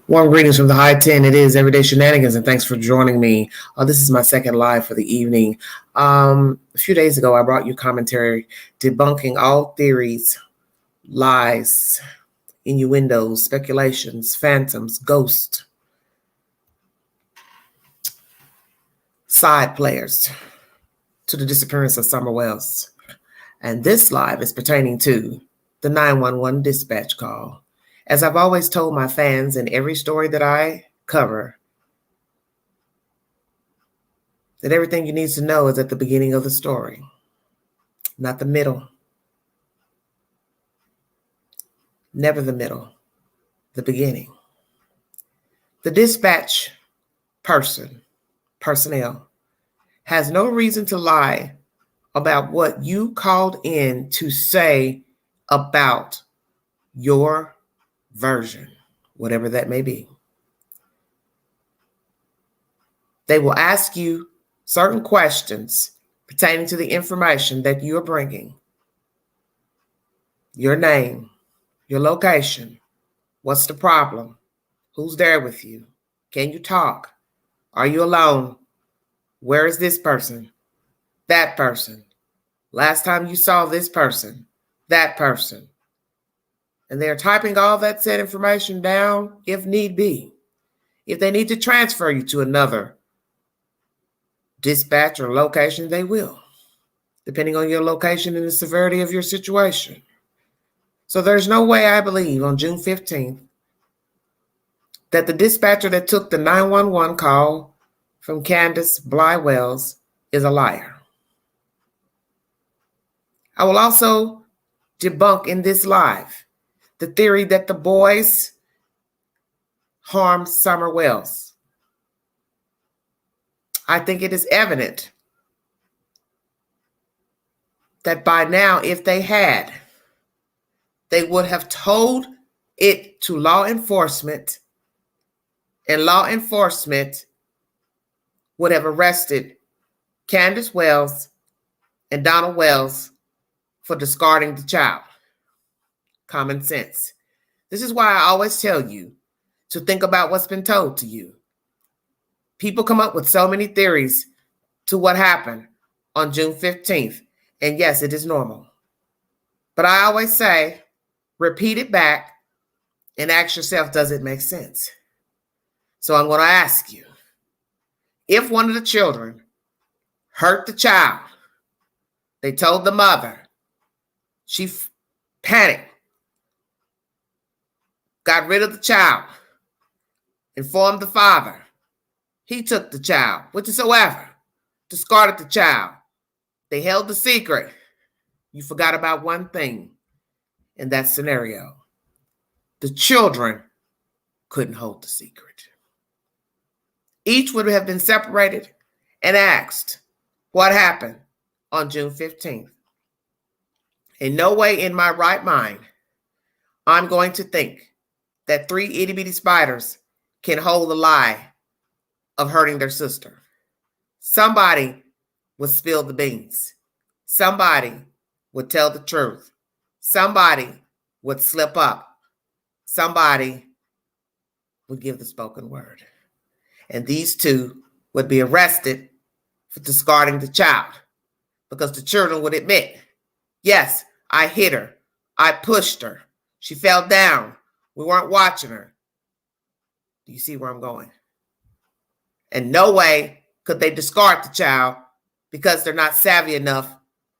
Warm greetings from the high 10. It is Everyday Shenanigans, and thanks for joining me. This is my second live for the evening. A few days ago, I brought you commentary debunking all theories, lies, innuendos, speculations, phantoms, ghosts, side players to the disappearance of Summer Wells. And this live is pertaining to the 911 dispatch call. As I've always told my fans in every story that I cover, that everything you need to know is at the beginning of the story, not the middle. Never the middle, the beginning. The dispatch personnel, has no reason to lie about what you called in to say about your version, whatever that may be. They will ask you certain questions pertaining to the information that you're bringing. Your name, your location, what's the problem, who's there with you, can you talk, are you alone, where is this person, that person, last time you saw this person, that person. And they're typing all that said information down if need be. If they need to transfer you to another dispatch or location, they will, depending on your location and the severity of your situation. So there's no way, I believe, on June 15th, that the dispatcher that took the 911 call from Candus Wells is a liar. I will also debunk in this live the theory that the boys harmed Summer Wells. I think it is evident that by now, if they had, they would have told it to law enforcement, and law enforcement would have arrested Candus Wells and Donald Wells for discarding the child. Common sense. This is why I always tell you to think about what's been told to you. People come up with so many theories to what happened on June 15th. And yes, it is normal. But I always say, repeat it back and ask yourself, does it make sense? So I'm going to ask you, if one of the children hurt the child, they told the mother, she panicked, got rid of the child, informed the father. He took the child, whatsoever, discarded the child. They held the secret. You forgot about one thing in that scenario. The children couldn't hold the secret. Each would have been separated and asked what happened on June 15th. In no way in my right mind, I'm going to think that 3 itty-bitty spiders can hold the lie of hurting their sister. Somebody would spill the beans. Somebody would tell the truth. Somebody would slip up. Somebody would give the spoken word. And these two would be arrested for discarding the child, because the children would admit, yes, I hit her. I pushed her. She fell down. We weren't watching her. Do you see where I'm going? And no way could they discard the child because they're not savvy enough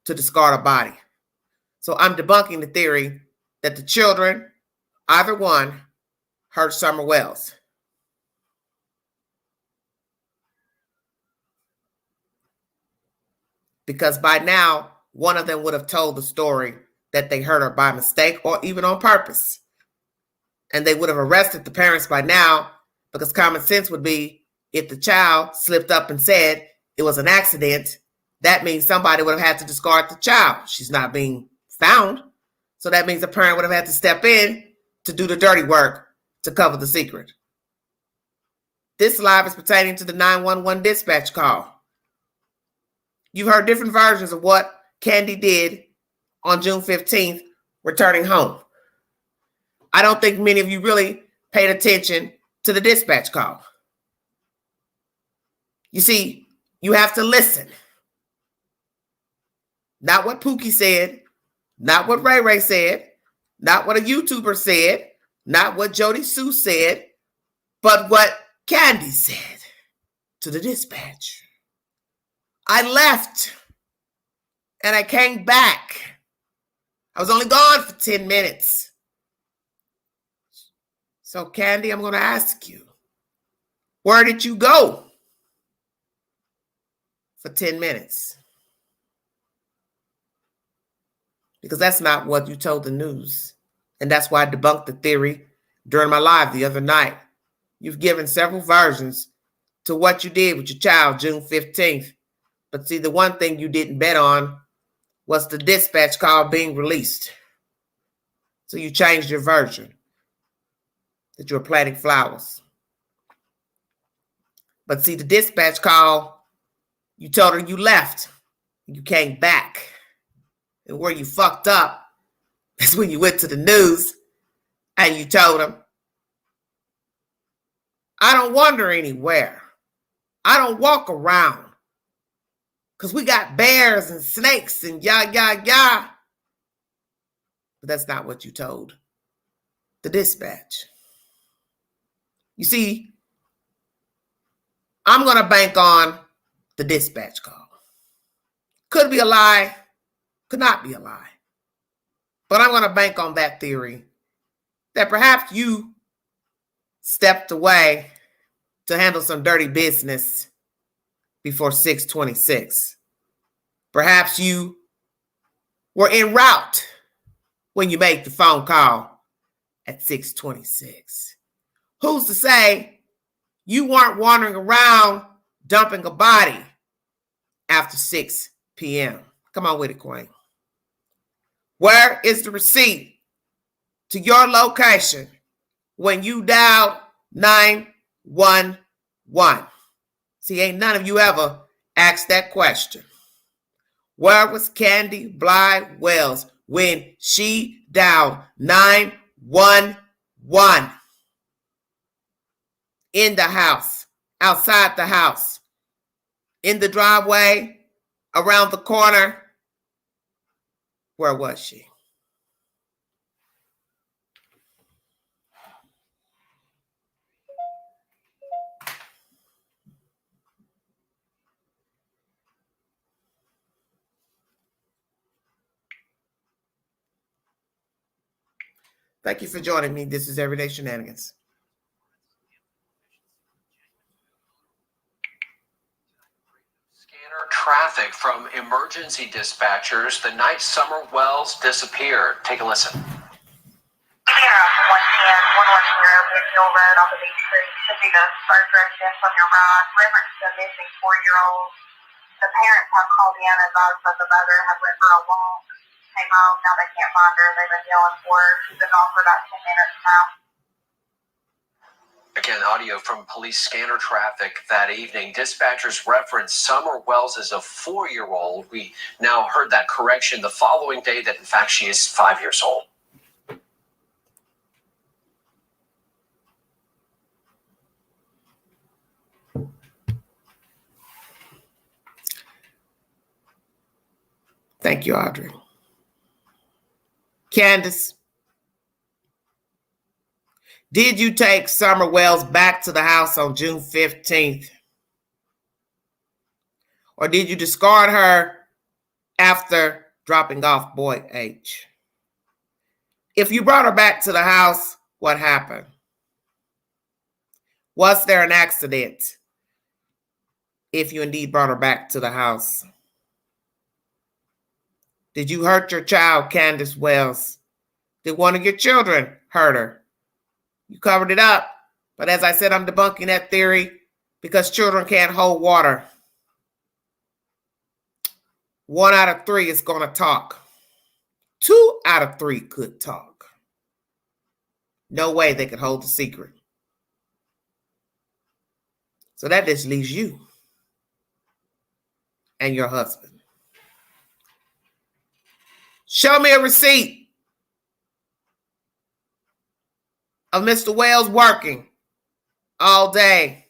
to discard a body. So I'm debunking the theory that the children, either one, hurt Summer Wells. Because by now, one of them would have told the story that they hurt her by mistake or even on purpose. And they would have arrested the parents by now, because common sense would be, if the child slipped up and said it was an accident, that means somebody would have had to discard the child. She's not being found. So that means the parent would have had to step in to do the dirty work to cover the secret. This live is pertaining to the 911 dispatch call. You've heard different versions of what Candy did on June 15th, returning home. I don't think many of you really paid attention to to the dispatch call. You see, you have to listen. Not what Pookie said, not what Ray Ray said, not what a YouTuber said, not what Jody Sue said, but what Candy said to the dispatch. I left and I came back. I was only gone for 10 minutes. So, Candy, I'm going to ask you, where did you go for 10 minutes? Because that's not what you told the news. And that's why I debunked the theory during my live the other night. You've given several versions to what you did with your child June 15th. But see, the one thing you didn't bet on was the dispatch call being released. So you changed your version, that you were planting flowers. But see, the dispatch call, you told her you left. You came back. And where you fucked up is when you went to the news and you told them, I don't wander anywhere. I don't walk around. Because we got bears and snakes and yah. But that's not what you told the dispatch. You see, I'm going to bank on the dispatch call. Could be a lie, could not be a lie. But I'm going to bank on that theory that perhaps you stepped away to handle some dirty business before 6:26. Perhaps you were en route when you made the phone call at 6:26. Who's to say you weren't wandering around dumping a body after 6 p.m.? Come on with it, Queen. Where is the receipt to your location when you dialed 911? See, ain't none of you ever asked that question. Where was Candy Blythe Wells when she dialed 911? In the house, outside the house, in the driveway, around the corner. Where was she? Thank you for joining me. This is Everyday Shenanigans. Scanner traffic from emergency dispatchers. The night Summer Wells disappeared. Take a listen. 110, 110, Refusal Road off of East Creek. Should be the first residence on your right. Reference to a missing 4-year-old. The parents have called in and advised that the mother had went for a walk. Came home, now they can't find her. They've been yelling for her. She's been gone for about 10 minutes now. Again, audio from police scanner traffic that evening. Dispatchers referenced Summer Wells as a 4-year-old. We now heard that correction the following day that, in fact, she is 5 years old. Thank you, Audrey. Candus, did you take Summer Wells back to the house on June 15th? Or did you discard her after dropping off boy H? If you brought her back to the house, what happened? Was there an accident if you indeed brought her back to the house? Did you hurt your child, Candus Wells? Did one of your children hurt her? You covered it up. But as I said, I'm debunking that theory because children can't hold water. 1 out of 3 is going to talk. 2 out of 3 could talk. No way they could hold the secret. So that just leaves you and your husband. Show me a receipt of Mr. Wells working all day,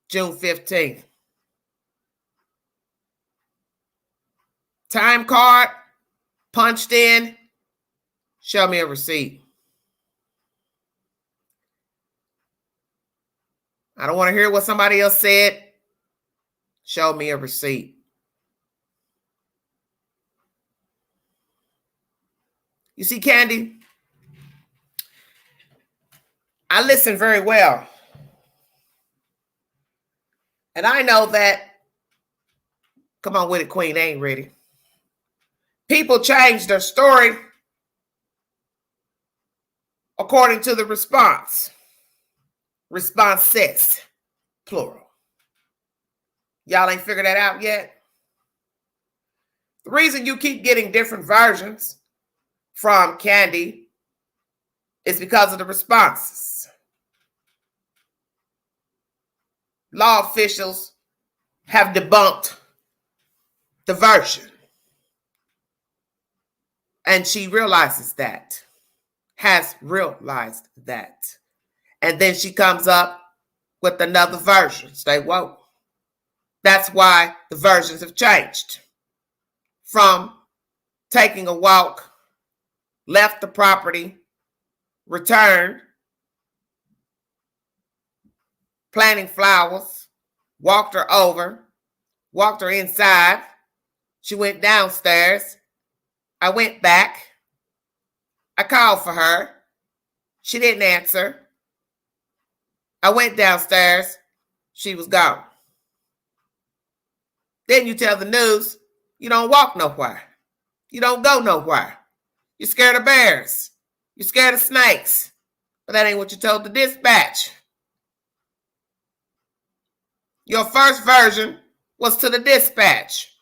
June 15th. Time card, punched in, show me a receipt. I don't want to hear what somebody else said. Show me a receipt. You see, Candy, I listen very well. And I know that, come on with it, Queen, they ain't ready. People change their story according to the response. Responses, plural. Y'all ain't figured that out yet? The reason you keep getting different versions from Candy is because of the responses. Law officials have debunked the version. And she realizes that, has realized that. And then she comes up with another version. Stay woke. That's why the versions have changed. From taking a walk, left the property, returned, planting flowers, walked her over, walked her inside. She went downstairs. I went back. I called for her. She didn't answer. I went downstairs. She was gone. Then you tell the news, you don't walk nowhere. You don't go nowhere. You're scared of bears. You're scared of snakes. But that ain't what you told the dispatch. Your first version was to the dispatch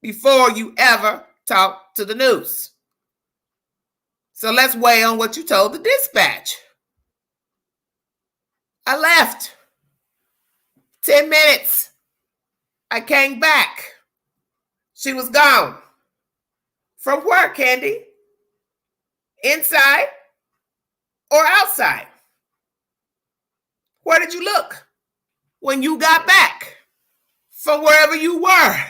before you ever talked to the news. So let's weigh on what you told the dispatch. I left. 10 minutes. I came back. She was gone. From where, Candy? Inside or outside? Where did you look when you got back from wherever you were?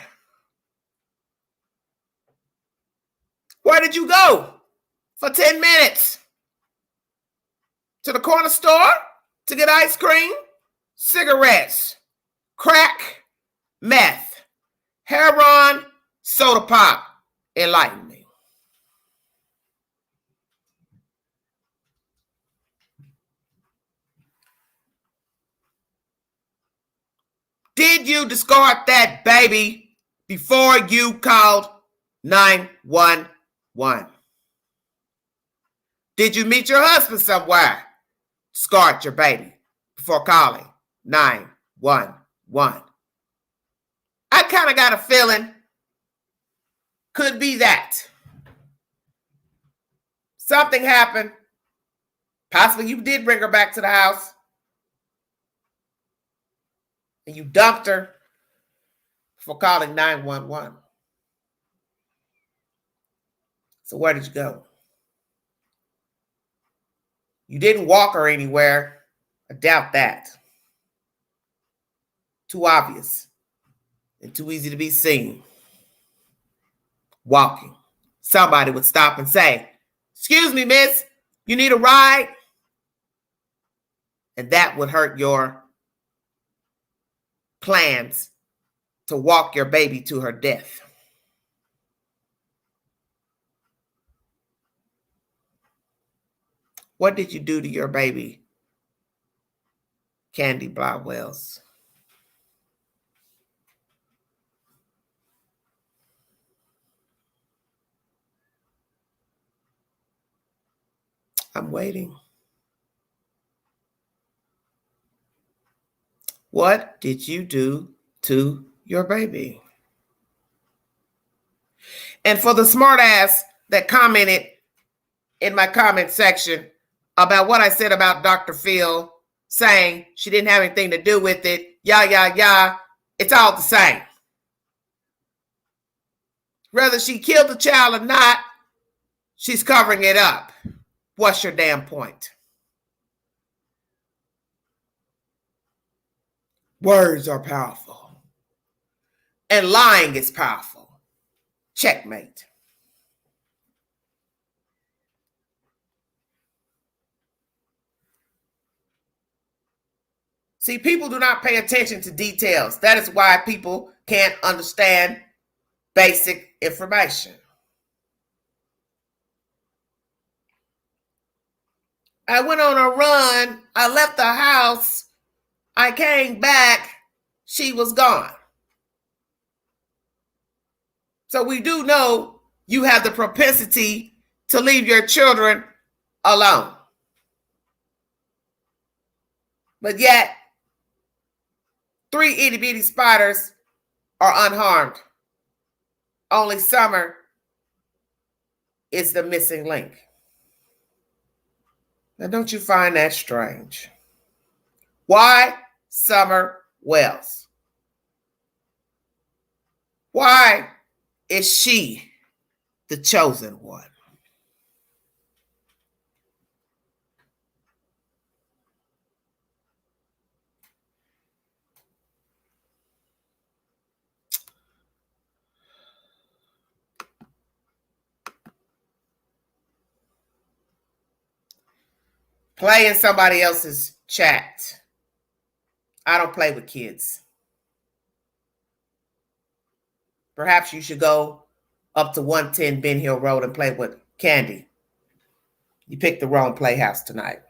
Where did you go for 10 minutes? To the corner store to get ice cream, cigarettes, crack, meth, heroin, soda pop. Enlighten me. Did you discard that baby before you called 911? Did you meet your husband somewhere? Discard your baby before calling 911. I kind of got a feeling could be that. Something happened. Possibly you did bring her back to the house. And you dumped her for calling 911. So where did you go? You didn't walk her anywhere. I doubt that. Too obvious and too easy to be seen. Walking. Somebody would stop and say, "Excuse me, miss, you need a ride?" And that would hurt your plans to walk your baby to her death. What did you do to your baby, Candy Blywells? I'm waiting. What did you do to your baby? And for the smart ass that commented in my comment section about what I said about Dr. Phil saying she didn't have anything to do with it, it's all the same. Whether she killed the child or not, she's covering it up. What's your damn point? Words are powerful. And lying is powerful. Checkmate. See, people do not pay attention to details. That is why people can't understand basic information. I went on a run. I left the house. I came back. She was gone. So we do know you have the propensity to leave your children alone. But yet, 3 itty bitty spiders are unharmed. Only Summer is the missing link. Now, don't you find that strange? Why Summer Wells? Why is she the chosen one? Play in somebody else's chat. I don't play with kids. Perhaps you should go up to 110 Ben Hill Road and play with Candy. You picked the wrong playhouse tonight.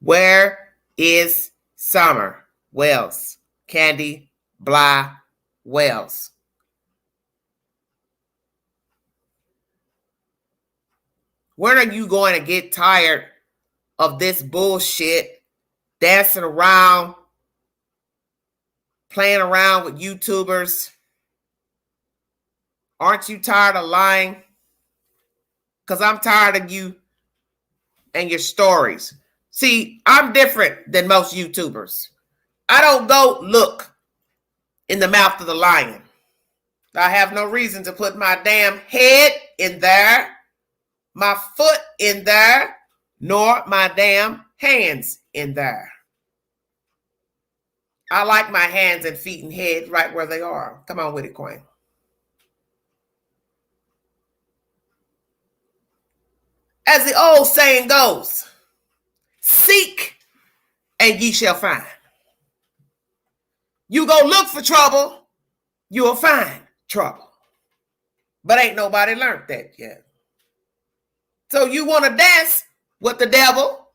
Where is Summer Wells? Candy Bly Wells. When are you going to get tired of this bullshit, dancing around, playing around with YouTubers? Aren't you tired of lying? Because I'm tired of you and your stories. See, I'm different than most YouTubers. I don't go look in the mouth of the lion. I have no reason to put my damn head in there, my foot in there, nor my damn hands in there. I like my hands and feet and head right where they are. Come on with it, Queen. As the old saying goes, seek and ye shall find. You go look for trouble, you will find trouble. But ain't nobody learned that yet. So you want to dance with the devil.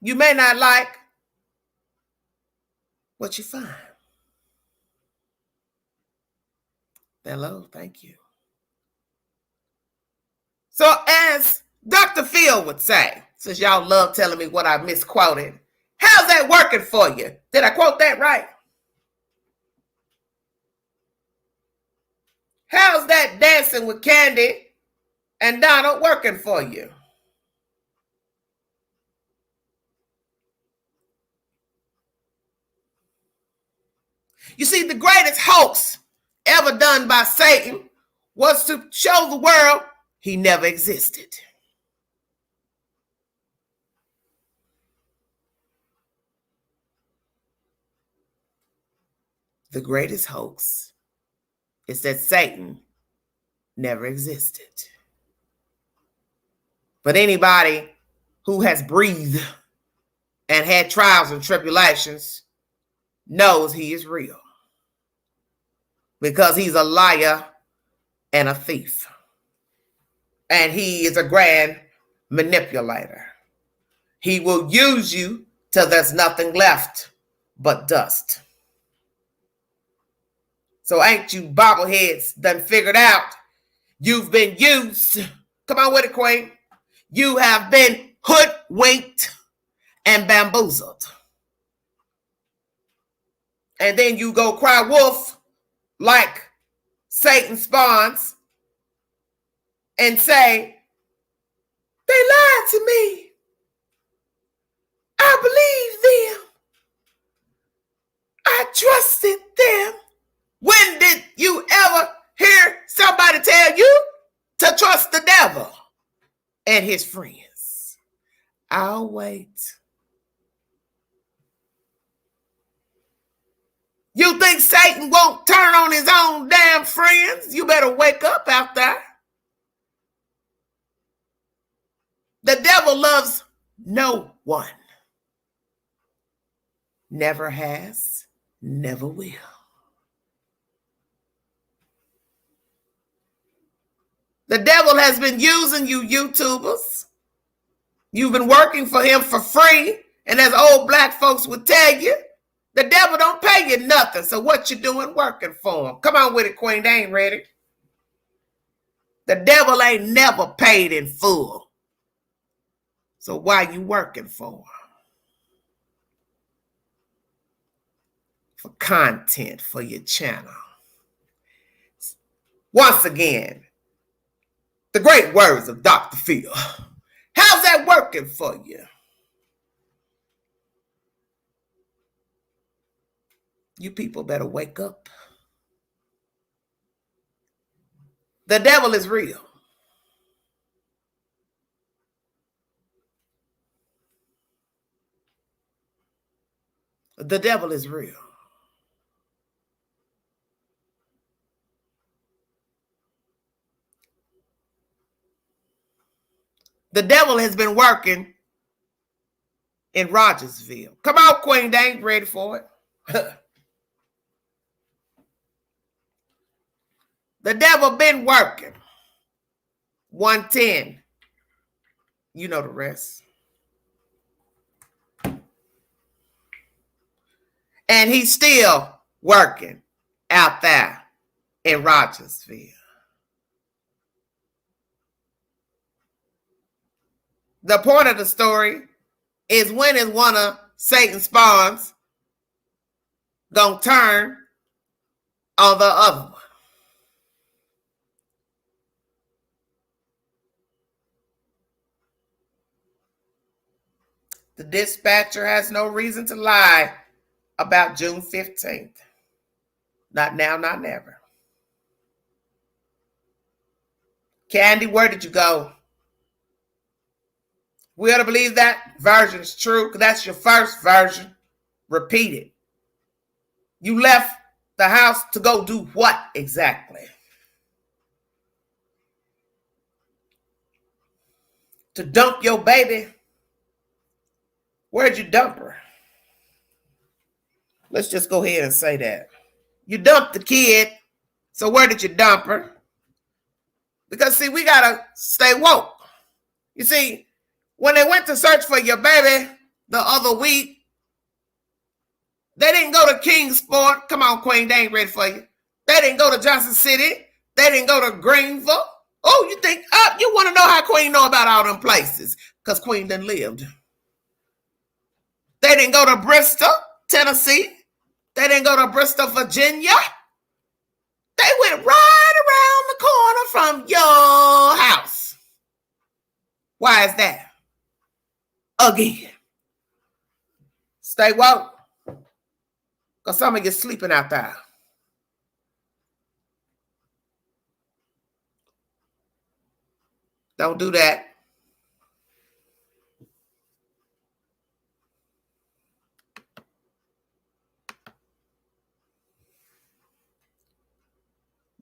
You may not like what you find. Hello, thank you. So as Dr. Phil would say, since y'all love telling me what I misquoted, how's that working for you? Did I quote that right? How's that dancing with Candy and Donald working for you? You see, the greatest hoax ever done by Satan was to show the world he never existed. The greatest hoax is that Satan never existed. But anybody who has breathed and had trials and tribulations knows he is real. Because he's a liar and a thief. And he is a grand manipulator. He will use you till there's nothing left but dust. So ain't you bobbleheads done figured out you've been used? Come on with it, Queen. You have been hoodwinked and bamboozled. And then you go cry wolf like Satan spawns and say, they lied to me. I believe them. and his friends. I'll wait. You think Satan won't turn on his own damn friends? You better wake up out there. The devil loves no one. Never has, never will. The devil has been using you YouTubers. You've been working for him for free. And as old black folks would tell you, the devil don't pay you nothing. So what you doing working for him? Come on with it, Queen. They ain't ready. The devil ain't never paid in full. So why you working for him? For content for your channel. Once again, the great words of Dr. Phil. How's that working for you? You people better wake up. The devil is real. The devil is real. The devil has been working in Rogersville. Come on, Queen, they ain't ready for it. The devil been working. 110. You know the rest. And he's still working out there in Rogersville. The point of the story is, when is one of Satan's spawns gonna turn on the other one? The dispatcher has no reason to lie about June 15th. Not now, not never. Candy, where did you go? We ought to believe that version is true, because that's your first version. Repeat it. You left the house to go do what exactly? To dump your baby? Where'd you dump her? Let's just go ahead and say that. You dumped the kid, so where did you dump her? Because, see, we got to stay woke. You see, when they went to search for your baby the other week, they didn't go to Kingsport. Come on, Queen, they ain't ready for you. They didn't go to Johnson City. They didn't go to Greenville. Oh, you think, you want to know how Queen know about all them places? Because Queen done lived. They didn't go to Bristol, Tennessee. They didn't go to Bristol, Virginia. They went right around the corner from your house. Why is that? Again. Stay woke. Because some of you sleeping out there. Don't do that.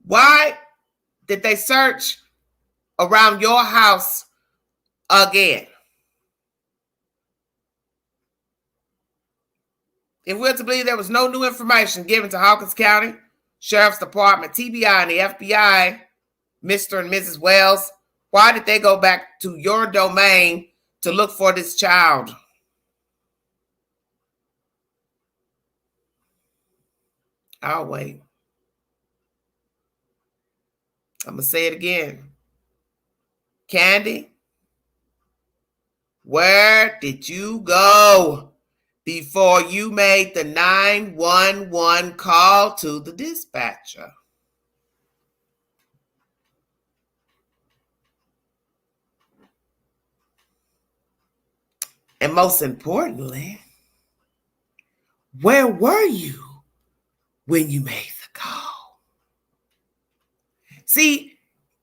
Why did they search around your house again? If we're to believe there was no new information given to Hawkins County Sheriff's Department, TBI, and the FBI, Mr. and Mrs. Wells, why did they go back to your domain to look for this child? I'll wait. I'm going to say it again. Candy, where did you go before you made the 911 call to the dispatcher? And most importantly, where were you when you made the call? See,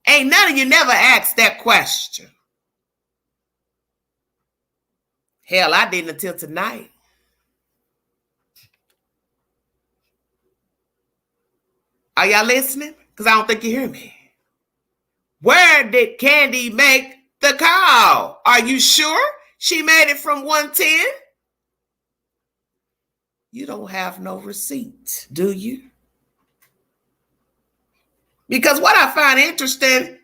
ain't none of you never asked that question. Hell, I didn't until tonight. Are y'all listening? Because I don't think you hear me. Where did Candy make the call? Are you sure she made it from 110? You don't have no receipt, do you? Because what I find interesting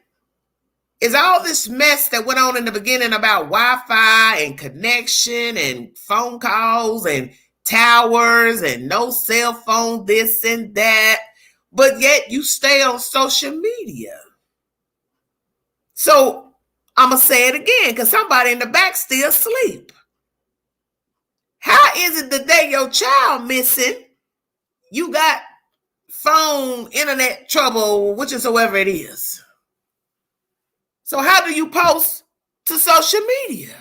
is all this mess that went on in the beginning about Wi-Fi and connection and phone calls and towers and no cell phone, this and that, but yet you stay on social media. So I'm going to say it again because somebody in the back still asleep. How is it the day your child missing, you got phone, internet trouble, whichever it is? So how do you post to social media?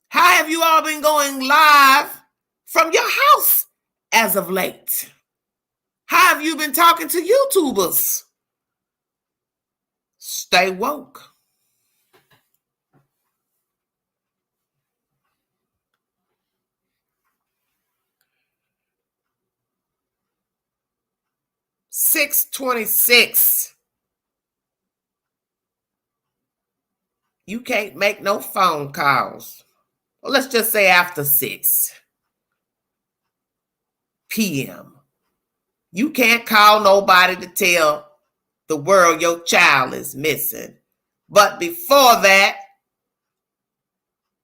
How have you all been going live from your house as of late? How have you been talking to YouTubers? Stay woke. $6.26. You can't make no phone calls. Well, let's just say after 6 p.m. You can't call nobody to tell the world your child is missing. But before that,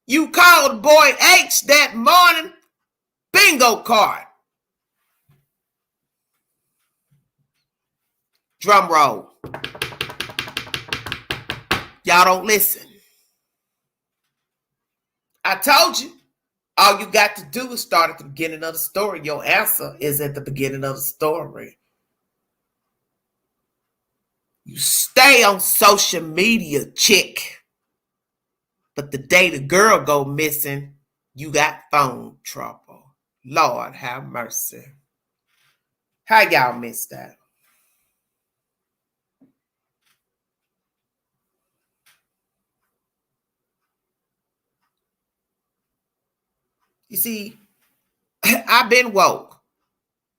you called Boy H that morning, bingo card. Drum roll. Y'all don't listen. I told you, all you got to do is start at the beginning of the story. Your answer is at the beginning of the story. You stay on social media, chick. But the day the girl go missing, you got phone trouble. Lord have mercy. How y'all miss that? You see, I've been woke.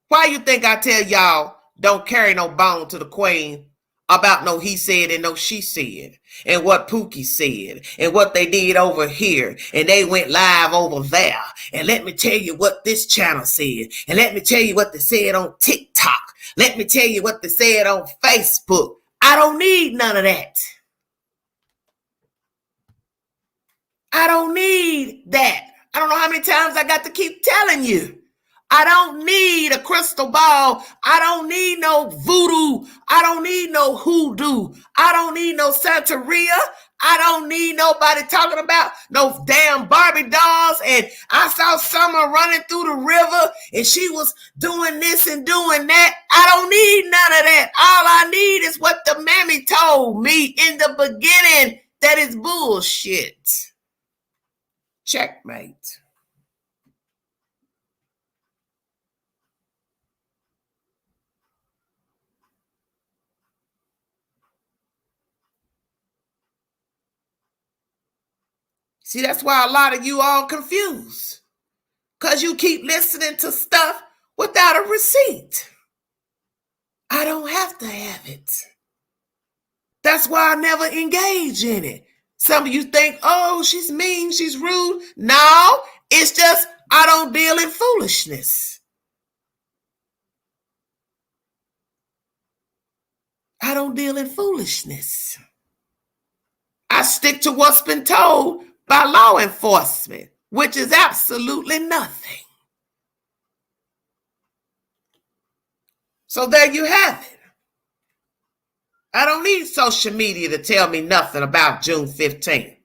Why you think I tell y'all don't carry no bone to the queen about no he said and no she said and what Pookie said and what they did over here and they went live over there and let me tell you what this channel said and let me tell you what they said on TikTok. Let me tell you what they said on Facebook. I don't need none of that. I don't need that. I don't know how many times I got to keep telling you. I don't need a crystal ball. I don't need no voodoo. I don't need no hoodoo. I don't need no Santeria. I don't need nobody talking about no damn Barbie dolls. And I saw Summer running through the river and she was doing this and doing that. I don't need none of that. All I need is what the mammy told me in the beginning. That is bullshit. Checkmate. See, that's why a lot of you all confused. Because you keep listening to stuff without a receipt. I don't have to have it. That's why I never engage in it. Some of you think, oh, she's mean, she's rude. No, it's just I don't deal in foolishness. I don't deal in foolishness. I stick to what's been told by law enforcement, which is absolutely nothing. So there you have it. I don't need social media to tell me nothing about June 15th.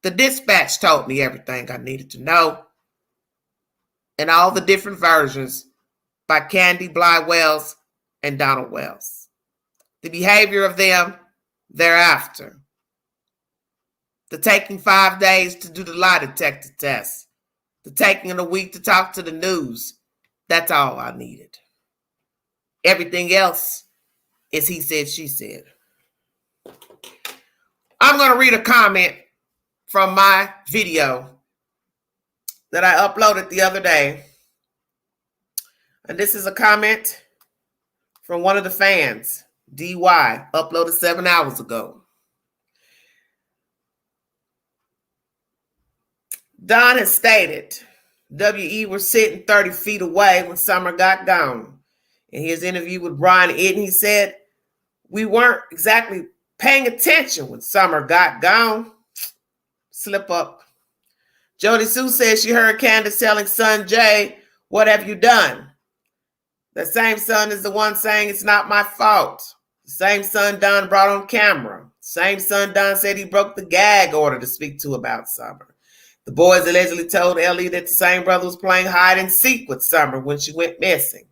The dispatch told me everything I needed to know. And all the different versions by Candy Bly Wells and Donald Wells. The behavior of them thereafter. The taking 5 days to do the lie detector test. The taking a week to talk to the news. That's all I needed. Everything else is he said, she said. I'm going to read a comment from my video that I uploaded the other day. And this is a comment from one of the fans, DY, uploaded 7 hours ago. Don has stated W.E. was sitting 30 feet away when Summer got gone. In his interview with Brian Eden, he said, we weren't exactly paying attention when Summer got gone. Slip up. Jody Sue says she heard Candus telling son Jay, what have you done? The same son is the one saying it's not my fault. The same son Don brought on camera. Same son Don said he broke the gag order to speak to about Summer. The boys allegedly told Ellie that the same brother was playing hide and seek with Summer when she went missing.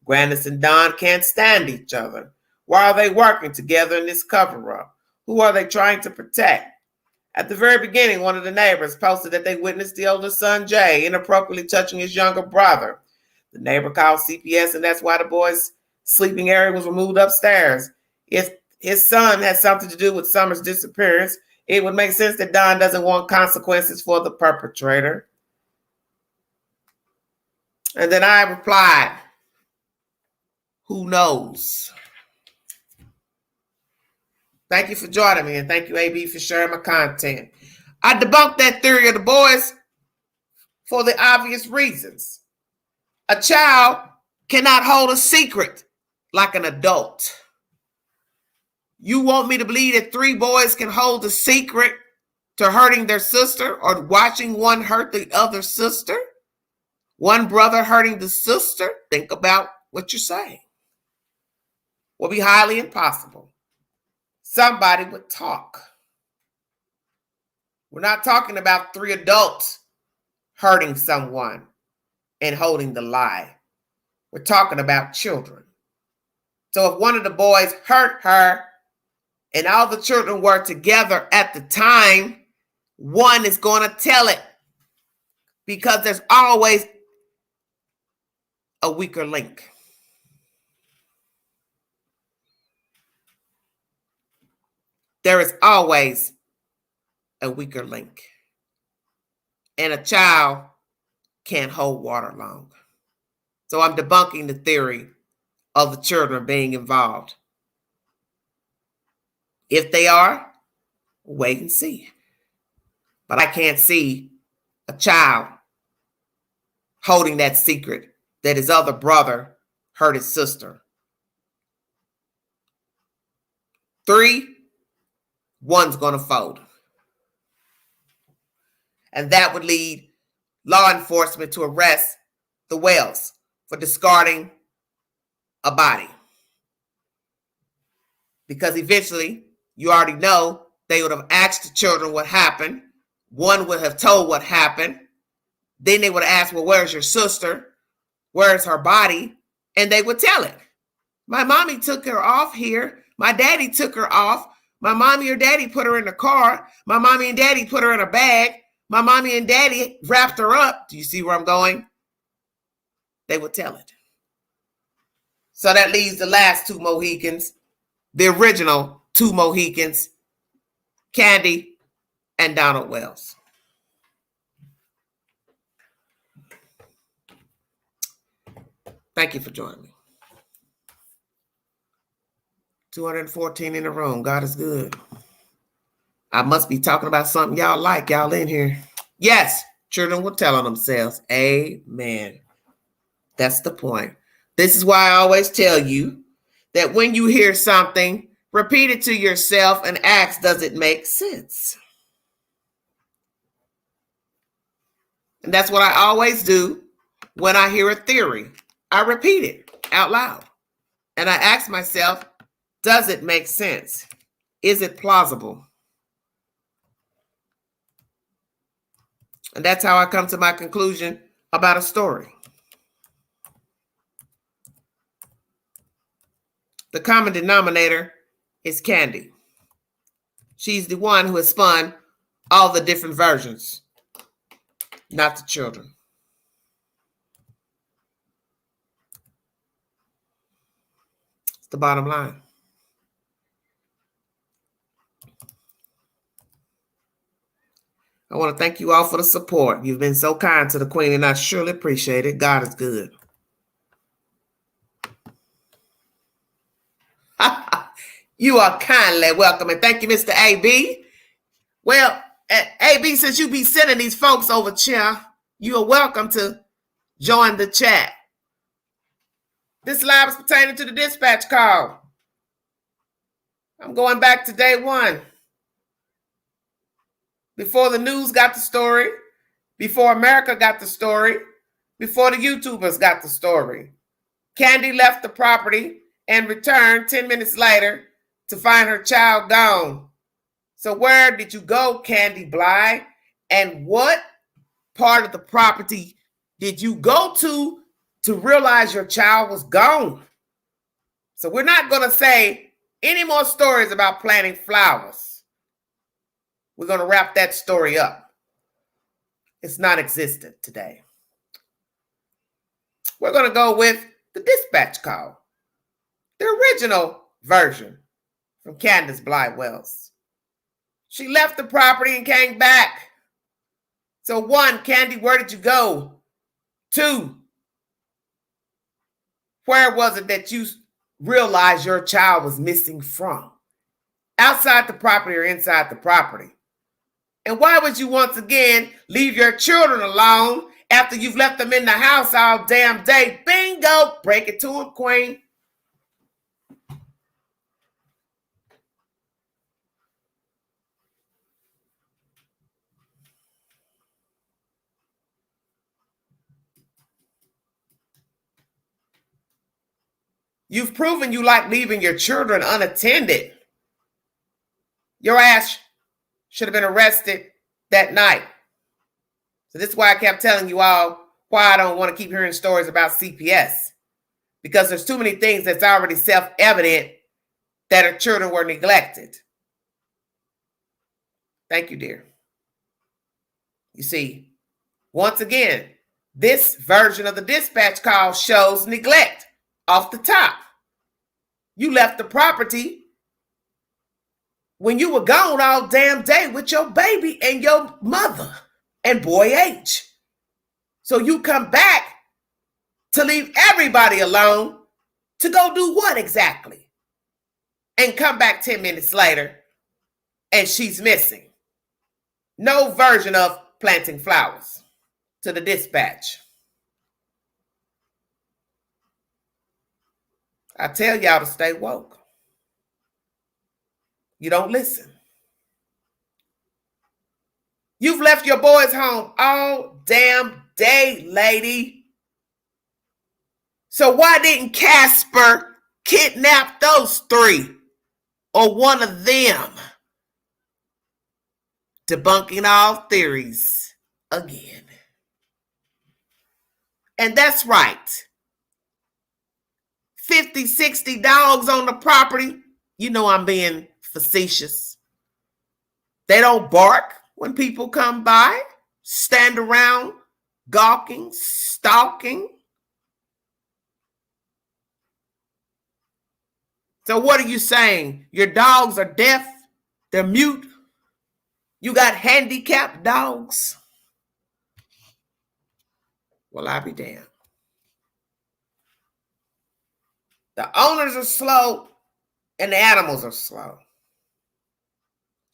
Grandis and Don can't stand each other. Why are they working together in this cover-up? Who are they trying to protect? At the very beginning, one of the neighbors posted that they witnessed the older son, Jay, inappropriately touching his younger brother. The neighbor called CPS, and that's why the boy's sleeping area was removed upstairs. If his son has something to do with Summer's disappearance, it would make sense that Don doesn't want consequences for the perpetrator. And then I replied, who knows? Thank you for joining me, and thank you, AB, for sharing my content. I debunked that theory of the boys for the obvious reasons. A child cannot hold a secret like an adult. You want me to believe that 3 boys can hold a secret to hurting their sister or watching one hurt the other sister? One brother hurting the sister? Think about what you're saying. Will be highly impossible. Somebody would talk. We're not talking about 3 adults hurting someone and holding the lie. We're talking about children. So if one of the boys hurt her and all the children were together at the time, one is going to tell it because there's always a weaker link. There is always a weaker link. And a child can't hold water long. So I'm debunking the theory of the children being involved. If they are, wait and see. But I can't see a child holding that secret that his other brother hurt his sister. 3, one's going to fold. And that would lead law enforcement to arrest the Wells for discarding a body. Because eventually, you already know, they would have asked the children what happened. One would have told what happened. Then they would have asked, well, where's your sister? Where's her body? And they would tell it. My mommy took her off here. My daddy took her off. My mommy or daddy put her in the car. My mommy and daddy put her in a bag. My mommy and daddy wrapped her up. Do you see where I'm going? They would tell it. So that leaves the last 2 Mohicans, the original 2 Mohicans, Candy and Donald Wells. Thank you for joining me. 214 in the room. God is good. I must be talking about something y'all like. Y'all in here. Yes, children will tell on themselves. Amen. That's the point. This is why I always tell you that when you hear something, repeat it to yourself and ask, does it make sense? And that's what I always do when I hear a theory. I repeat it out loud. And I ask myself, does it make sense? Is it plausible? And that's how I come to my conclusion about a story. The common denominator is Candy. She's the one who has spun all the different versions, not the children. It's the bottom line. I want to thank you all for the support. You've been so kind to the Queen, and I surely appreciate it. God is good. You are kindly welcome, and thank you, Mr. AB. Well, AB, since you be sending these folks over chair, you are welcome to join the chat. This live is pertaining to the dispatch call. I'm going back to day one. Before the news got the story, before America got the story, before the YouTubers got the story. Candy left the property and returned 10 minutes later to find her child gone. So where did you go, Candy Bly? And what part of the property did you go to realize your child was gone? So we're not going to say any more stories about planting flowers. We're going to wrap that story up. It's non-existent today. We're going to go with the dispatch call, the original version from Candus Bly-Wells. She left the property and came back. So 1, Candy, where did you go? 2, where was it that you realized your child was missing from? Outside the property or inside the property? And why would you once again leave your children alone after you've left them in the house all damn day? Bingo! Break it to them, Queen. You've proven you like leaving your children unattended. Your ass should have been arrested that night. So this is why I kept telling you all why I don't want to keep hearing stories about CPS. Because there's too many things that's already self-evident that her children were neglected. Thank you, dear. You see, once again, this version of the dispatch call shows neglect off the top. You left the property when you were gone all damn day with your baby and your mother and boy H. So you come back to leave everybody alone to go do what exactly? And come back 10 minutes later and she's missing. No version of planting flowers to the dispatch. I tell y'all to stay woke. You don't listen. You've left your boys home all damn day, lady. So why didn't Casper kidnap those 3 or one of them? Debunking all theories again. And that's right. 50, 60 dogs on the property. You know I'm being facetious. They don't bark when people come by, stand around, gawking, stalking. So what are you saying? Your dogs are deaf? They're mute? You got handicapped dogs? Well, I'll be damned. The owners are slow and the animals are slow.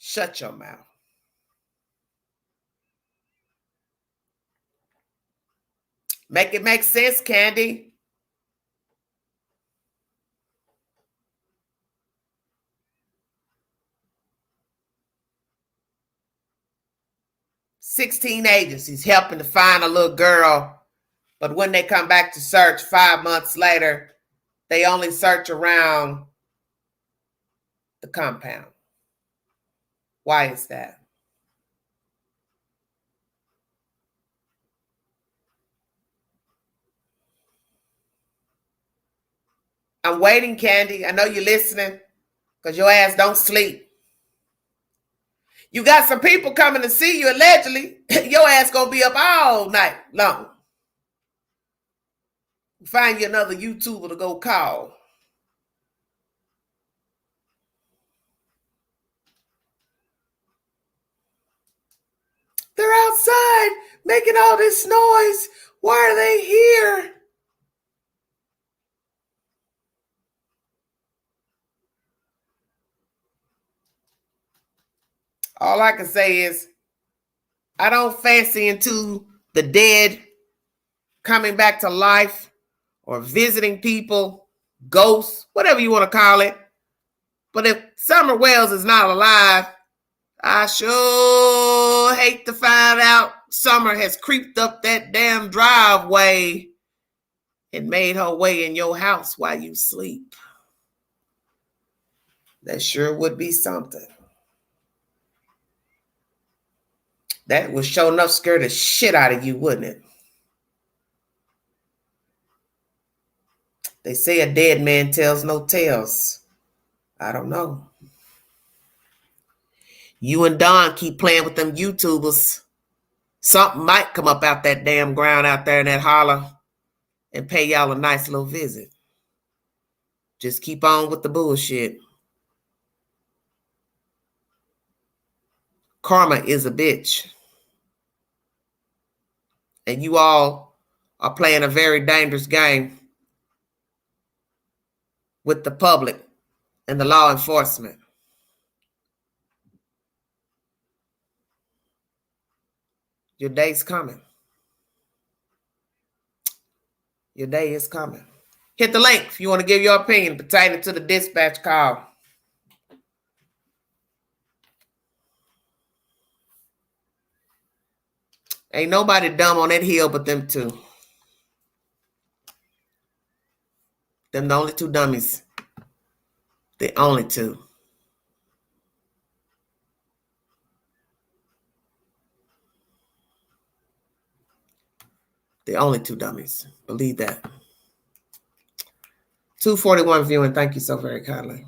Shut your mouth. Make it make sense, Candy. "16 agencies helping to find a little girl, but when they come back to search 5 months later, they only search around the compound. Why is that? I'm waiting, Candy. I know you're listening because your ass don't sleep. You got some people coming to see you allegedly. Your ass gonna be up all night long. Find you another YouTuber to go call. They're outside making all this noise. Why are they here? All I can say is I don't fancy into the dead coming back to life or visiting people, ghosts, whatever you want to call it. But if Summer Wells is not alive, I sure hate to find out Summer has creeped up that damn driveway and made her way in your house while you sleep. That sure would be something. That would sure enough scare the shit out of you, wouldn't it? They say a dead man tells no tales. I don't know. You and Don keep playing with them YouTubers. Something might come up out that damn ground out there in that holler and pay y'all a nice little visit. Just keep on with the bullshit. Karma is a bitch. And you all are playing a very dangerous game with the public and the law enforcement. Your day's coming. Your day is coming. Hit the link if you want to give your opinion pertaining to the dispatch call. Ain't nobody dumb on that hill but them two. Them the only two dummies. The only two. The only two dummies. Believe that. 241 viewing. Thank you so very kindly.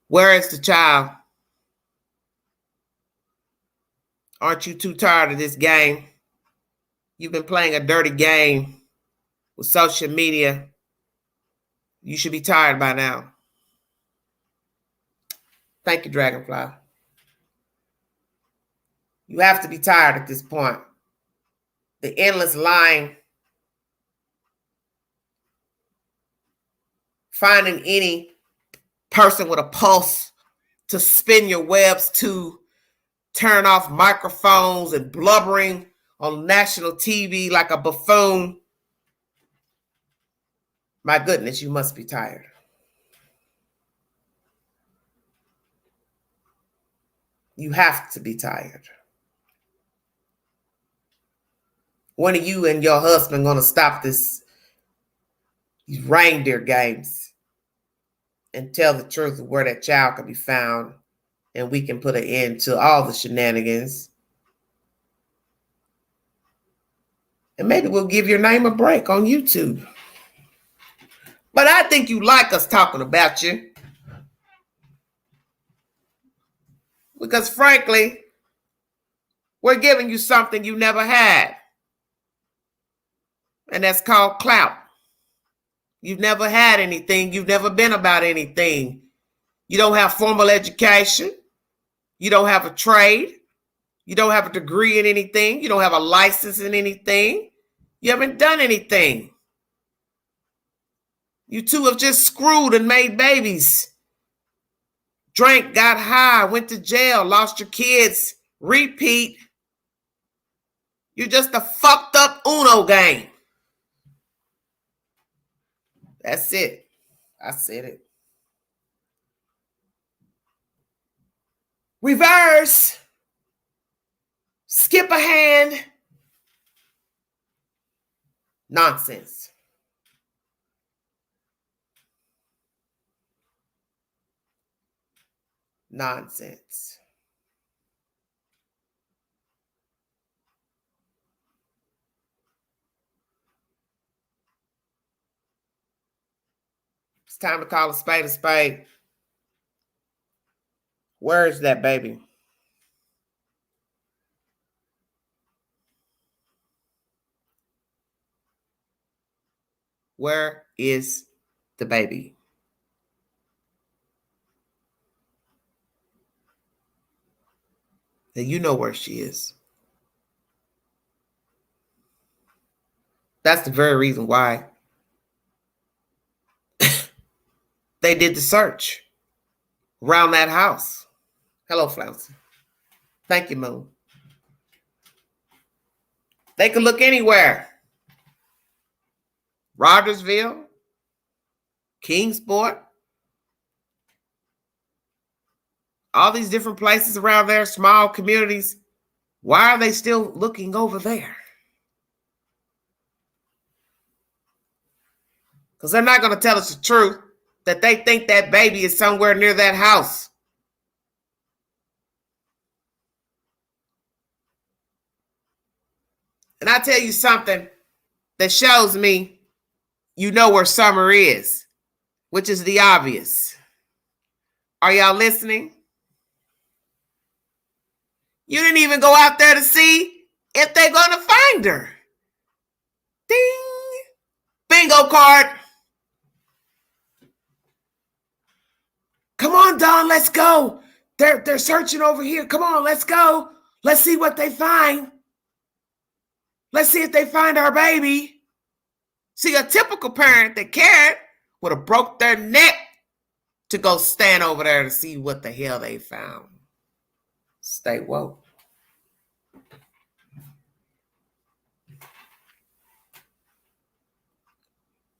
Where is the child? Aren't you too tired of this game? You've been playing a dirty game with social media. You should be tired by now. Thank you, Dragonfly. You have to be tired at this point. The endless lying. Finding any person with a pulse to spin your webs to, turn off microphones and blubbering on national TV like a buffoon. My goodness, you must be tired. You have to be tired. When are you and your husband going to stop these reindeer games and tell the truth of where that child can be found, and we can put an end to all the shenanigans? And maybe we'll give your name a break on YouTube. But I think you like us talking about you. Because frankly, we're giving you something you never had. And that's called clout. You've never had anything. You've never been about anything. You don't have formal education. You don't have a trade. You don't have a degree in anything. You don't have a license in anything. You haven't done anything. You two have just screwed and made babies. Drank, got high, went to jail, lost your kids, repeat. You're just a fucked up Uno game. That's it. I said it. Reverse. Skip a hand. Nonsense. Nonsense. It's time to call a spade a spade. Where is that baby? Where is the baby. And you know where she is. That's the very reason why they did the search around that house. Hello, Flouncy. Thank you, Moon. They could look anywhere. Rogersville, Kingsport, all these different places around there, small communities. Why are they still looking over there? Because they're not going to tell us the truth that they think that baby is somewhere near that house. And I tell you something that shows me you know where Summer is, which is the obvious. Are y'all listening? You didn't even go out there to see if they're going to find her. Ding. Bingo card. Come on, Don, let's go. They're searching over here. Come on, let's go. Let's see what they find. Let's see if they find our baby. See, a typical parent that cared would have broke their neck to go stand over there to see what the hell they found. Stay woke.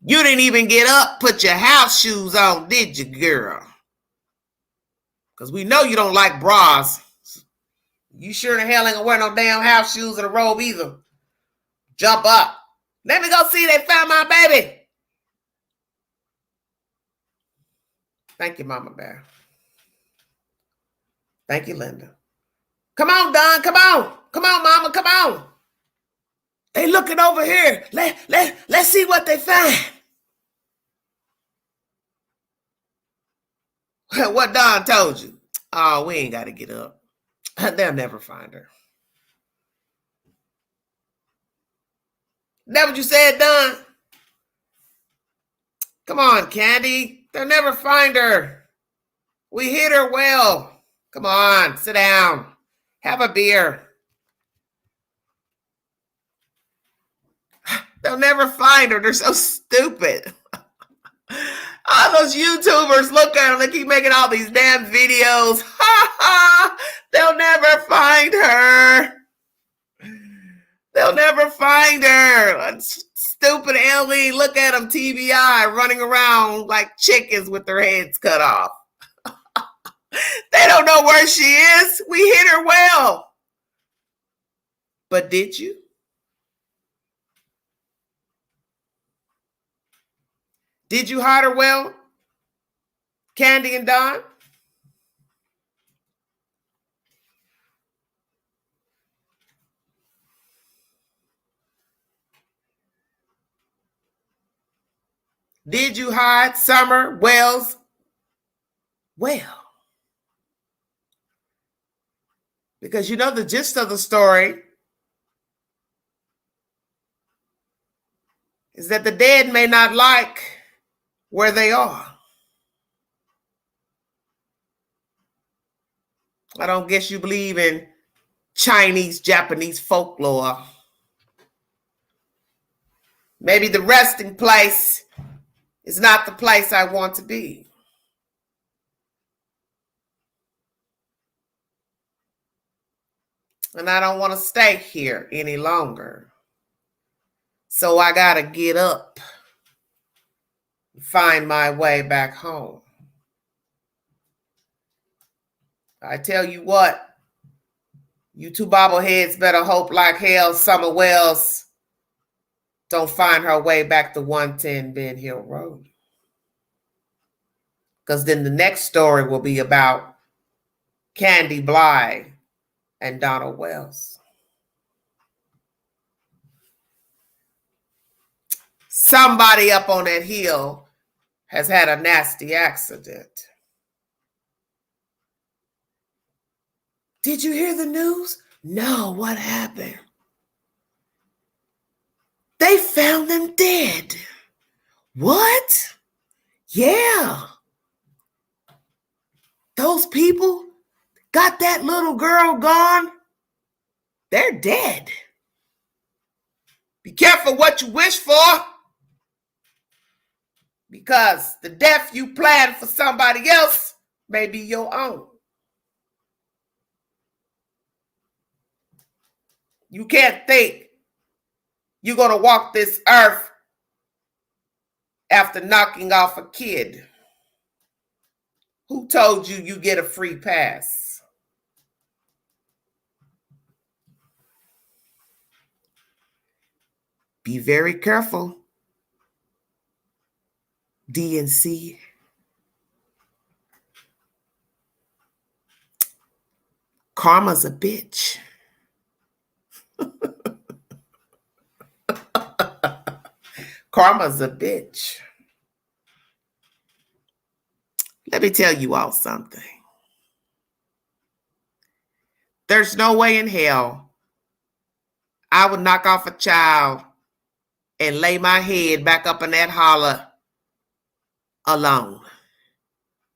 You didn't even get up, put your house shoes on, did you, girl? Because we know you don't like bras. You sure the hell ain't gonna wear no damn house shoes and a robe either. Jump up. Let me go see they found my baby. Thank you, Mama Bear. Thank you, Linda. Come on, Don. Come on. Come on, Mama. Come on. They looking over here. Let's see what they find. What Don told you. Oh, we ain't got to get up. They'll never find her. That what you said, Don? Come on, Candy. They'll never find her. We hit her well. Come on, sit down. Have a beer. They'll never find her. They're so stupid. All those YouTubers, look at them. They keep making all these damn videos. Ha ha. They'll never find her. They'll never find her. Stupid Ellie. Look at them, TBI, running around like chickens with their heads cut off. They don't know where she is. We hit her well. But did you? Did you hide her well, Candy and Don? Did you hide Summer Wells well? Because you know the gist of the story is that the dead may not like where they are. I don't guess you believe in Chinese, Japanese folklore. Maybe the resting place is not the place I want to be. And I don't want to stay here any longer. So I got to get up and find my way back home. I tell you what, you two bobbleheads better hope like hell Summer Wells don't find her way back to 110 Ben Hill Road. Because then the next story will be about Candy Blythe and Donald Wells. Somebody up on that hill has had a nasty accident. Did you hear the news? No, what happened? They found them dead. What? Yeah. Those people got that little girl gone. They're dead. Be careful what you wish for, because the death you plan for somebody else may be your own. You can't think you're going to walk this earth after knocking off a kid. Who told you you get a free pass? Be very careful, DNC. Karma's a bitch. Karma's a bitch. Let me tell you all something. There's no way in hell I would knock off a child and lay my head back up in that holler alone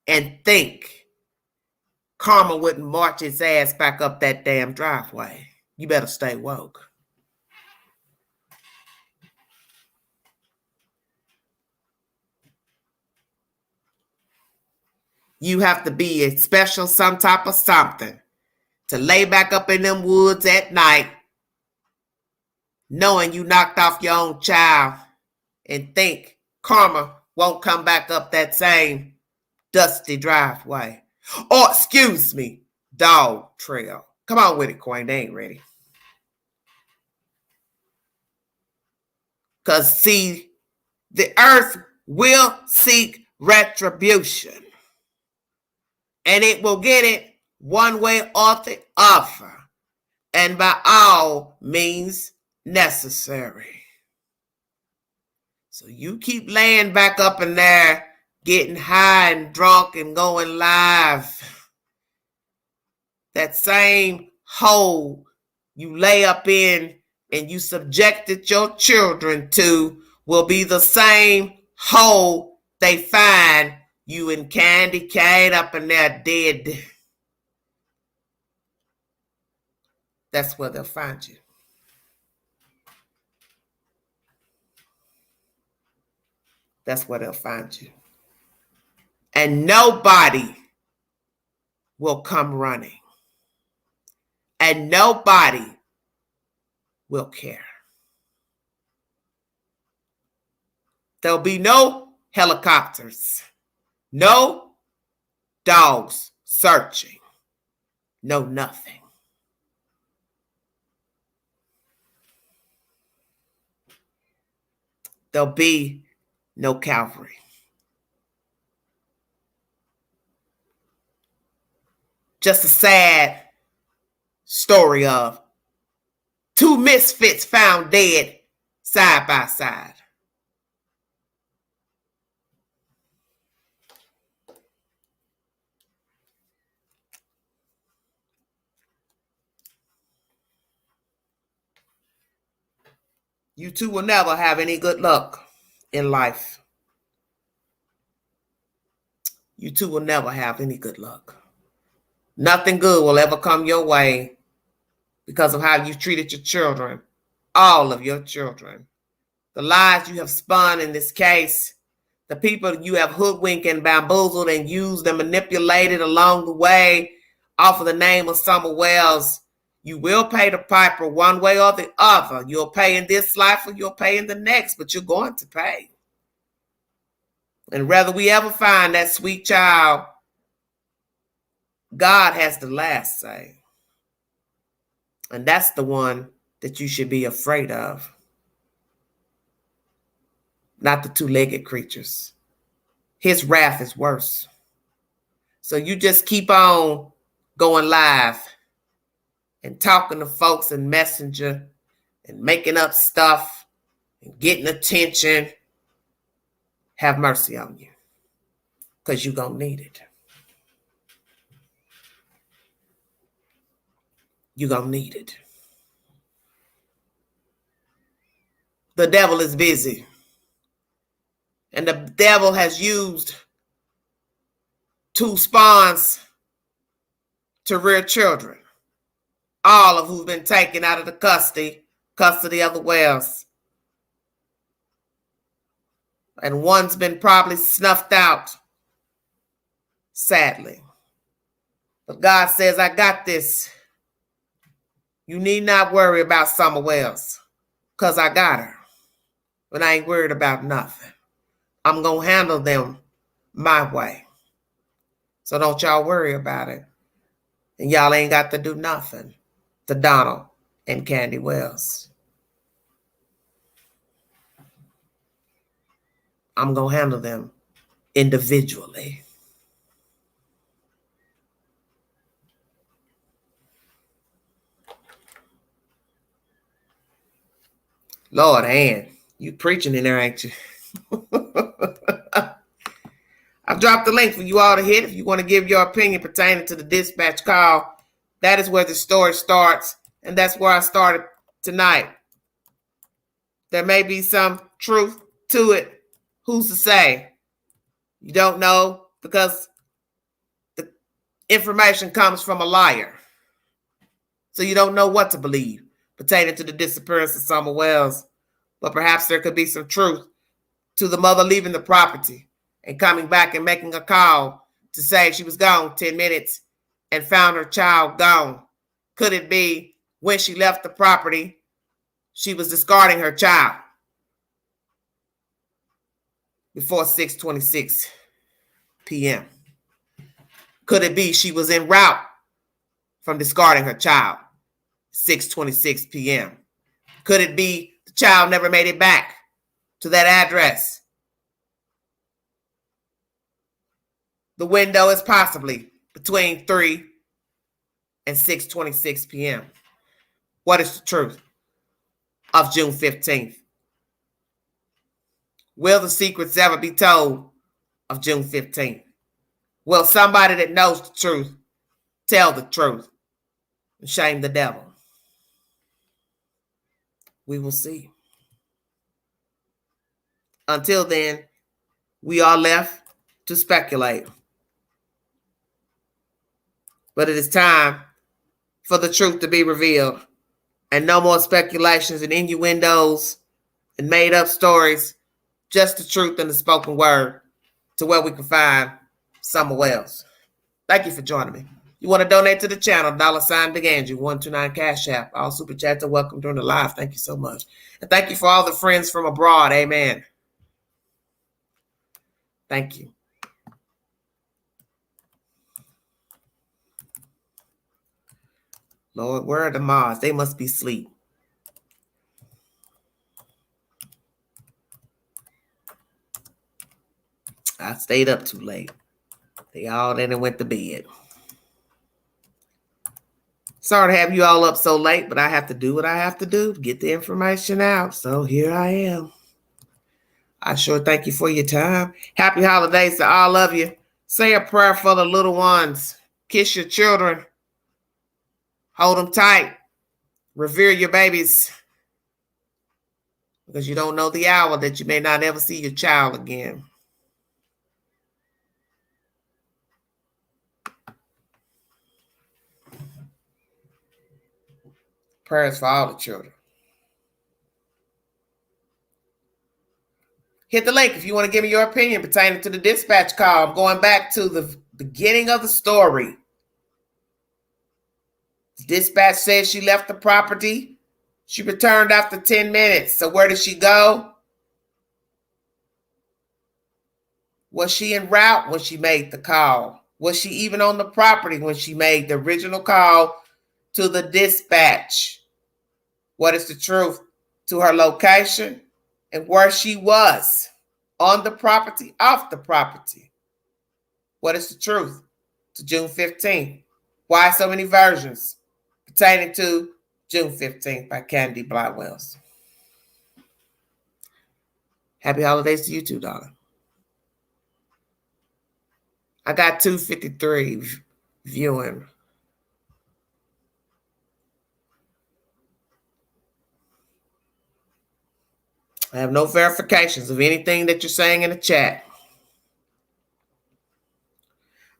and think karma wouldn't march its ass back up that damn driveway. You better stay woke. You have to be a special some type of something to lay back up in them woods at night knowing you knocked off your own child and think karma won't come back up that same dusty driveway. Or, excuse me, dog trail. Come on with it, Queen. They ain't ready. Because, see, the earth will seek retribution. And it will get it one way or the other. And by all means necessary. So you keep laying back up in there, getting high and drunk and going live. That same hole you lay up in and you subjected your children to will be the same hole they find you and Candy Cane up in there dead. That's where they'll find you. That's where they'll find you. And nobody will come running. And nobody will care. There'll be no helicopters, no dogs searching, no nothing. There'll be no cavalry. Just a sad story of two misfits found dead side by side. You two will never have any good luck in life. You two will never have any good luck. Nothing good will ever come your way because of how you treated your children, all of your children. The lies you have spun in this case, the people you have hoodwinked and bamboozled and used and manipulated along the way off of the name of Summer Wells, you will pay the piper one way or the other. You'll pay in this life or you'll pay in the next, but you're going to pay. And whether we ever find that sweet child, God has the last say. And that's the one that you should be afraid of. Not the two-legged creatures. His wrath is worse. So you just keep on going live and talking to folks in Messenger and making up stuff and getting attention. Have mercy on you, because you're going to need it. You're going to need it. The devil is busy and the devil has used two spawns to rear children, all of who've been taken out of the custody of the Wells. And one's been probably snuffed out, sadly. But God says, I got this. You need not worry about Summer Wells, because I got her. But I ain't worried about nothing. I'm going to handle them my way. So don't y'all worry about it. And y'all ain't got to do nothing to Donald and Candy Wells. I'm going to handle them individually. Lord, Ann, you preaching in there, ain't you? I've dropped the link for you all to hit if you want to give your opinion pertaining to the dispatch call. That is where the story starts, and that's where I started tonight. There may be some truth to it. Who's to say? You don't know, because the information comes from a liar. So you don't know what to believe pertaining to the disappearance of Summer Wells. But perhaps there could be some truth to the mother leaving the property and coming back and making a call to say she was gone 10 minutes and found her child gone. Could it be when she left the property, she was discarding her child before 6:26 p.m.? Could it be she was en route from discarding her child 6:26 p.m.? Could it be the child never made it back to that address? The window is possibly between 3 and 6:26 p.m. What is the truth of June 15th? Will the secrets ever be told of June 15th? Will somebody that knows the truth tell the truth and shame the devil? We will see. Until then, we are left to speculate. But it is time for the truth to be revealed, and no more speculations and innuendos and made up stories, just the truth and the spoken word to where we can find Summer Wells. Thank you for joining me. You want to donate to the channel, $ Big Angie, 129 Cash App. All super chats are welcome during the live. Thank you so much. And thank you for all the friends from abroad. Amen. Thank you. Lord, where are the mods? They must be asleep. I stayed up too late. They all then went to bed. Sorry to have you all up so late, but I have to do what I have to do to get the information out. So here I am. I sure thank you for your time. Happy holidays to all of you. Say a prayer for the little ones. Kiss your children. Hold them tight. Revere your babies. Because you don't know the hour that you may not ever see your child again. Prayers for all the children. Hit the link if you want to give me your opinion pertaining to the dispatch call. I'm going back to the beginning of the story. Dispatch says she left the property. She returned after 10 minutes. So where did she go? Was she en route when she made the call? Was she even on the property when she made the original call to the dispatch? What is the truth to her location and where she was? On the property, off the property? What is the truth to June 15th? Why so many versions pertaining to June 15th by Candy Blywells? Happy holidays to you too, darling. I got 253 viewing. I have no verifications of anything that you're saying in the chat.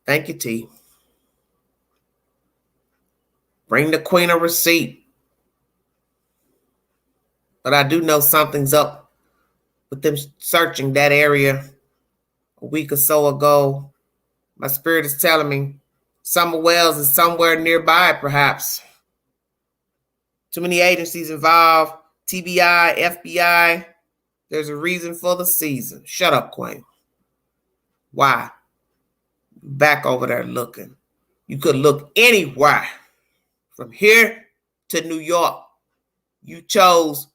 Thank you, T. Bring the queen a receipt. But I do know something's up with them searching that area a week or so ago. My spirit is telling me Summer Wells is somewhere nearby, perhaps. Too many agencies involved. TBI, FBI. There's a reason for the season. Shut up, Queen. Why? Back over there looking. You could look anywhere. From here to New York. You chose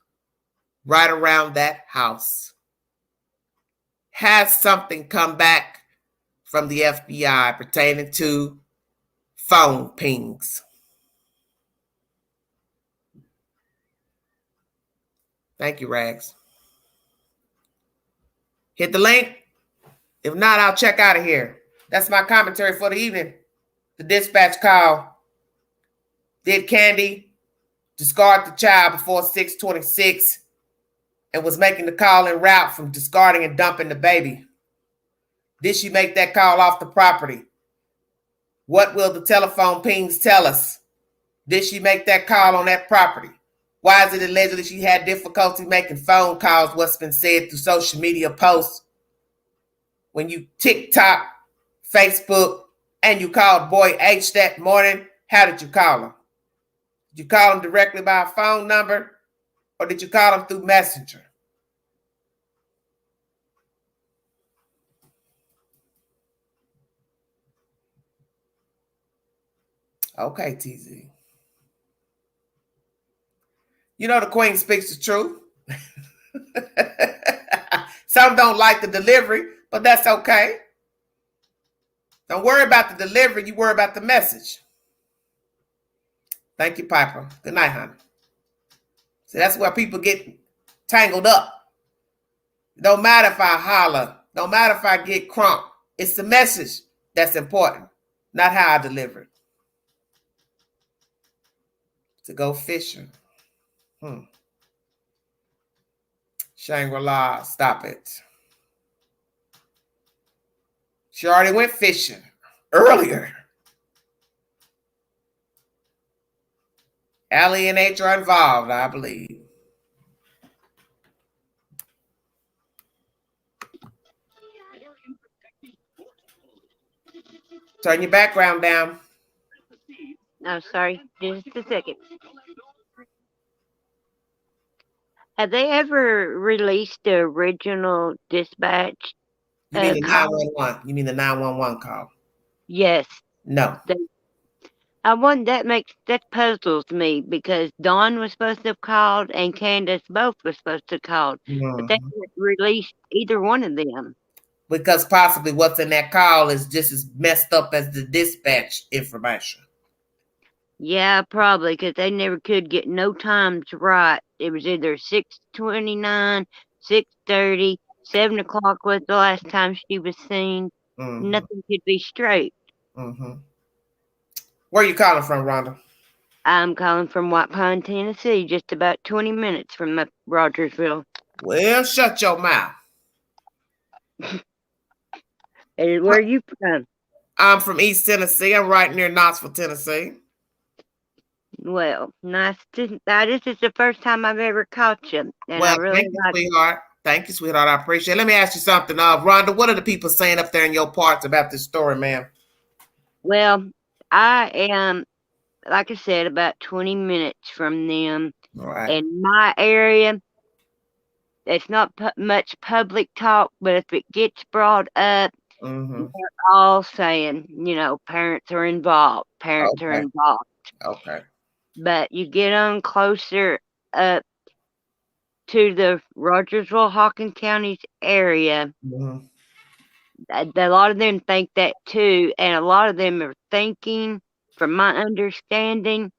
right around that house. Has something come back from the FBI pertaining to phone pings? Thank you, Rags. Hit the link. If not, I'll check out of here. That's my commentary for the evening. The dispatch call. Did Candy discard the child before 6:26 and was making the call en route from discarding and dumping the baby? Did she make that call off the property? What will the telephone pings tell us? Did she make that call on that property? Why is it allegedly she had difficulty making phone calls? What's been said through social media posts? When you TikTok, Facebook, and you called Boy H that morning, how did you call him? Did you call him directly by a phone number, or did you call him through Messenger? Okay, TZ. You know the Queen speaks the truth. Some don't like the delivery, but that's okay. Don't worry about the delivery. You worry about the message. Thank you, Piper. Good night, honey. See, that's where people get tangled up. It don't matter if I holler. Don't matter if I get crunk. It's the message that's important, not how I deliver it. To go fishing. Shangri-La, stop it. She already went fishing earlier. Allie and H are involved, I believe. Turn your background down. No, sorry, just a second. Have they ever released the original dispatch? You mean the 911? You mean the 911 call? Yes. No. That puzzles me because Dawn was supposed to have called and Candus both were supposed to have called, but they haven't released either one of them. Because possibly what's in that call is just as messed up as the dispatch information. Yeah, probably, because they never could get no times right. It was either 6:29, 6:30, 7 o'clock was the last time she was seen. Nothing could be straight. Where are you calling from, Rhonda? I'm calling from White Pine, Tennessee, just about 20 minutes from Rogersville. Well, shut your mouth. Where are you from? I'm from East Tennessee. I'm right near Knoxville, Tennessee. Well, nice to. This is the first time I've ever caught you, and well, I really thank you, sweetheart. Thank you, sweetheart. I appreciate it. Let me ask you something. Rhonda, what are the people saying up there in your parts about this story, ma'am? Well, I am, like I said, about 20 minutes from them. Right. In my area, it's not much public talk, but if it gets brought up, they're all saying, parents are involved. Parents are involved. Okay. But you get on closer up to the Rogersville, Hawkins counties area, a lot of them think that too, and a lot of them are thinking, from my understanding,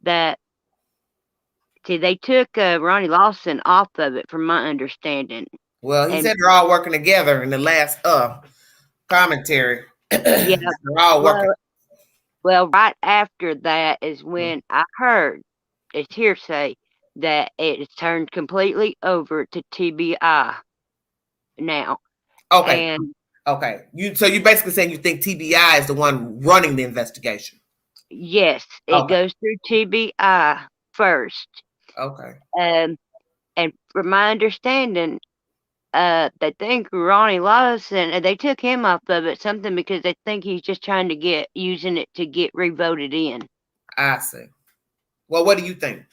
that they took Ronnie Lawson off of it, from my understanding. Well, he said they're all working together in the last commentary. Yeah, they're all working. Well, right after that is when I heard, it's hearsay, that it's turned completely over to TBI now. Okay. And Okay. So you basically saying you think TBI is the one running the investigation? yes, it goes through TBI first. Okay. And from my understanding, they think Ronnie Lawson, they took him off of it, something because they think he's just trying to using it to get revoted in. I see. Well, what do you think?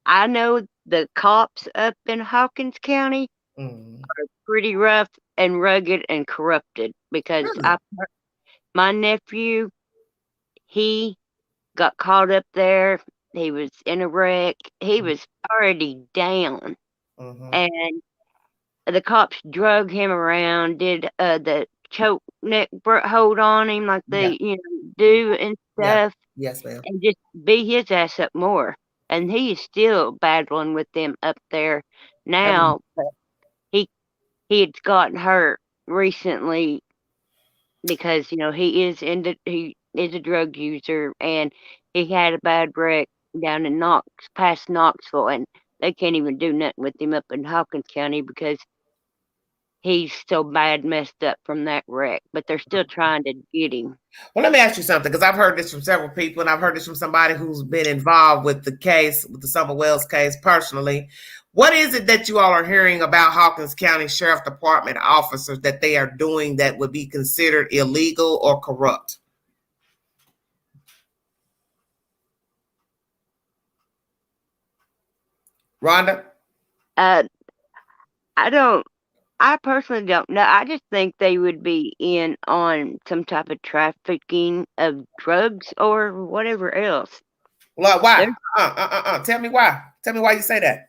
I know the cops up in Hawkins County are pretty rough and rugged and corrupted because my nephew, he got caught up there. He was in a wreck. He was already down. And the cops drug him around, did the choke neck hold on him like they do and stuff. Yes, ma'am. And just beat his ass up more. And he is still battling with them up there now. But he had gotten hurt recently because he is a drug user, and he had a bad wreck down in past Knoxville, and they can't even do nothing with him up in Hawkins County because he's so bad messed up from that wreck, but they're still trying to get him. Well, let me ask you something, because I've heard this from several people, and I've heard this from somebody who's been involved with the case, with the Summer Wells case personally. What is it that you all are hearing about Hawkins County Sheriff Department officers that they are doing that would be considered illegal or corrupt? Rhonda? I personally don't know. I just think they would be in on some type of trafficking of drugs or whatever else. Well, why? Tell me why. Tell me why you say that.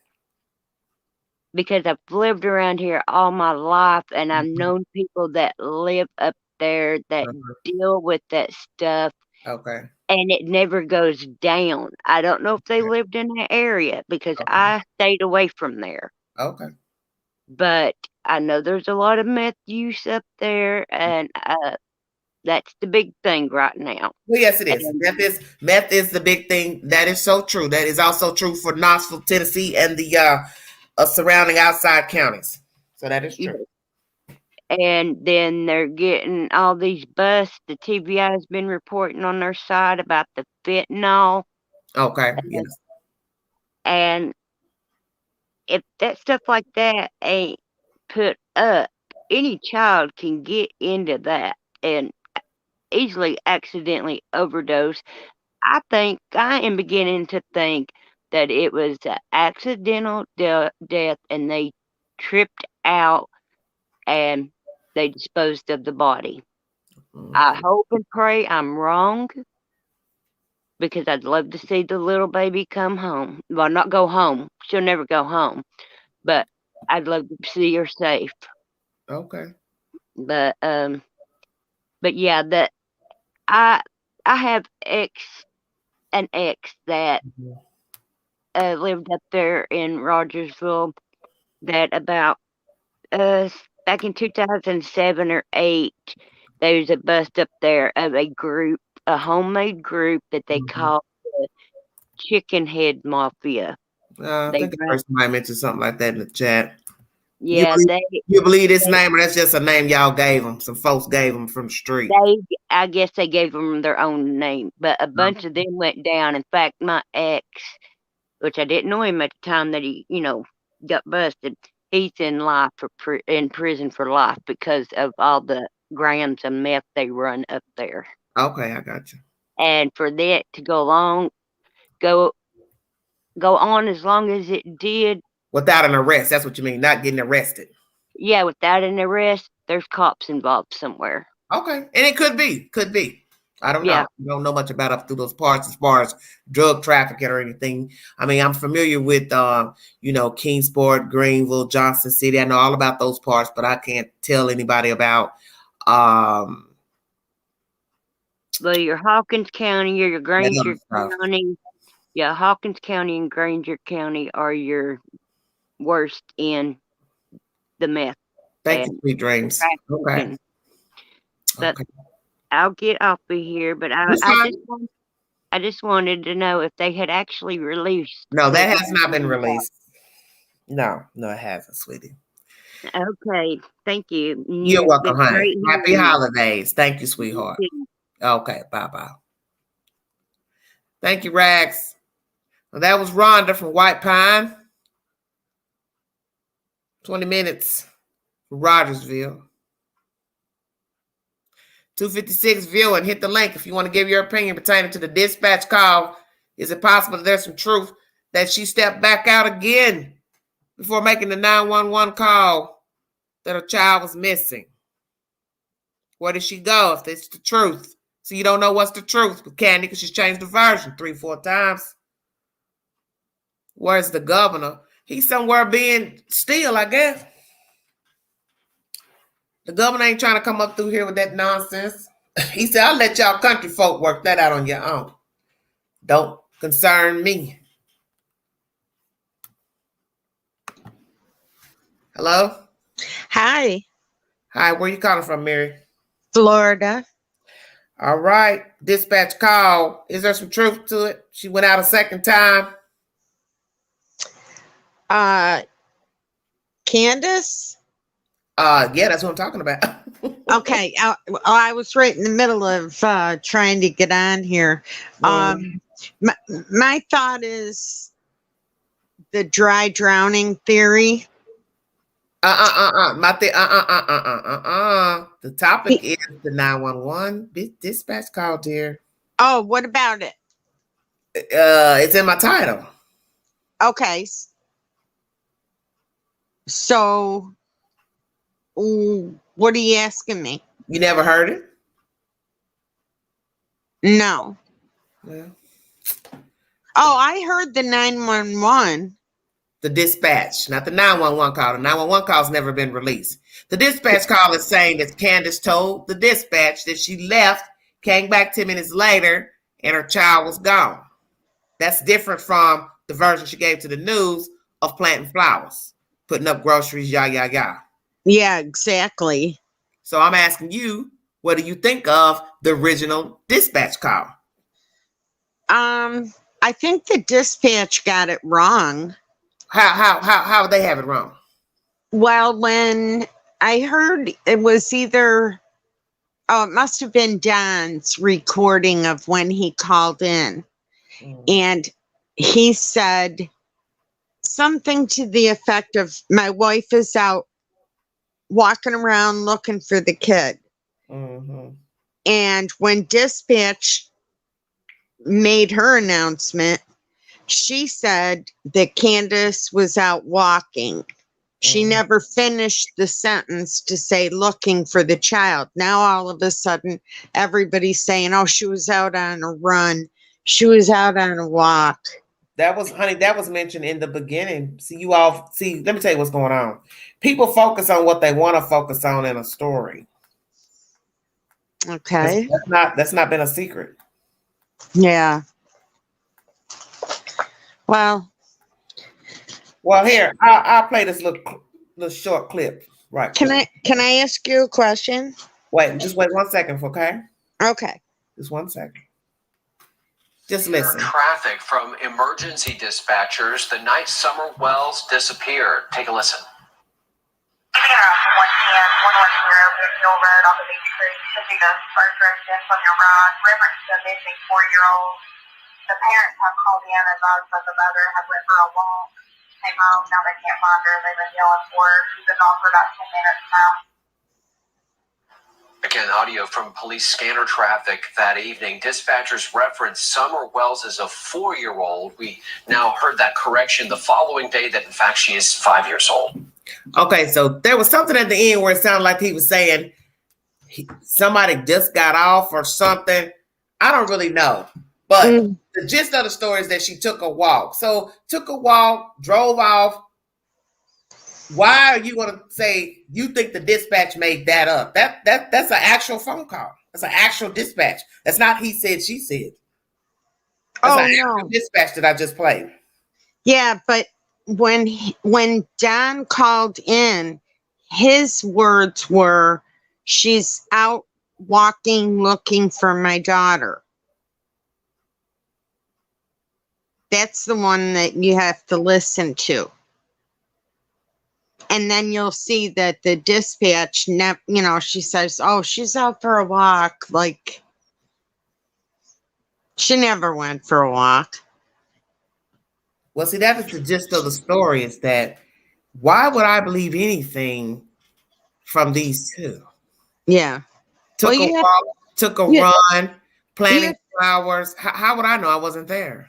Because I've lived around here all my life, and I've known people that live up there that deal with that stuff. Okay. And it never goes down. I don't know if they lived in that area because I stayed away from there. Okay. But I know there's a lot of meth use up there, and that's the big thing right now. Well, yes, it is. Meth is the big thing. That is so true. That is also true for Knoxville, Tennessee, and the surrounding outside counties. So that is true. And then they're getting all these busts. The TBI has been reporting on their side about the fentanyl. Okay. Yes. And if that stuff like that ain't put up, any child can get into that and easily accidentally overdose. I am beginning to think that it was an accidental death, and they tripped out and they disposed of the body. I hope and pray I'm wrong, because I'd love to see the little baby come home. Well, not go home. She'll never go home. But I'd love to see her safe. Okay. But yeah, that I have an ex that lived up there in Rogersville, that about back in 2007 or 8, there was a bust up there of a homemade group that they called the Chicken Head Mafia. I think I heard somebody mention something like that in the chat. Yeah, you believe this name, or that's just a name y'all gave them? Some folks gave them from the street. I guess they gave them their own name, but a bunch of them went down. In fact, my ex, which I didn't know him at the time that he, got busted, he's in prison for life because of all the grams of meth they run up there. Okay, I got you. And for that to go on as long as it did. Without an arrest, that's what you mean, not getting arrested. Yeah, without an arrest, there's cops involved somewhere. Okay, and it could be. I don't know. I don't know much about up through those parts as far as drug trafficking or anything. I mean, I'm familiar with, Kingsport, Greenville, Johnson City. I know all about those parts, but I can't tell anybody about. Well, your Hawkins County or your Granger County. Yeah, Hawkins County and Granger County are your worst in the meth. Thank you, sweet dreams. Okay. But I'll get off of here. But I I just wanted to know if they had actually released. No, that the has not been released. No, it hasn't, sweetie. Okay, thank you. You're It's welcome, been honey. great Happy hearing you. holidays. Thank you, sweetheart. Okay, bye-bye. Thank you, Rags. Well, that was Rhonda from White Pine. 20 minutes for Rogersville. 256 view and hit the link if you want to give your opinion pertaining to the dispatch call. Is it possible that there's some truth that she stepped back out again before making the 911 call that her child was missing? Where did she go if it's the truth? So you don't know what's the truth with Candy because she's changed the version 3-4 times. Where's the governor? He's somewhere being still, I guess. The governor ain't trying to come up through here with that nonsense. He said, I'll let y'all country folk work that out on your own. Don't concern me. Hello? Hi, Hi, where you calling from, Mary? Florida. All right. Dispatch call. Is there some truth to it? She went out a second time. Candus? Yeah, that's what I'm talking about. Okay, I was right in the middle of trying to get on here. My thought is the dry drowning theory. The topic is the 911 dispatch call, dear. Oh, what about it? It's in my title. Okay. So, what are you asking me? You never heard it? No. Yeah. Oh, I heard the 911. The dispatch, not the 911 call. The 911 call's never been released. The dispatch call is saying that Candus told the dispatch that she left, came back 10 minutes later, and her child was gone. That's different from the version she gave to the news of planting flowers, putting up groceries, Yeah, exactly. So I'm asking you, what do you think of the original dispatch call? I think the dispatch got it wrong. How they have it wrong? Well, when I heard it was either, it must have been Don's recording of when he called in. And he said something to the effect of, my wife is out walking around looking for the kid. And when dispatch made her announcement, she said that Candus was out walking. She never finished the sentence to say looking for the child. Now all of a sudden everybody's saying, oh, she was out on a run. She was out on a walk. That was mentioned in the beginning. Let me tell you what's going on. People focus on what they want to focus on in a story. Okay. That's not been a secret. Yeah. Well, here, I'll play this little short clip. Right. Can I ask you a question? Just wait 1 second, okay? Okay. Just 1 second. Just listen. Traffic from emergency dispatchers the night Summer Wells disappeared. Take a listen. 110, 110 Refusal Road off of Beach Creek. Should be the first residence on your right. Reference to a missing 4-year-old. The parents have called in and advised that the mother had went for a walk. Came home, now they can't find her. They've been yelling for her. She's been gone for about 10 minutes now. Again, audio from police scanner traffic that evening. Dispatchers referenced Summer Wells as a 4-year-old. We now heard that correction the following day that, in fact, she is 5 years old. Okay, so there was something at the end where it sounded like he was saying somebody just got off or something. I don't really know. But the gist of the story is that she took a walk. So took a walk, drove off. Why are you going to say you think the dispatch made that up? That's an actual phone call. That's an actual dispatch. That's not he said, she said. That's an actual dispatch that I just played. Yeah, but when Don called in, his words were, she's out walking looking for my daughter. That's the one that you have to listen to. And then you'll see that the dispatch, she says, oh, she's out for a walk. Like, she never went for a walk. Well, see, that is the gist of the story, is that why would I believe anything from these two? Yeah. Took a walk, took a run, planting flowers. How would I know I wasn't there?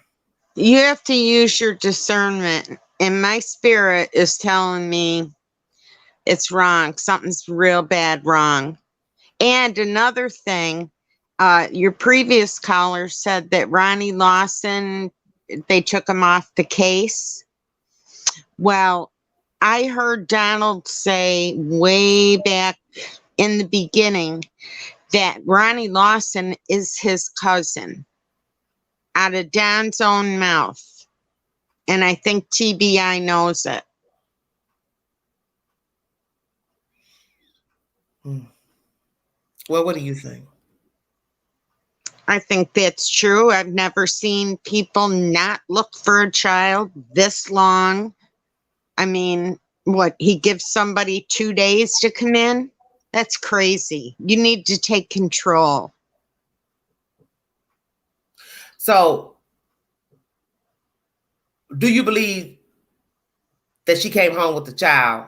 You have to use your discernment. And my spirit is telling me it's wrong. Something's real bad wrong. And another thing, your previous caller said that Ronnie Lawson, they took him off the case. Well, I heard Donald say way back in the beginning that Ronnie Lawson is his cousin, out of Don's own mouth. And I think TBI knows it. Well, what do you think? I think that's true. I've never seen people not look for a child this long. I mean, what, he gives somebody 2 days to come in? That's crazy. You need to take control. So, do you believe that she came home with the child?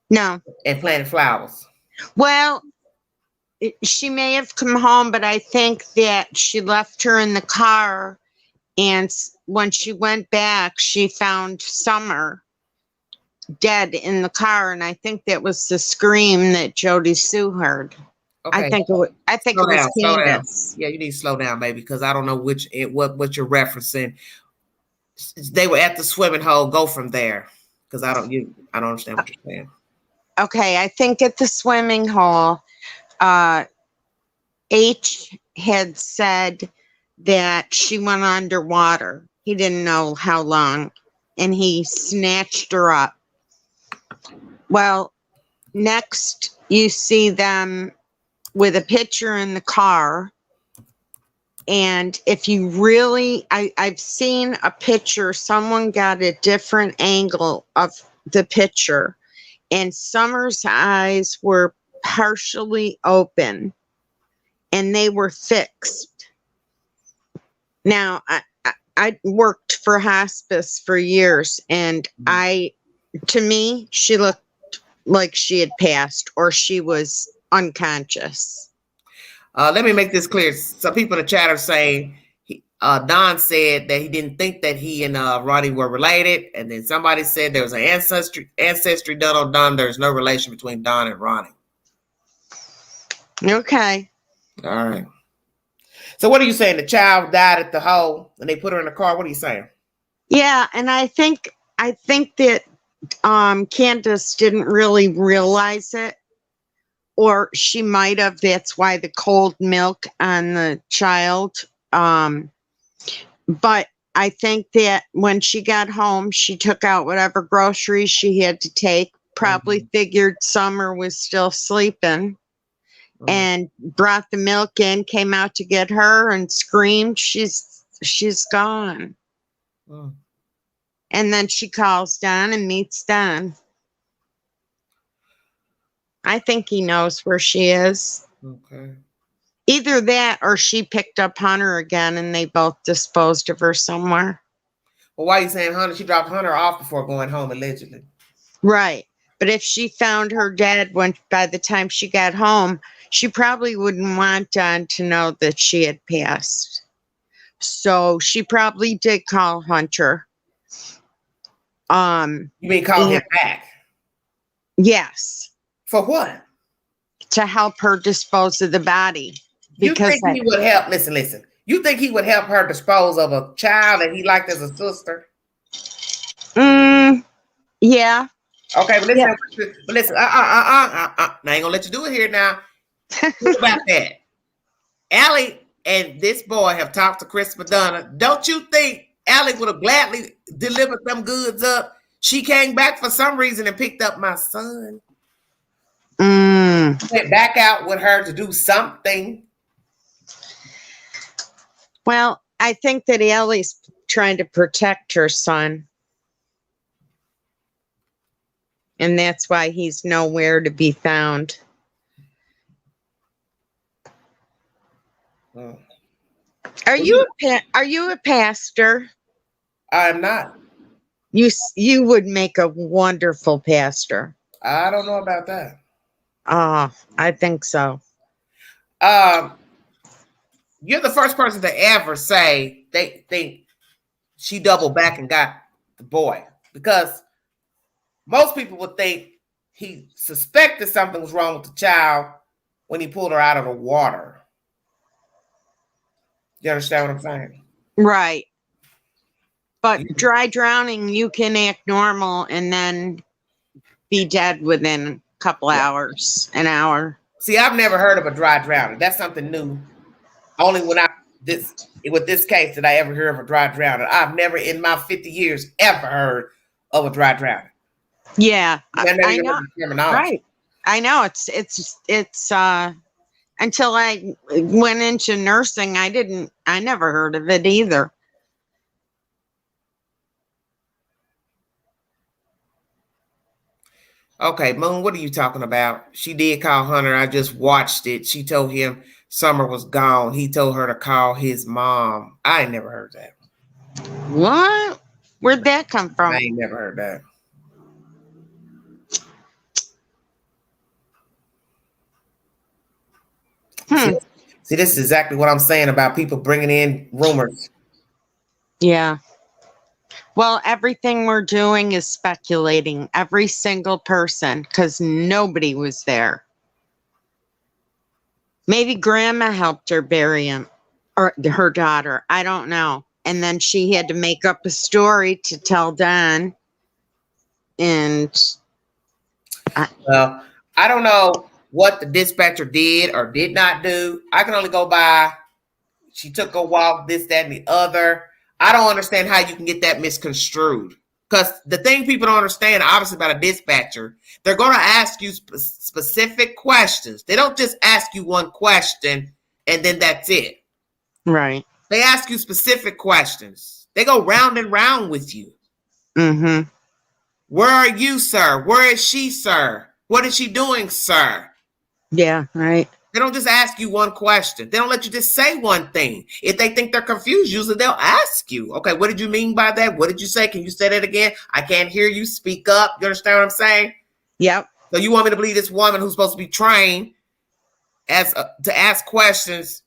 No. And planted flowers? Well, she may have come home, but I think that she left her in the car. And when she went back, she found Summer dead in the car. And I think that was the scream that Jody Sue heard. Okay. I think it was Candus. Yeah, you need to slow down, baby, because I don't know what you're referencing. They were at the swimming hole. Go from there, because I don't understand what you're saying. Okay, I think at the swimming hole, H had said that she went underwater. He didn't know how long, and he snatched her up. Well, next you see them with a picture in the car. And if you really, I've seen a picture, someone got a different angle of the picture, and Summer's eyes were partially open and they were fixed. Now, I worked for hospice for years, and to me, she looked like she had passed or she was unconscious. Let me make this clear. Some people in the chat are saying Don said that he didn't think that he and Ronnie were related, and then somebody said there was an ancestry done on Don. There's no relation between Don and Ronnie. Okay. All right. So what are you saying? The child died at the hole and they put her in the car. What are you saying? Yeah, and I think that Candus didn't really realize it, or she might have. That's why the cold milk on the child. But I think that when she got home, she took out whatever groceries she had to take, probably figured Summer was still sleeping, and brought the milk in, came out to get her and screamed, she's gone. And then she calls Don and meets Don. I think he knows where she is. Okay. Either that or she picked up Hunter again and they both disposed of her somewhere. Well, why are you saying Hunter? She dropped Hunter off before going home, allegedly. Right. But if she found her dead by the time she got home, she probably wouldn't want Don to know that she had passed. So she probably did call Hunter. You mean call him back? Yes. For what? To help her dispose of the body. Because you think he would help? Listen. You think he would help her dispose of a child that he liked as a sister? Yeah. Okay, but listen. Now I ain't gonna let you do it here now. What about that? Allie and this boy have talked to Chris Madonna. Don't you think Allie would have gladly delivered them goods up? She came back for some reason and picked up my son. Went back out with her to do something. Well, I think that Allie's trying to protect her son. And that's why he's nowhere to be found. Mm. Are you a pastor? I'm not. You would make a wonderful pastor. I don't know about that. I think so. You're the first person to ever say they think she doubled back and got the boy, because most people would think he suspected something was wrong with the child when he pulled her out of the water. You understand what I'm saying? Right. But dry drowning, you can act normal and then be dead within a couple hours, an hour. See, I've never heard of a dry drowning. That's something new. Only with this case did I ever hear of a dry drowning. I've never in my 50 years ever heard of a dry drowning. Yeah, I know. Right. I know it's until I went into nursing, I never heard of it either. Okay, Moon, what are you talking about? She did call Hunter. I just watched it. She told him Summer was gone. He told her to call his mom. I ain't never heard that. What? Where'd that come from? I ain't never heard that. See, this is exactly what I'm saying about people bringing in rumors. Yeah. Well, everything we're doing is speculating. Every single person, because nobody was there. Maybe grandma helped her bury him, or her daughter. I don't know. And then she had to make up a story to tell Don. And well, I don't know what the dispatcher did or did not do. I can only go by she took a walk, this, that, and the other. I don't understand how you can get that misconstrued. Because the thing people don't understand, obviously, about a dispatcher, they're going to ask you specific questions. They don't just ask you one question and then that's it. Right. They ask you specific questions. They go round and round with you. Mm-hmm. Where are you, sir? Where is she, sir? What is she doing, sir? Yeah, right. They don't just ask you one question. They don't let you just say one thing. If they think they're confused, usually they'll ask you, okay, what did you mean by that? What did you say? Can you say that again? I can't hear you. Speak up. You understand what I'm saying? Yep. So you want me to believe this woman who's supposed to be trained to ask questions,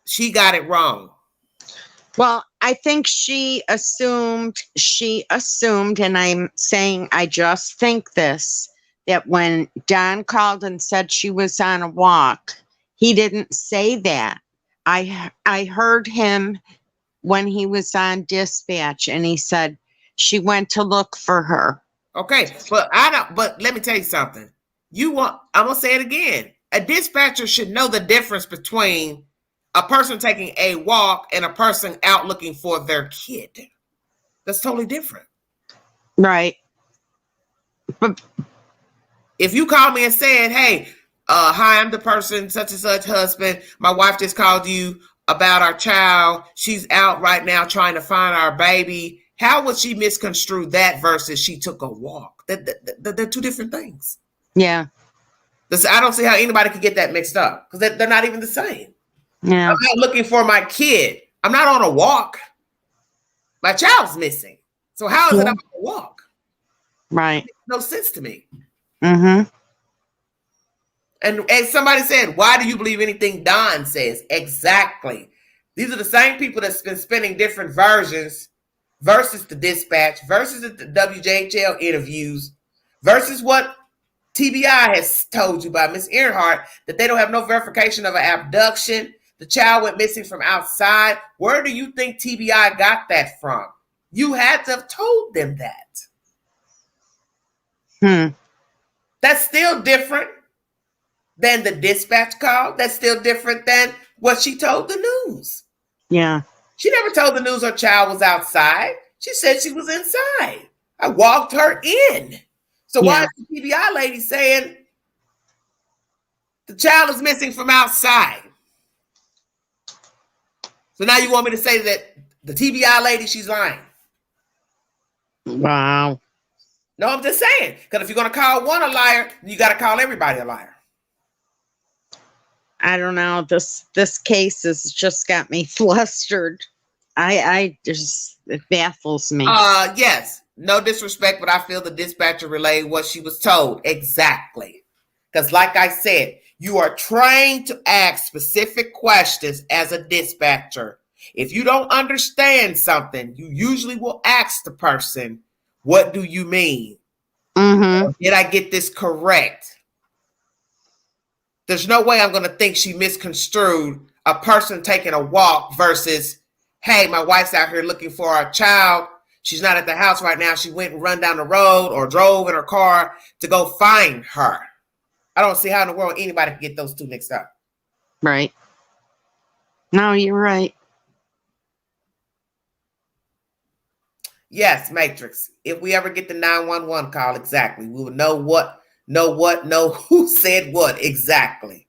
she got it wrong. Well, I think she assumed, and I'm saying I just think this, that when Don called and said she was on a walk, he didn't say that. I heard him when he was on dispatch and he said she went to look for her. Okay, but let me tell you something. I'm gonna say it again. A dispatcher should know the difference between a person taking a walk and a person out looking for their kid. That's totally different. Right. But if you call me and said, hey, hi, I'm the person, such and such husband. My wife just called you about our child. She's out right now trying to find our baby. How would she misconstrue that versus she took a walk? They're two different things. Yeah. I don't see how anybody could get that mixed up because they're not even the same. Yeah. I'm not looking for my kid. I'm not on a walk. My child's missing. So how is it I'm on a walk? Right. It makes no sense to me. Mm-hmm. And as somebody said, why do you believe anything Don says? Exactly. These are the same people that's been spinning different versions versus the dispatch, versus the WJHL interviews, versus what TBI has told you by Miss Earhart, that they don't have no verification of an abduction. The child went missing from outside. Where do you think TBI got that from? You had to have told them that. That's still different than the dispatch call. That's still different than what she told the news. Yeah. She never told the news her child was outside. She said she was inside. I walked her in. So why is the TBI lady saying the child is missing from outside? So now you want me to say that The TBI lady, she's lying. Wow. No, I'm just saying. Because if you're going to call one a liar, you got to call everybody a liar. I don't know. This case has just got me flustered. I just, it baffles me. Yes. No disrespect, but I feel the dispatcher relayed what she was told. Exactly. Because like I said, you are trained to ask specific questions as a dispatcher. If you don't understand something, you usually will ask the person, what do you mean? Mm-hmm. Did I get this correct? There's no way I'm going to think she misconstrued a person taking a walk versus, hey, my wife's out here looking for a child. She's not at the house right now. She went and run down the road or drove in her car to go find her. I don't see how in the world anybody can get those two mixed up. Right. No, you're right. Yes, Matrix. If we ever get the 911 call, exactly, we will know who said what exactly.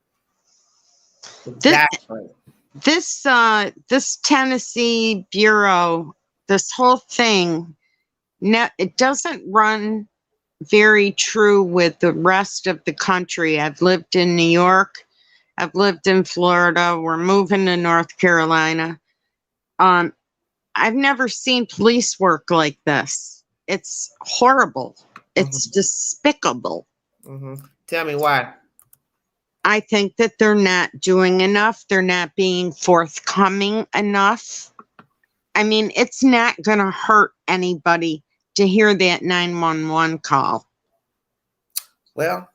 Exactly. This Tennessee Bureau, this whole thing, it doesn't run very true with the rest of the country. I've lived in New York. I've lived in Florida. We're moving to North Carolina. I've never seen police work like this. It's horrible. It's despicable. Tell me why. I think that they're not doing enough. They're not being forthcoming enough. I mean, it's not going to hurt anybody to hear that 911 call. Well,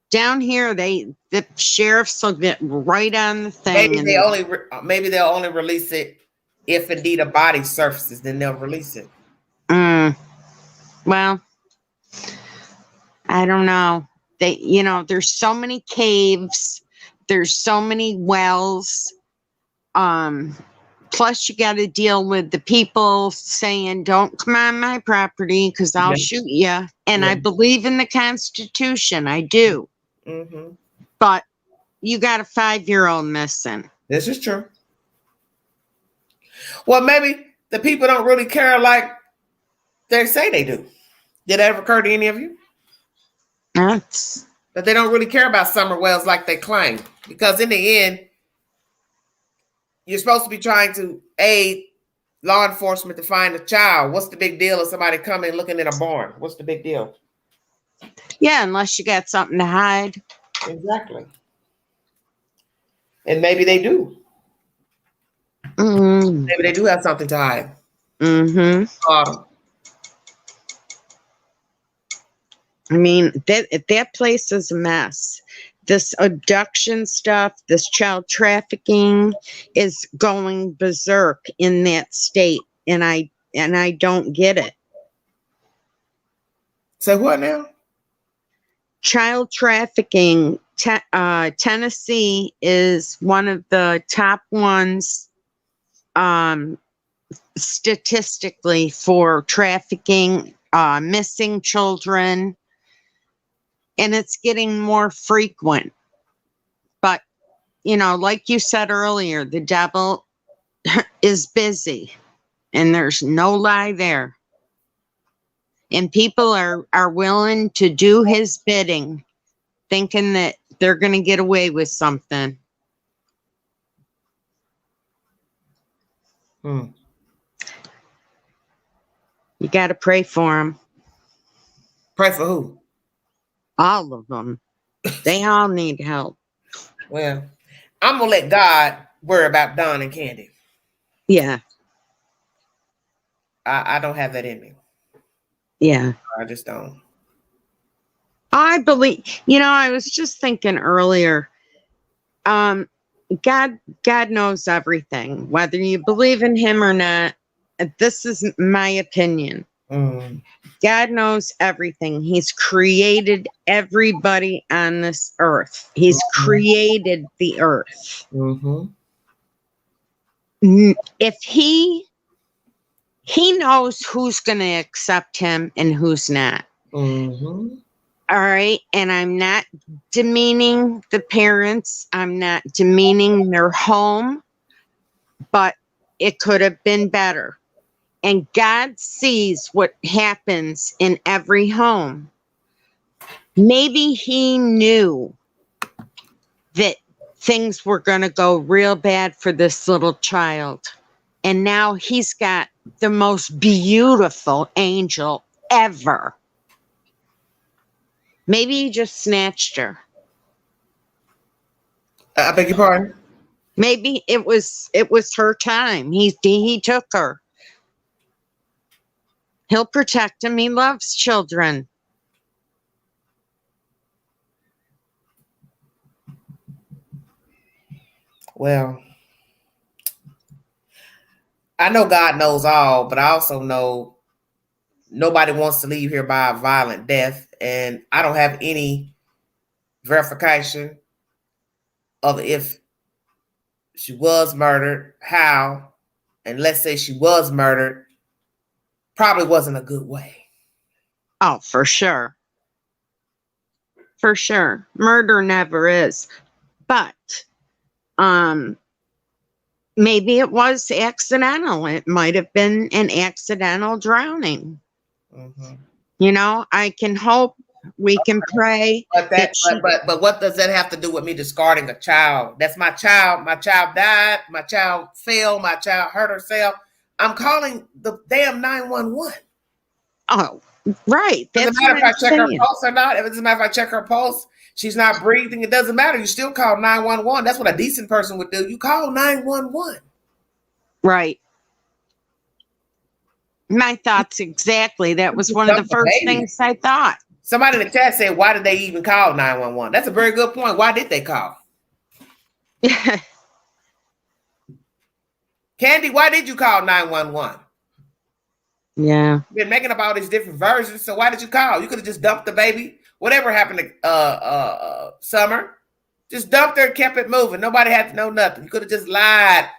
down here, the sheriffs will get right on the thing. Maybe they'll only release it if indeed a body surfaces. Then they'll release it. Well, I don't know. There's so many caves. There's so many wells. Plus, you got to deal with the people saying, don't come on my property because I'll shoot you. And I believe in the Constitution. I do. But you got a 5-year-old missing. This is true. Well, maybe the people don't really care like they say they do. Did that ever occur to any of you? That they don't really care about summer wells like they claim. Because in the end, you're supposed to be trying to aid law enforcement to find a child. What's the big deal of somebody coming looking in a barn? What's the big deal? Yeah, unless you got something to hide. Exactly. And maybe they do. Maybe they do have something to hide. I mean, that place is a mess. This abduction stuff, this child trafficking is going berserk in that state, and I don't get it. So what now? Child trafficking. Tennessee is one of the top ones statistically for trafficking, missing children. And it's getting more frequent. But, like you said earlier, the devil is busy. And there's no lie there. And people are willing to do his bidding, thinking that they're going to get away with something. You got to pray for him. Pray for who? All of them. They all need help. Well, I'm going to let God worry about Don and Candy. Yeah. I don't have that in me. Yeah. I just don't. I believe, I was just thinking earlier, God knows everything, whether you believe in him or not. This is my opinion. God knows everything. He's created everybody on this earth. He's created the earth. If he knows who's going to accept him and who's not. All right. And I'm not demeaning the parents. I'm not demeaning their home. But it could have been better. And God sees what happens in every home. Maybe he knew that things were going to go real bad for this little child. And now he's got the most beautiful angel ever. Maybe he just snatched her. I beg your pardon? Maybe it was her time. He took her. He'll protect him. He loves children. Well, I know God knows all, but I also know nobody wants to leave here by a violent death. And I don't have any verification of if she was murdered, how, and let's say she was murdered, probably wasn't a good way. Oh, for sure. For sure. Murder never is. But maybe it was accidental. It might have been an accidental drowning. Mm-hmm. You know, I can hope, we can pray. But what does that have to do with me discarding a child? That's my child. My child died. My child fell. My child hurt herself. I'm calling the damn 911. Oh, right. Doesn't matter if I check her pulse or not. It doesn't matter if I check her pulse. She's not breathing. It doesn't matter. You still call 911. That's what a decent person would do. You call 911. Right. My thoughts exactly. That was one of the first things I thought. Somebody in the chat said, why did they even call 911? That's a very good point. Why did they call? Candy, why did you call 911? Yeah. You've been making up all these different versions, so why did you call? You could have just dumped the baby. Whatever happened to Summer, just dumped her and kept it moving. Nobody had to know nothing. You could have just lied.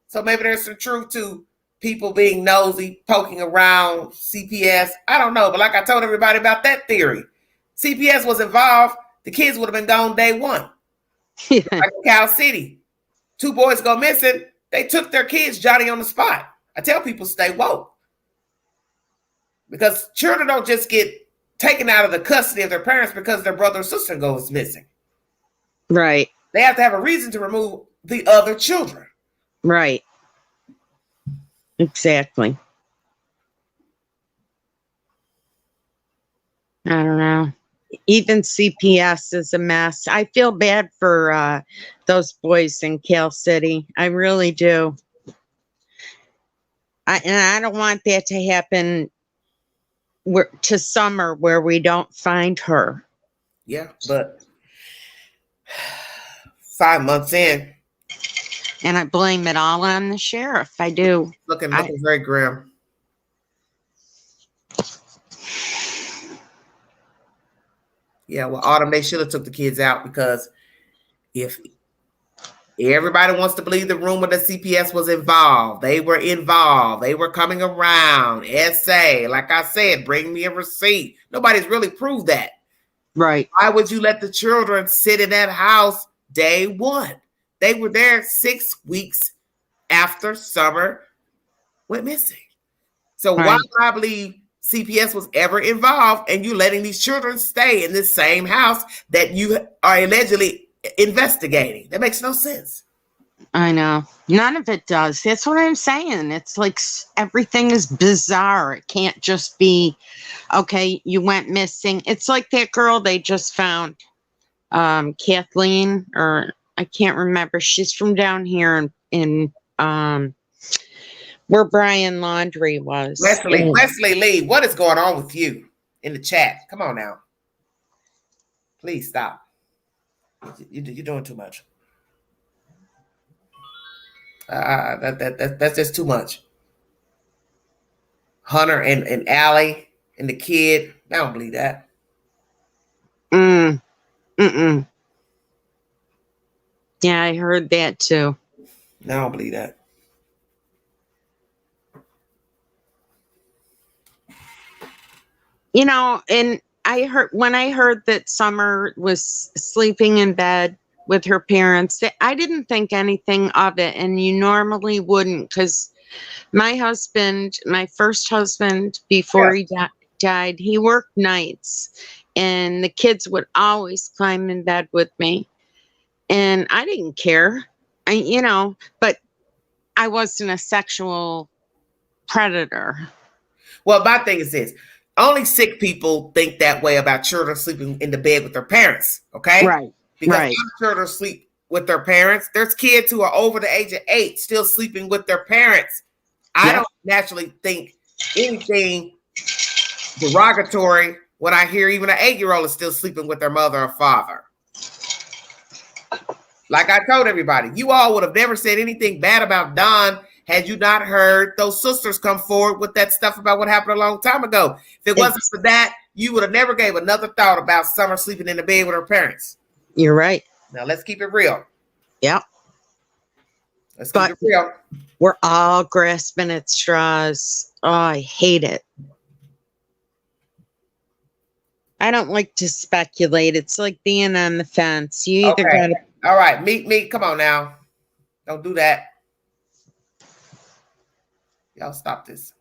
So maybe there's some truth to people being nosy, poking around CPS. I don't know, but like I told everybody about that theory, CPS was involved. The kids would have been gone day one. Yeah. Like in Cal City, 2 boys go missing. They took their kids, Johnny, on the spot. I tell people stay woke. Because children don't just get taken out of the custody of their parents because their brother or sister goes missing. Right. They have to have a reason to remove the other children. Right. Exactly. I don't know. Even CPS is a mess. I feel bad for those boys in Cal City. I really do. And I don't want that to happen to Summer where we don't find her. Yeah, but 5 months in. And I blame it all on the sheriff. I do. Looking very grim. Yeah, well, Autumn, they should have took the kids out, because if everybody wants to believe the rumor that CPS was involved, they were involved. They were coming around. SA, like I said, bring me a receipt. Nobody's really proved that. Right. Why would you let the children sit in that house day one? They were there 6 weeks after Summer went missing. So why would I believe CPS was ever involved and you letting these children stay in this same house that you are allegedly investigating? That makes no sense. I know. None of it does. That's what I'm saying. It's like everything is bizarre. It can't just be, okay, you went missing. It's like that girl they just found, Kathleen, or I can't remember. She's from down here in where Brian Laundrie was. Wesley Lee, what is going on with you in the chat? Come on now. Please stop. You're doing too much. That's just too much. Hunter and Allie and the kid. I don't believe that. Yeah, I heard that too. I don't believe that. You know, and when I heard that Summer was sleeping in bed with her parents. I didn't think anything of it, and you normally wouldn't, because my husband, my first husband, before he died, he worked nights, and the kids would always climb in bed with me, and I didn't care. But I wasn't a sexual predator. Well, my thing is this. Only sick people think that way about children sleeping in the bed with their parents, okay? Right. Because Right. some children sleep with their parents. There's kids who are over the age of 8 still sleeping with their parents. I don't naturally think anything derogatory when I hear even an 8-year-old is still sleeping with their mother or father. Like I told everybody, you all would have never said anything bad about Don had you not heard those sisters come forward with that stuff about what happened a long time ago. If it wasn't for that, you would have never gave another thought about Summer sleeping in the bed with her parents. You're right. Now let's keep it real. Yep. Let's keep it real. We're all grasping at straws. Oh, I hate it. I don't like to speculate. It's like being on the fence. You either Okay. gotta. All right, meet. Come on now. Don't do that. Y'all stop this.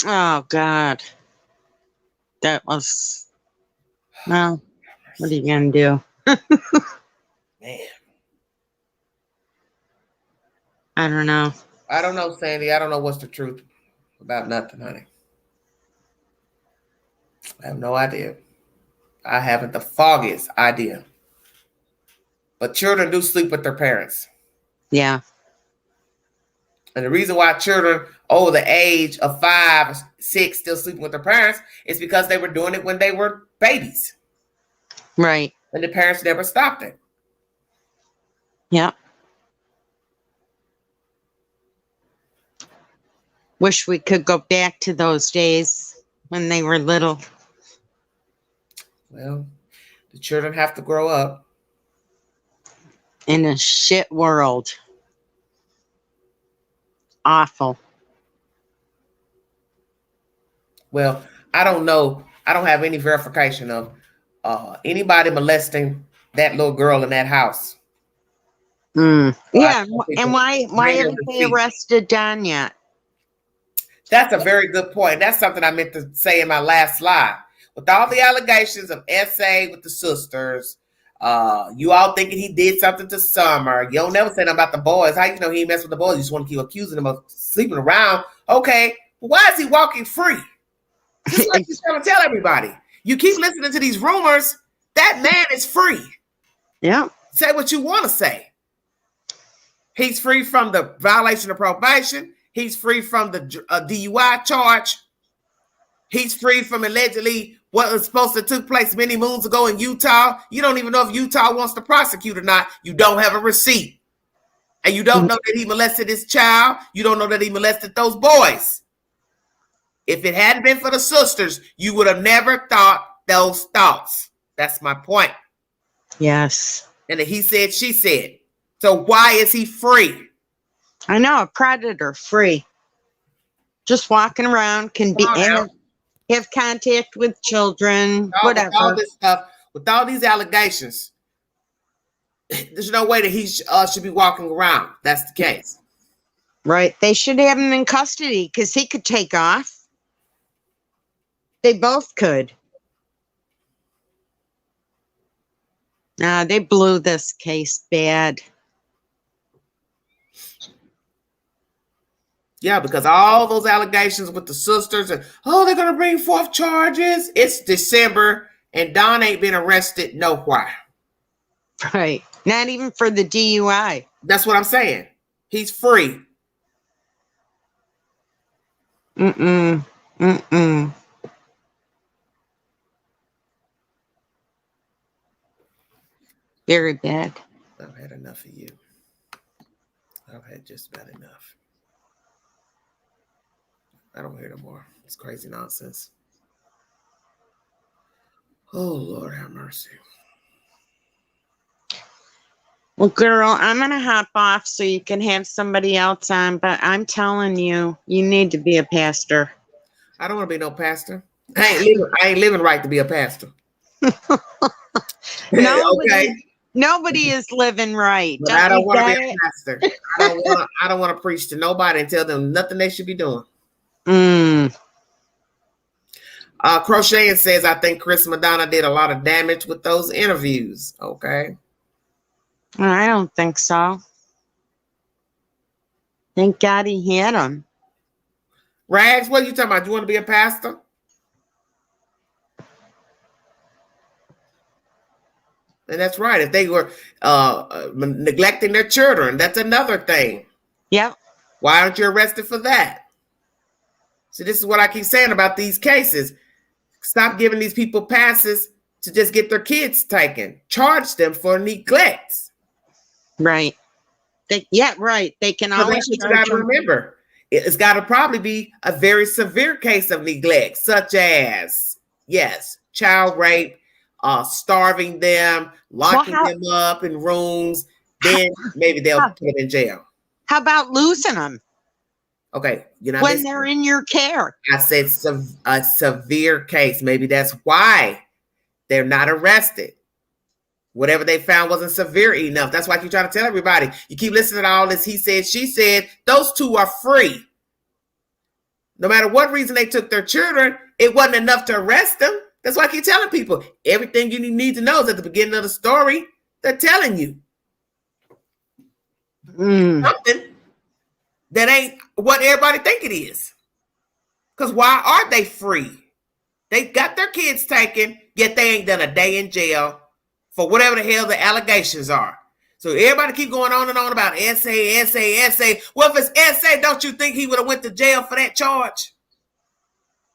Oh God. That was. Well, what are you gonna do? Man. I don't know. I don't know, Sandy. I don't know what's the truth about nothing, honey. I have no idea. I haven't the foggiest idea. But children do sleep with their parents. Yeah. And the reason why children over the age of 5 or 6 still sleeping with their parents is because they were doing it when they were babies. Right. And the parents never stopped it. Yeah. Wish we could go back to those days when they were little. Well, the children have to grow up. In a shit world. Awful. Well, I don't know. I don't have any verification of anybody molesting that little girl in that house. Yeah, and why haven't they arrested Don yet? That's a very good point. That's something I meant to say in my last slide. With all the allegations of SA with the sisters, you all thinking he did something to Summer. You don't never say nothing about the boys. How you know he ain't mess with the boys? You just want to keep accusing him of sleeping around. Okay, why is he walking free? Just like you're trying to tell everybody. You keep listening to these rumors. That man is free. Yeah. Say what you want to say. He's free from the violation of probation. He's free from the DUI charge. He's free from allegedly what was supposed to took place many moons ago in Utah. You don't even know if Utah wants to prosecute or not. You don't have a receipt. And you don't know that he molested his child. You don't know that he molested those boys. If it hadn't been for the sisters, you would have never thought those thoughts. That's my point. Yes. And he said, she said. So why is he free? I know, a predator, free. Just walking around, can be have contact with children, whatever. With all this stuff, with all these allegations, there's no way that he should be walking around. That's the case. Right. They should have him in custody because he could take off. They both could. Nah, they blew this case bad. Yeah, because all those allegations with the sisters and they're gonna bring forth charges. It's December and Don ain't been arrested nowhere. Right. Not even for the DUI. That's what I'm saying. He's free. Very bad. I've had enough of you. I've had just about enough. I don't hear no more. It's crazy nonsense. Oh, Lord have mercy. Well, girl, I'm going to hop off so you can have somebody else on, but I'm telling you, you need to be a pastor. I don't want to be no pastor. I ain't living right to be a pastor. Nobody, Okay, nobody is living right. but Don't I don't you want to get be a it? pastor. I don't want to preach to nobody and tell them nothing they should be doing. Mm. Crocheting says, I think Chris Madonna did a lot of damage with those interviews. Okay. I don't think so. Thank God he had them. Rags, what are you talking about? You want to be a pastor? And that's right. If they were neglecting their children, that's another thing. Yep. Why aren't you arrested for that? So this is what I keep saying about these cases. Stop giving these people passes to just get their kids taken. Charge them for neglect. Right. Right. They can So always that's what you charge got to them. remember. It's got to probably be a very severe case of neglect, such as, yes, child rape, starving them, locking them up in rooms. Then maybe they'll put them in jail. How about losing them Okay, you're not when listening. they're in your care? I said a severe case. Maybe that's why they're not arrested. Whatever they found wasn't severe enough. That's why I keep trying to tell everybody. You keep listening to all this he said, she said. Those two are free. No matter what reason they took their children, it wasn't enough to arrest them. That's why I keep telling people. Everything you need to know is at the beginning of the story. They're telling you. Something that ain't what everybody think it is. Because why are they free? They got their kids taken, yet they ain't done a day in jail for whatever the hell the allegations are. So everybody keep going on and on about essay. Well, if it's essay, don't you think he would have went to jail for that charge?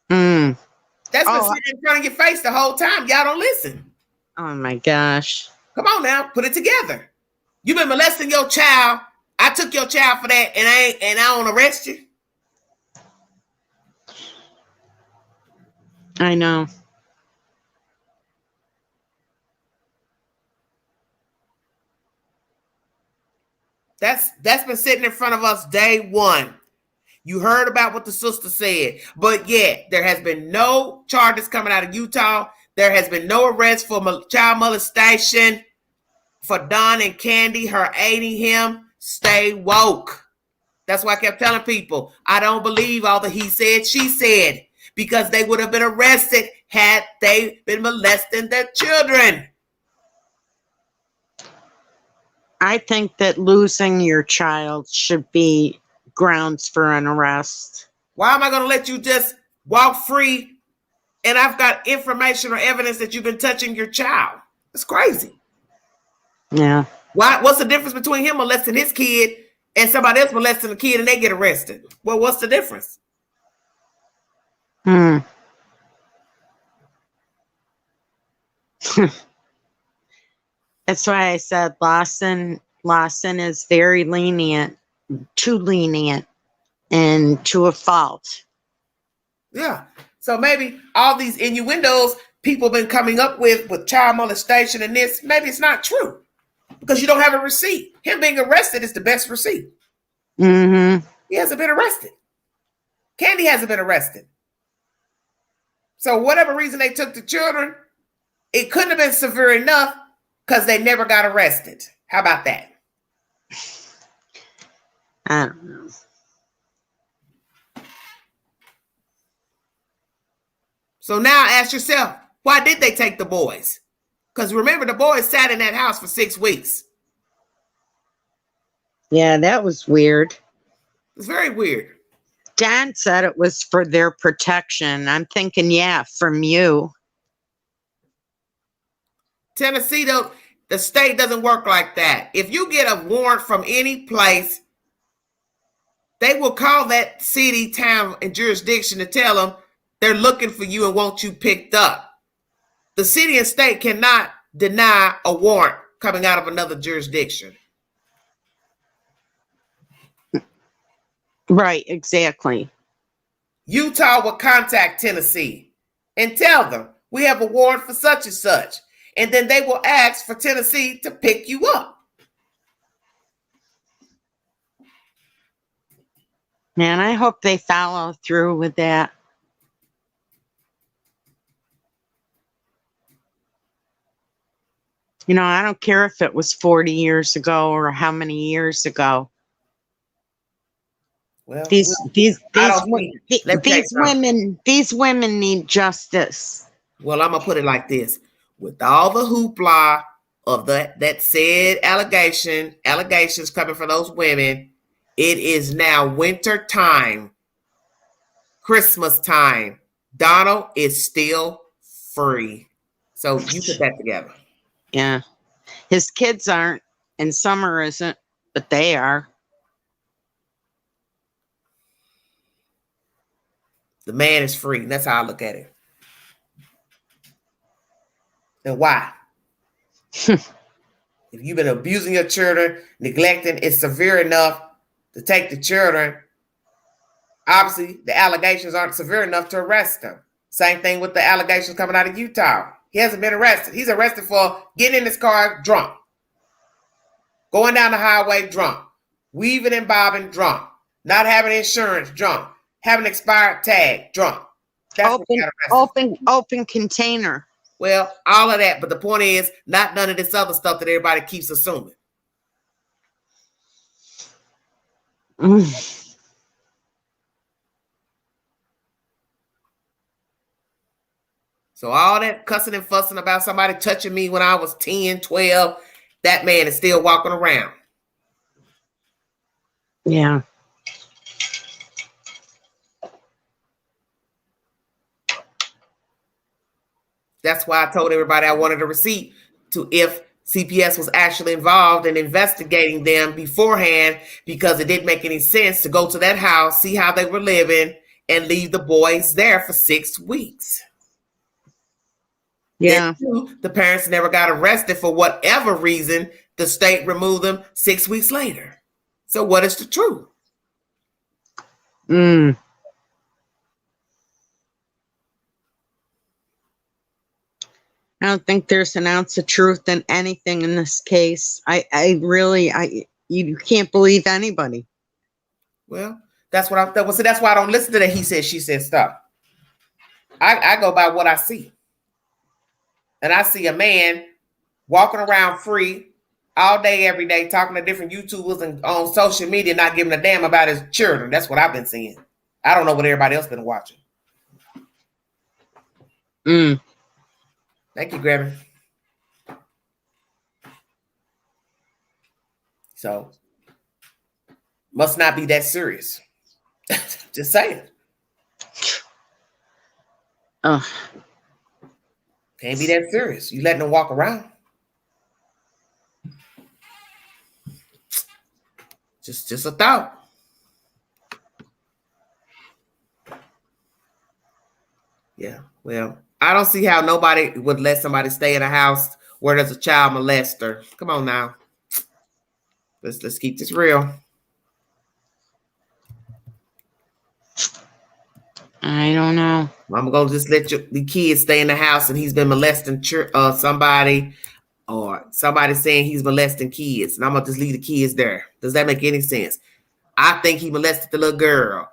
That's been sitting in front of your face the whole time. Y'all don't listen. Oh my gosh. Come on now, put it together. You've been molesting your child. I took your child for that, and I don't arrest you. I know. That's been sitting in front of us day one. You heard about what the sister said, but yet there has been no charges coming out of Utah. There has been no arrest for child molestation for Don and Candy, her aiding him. Stay woke. That's why I kept telling people, I don't believe all the he said, she said, because they would have been arrested had they been molesting their children. I think that losing your child should be grounds for an arrest. Why am I going to let you just walk free and I've got information or evidence that you've been touching your child? It's crazy. Yeah. What's the difference between him molesting his kid and somebody else molesting a kid and they get arrested? Well, what's the difference? That's why I said Lawson is very lenient, too lenient, and to a fault. Yeah. So maybe all these innuendos people have been coming up with child molestation and this, maybe it's not true because you don't have a receipt. Him being arrested is the best receipt. Mm-hmm. He hasn't been arrested. Candy hasn't been arrested. So whatever reason they took the children, it couldn't have been severe enough because they never got arrested. How about that? I don't know. So now ask yourself, why did they take the boys? Because remember, the boys sat in that house for 6 weeks. Yeah, that was weird. It's very weird. Dan said it was for their protection. I'm thinking, yeah, from you. Tennessee, though, the state doesn't work like that. If you get a warrant from any place, they will call that city, town, and jurisdiction to tell them they're looking for you and want you picked up. The city and state cannot deny a warrant coming out of another jurisdiction. Right, exactly. Utah will contact Tennessee and tell them, we have a warrant for such and such. And then they will ask for Tennessee to pick you up. Man, I hope they follow through with that. You know, I don't care if it was 40 years ago or how many years ago. Well, These I don't see. Let me tell you something. these women need justice. Well, I'm gonna put it like this: with all the hoopla of that said allegations coming from those women, it is now winter time, Christmas time. Donald is still free, so you put that together. Yeah, his kids aren't, and Summer isn't, but they are. The man is free. That's how I look at it. And why? If you've been abusing your children, neglecting, it's severe enough to take the children. Obviously, the allegations aren't severe enough to arrest them. Same thing with the allegations coming out of Utah. He hasn't been arrested. He's arrested for getting in his car drunk, going down the highway drunk, weaving and bobbing drunk, not having insurance drunk, having expired tag drunk. That's open container. Well, all of that, but the point is not none of this other stuff that everybody keeps assuming. So all that cussing and fussing about somebody touching me when I was 10, 12, that man is still walking around. Yeah. That's why I told everybody I wanted a receipt to if CPS was actually involved in investigating them beforehand, because it didn't make any sense to go to that house, see how they were living, and leave the boys there for 6 weeks. Yeah. The parents never got arrested for whatever reason. The state removed them 6 weeks later. So what is the truth? I don't think there's an ounce of truth in anything in this case. You can't believe anybody. Well, that's what that's why I don't listen to that he said, she said stuff. I go by what I see. And I see a man walking around free all day, every day, talking to different YouTubers and on social media, not giving a damn about his children. That's what I've been seeing. I don't know what everybody else been watching. Thank you, Gravy. So, must not be that serious. Just saying. Can't be that serious. You letting them walk around. Just a thought. Yeah, well, I don't see how nobody would let somebody stay in a house where there's a child molester. Come on now. Let's keep this real. I don't know. I'm gonna just let the kids stay in the house and he's been molesting somebody, or somebody saying he's molesting kids, and I'm gonna just leave the kids there. Does that make any sense? I think he molested the little girl.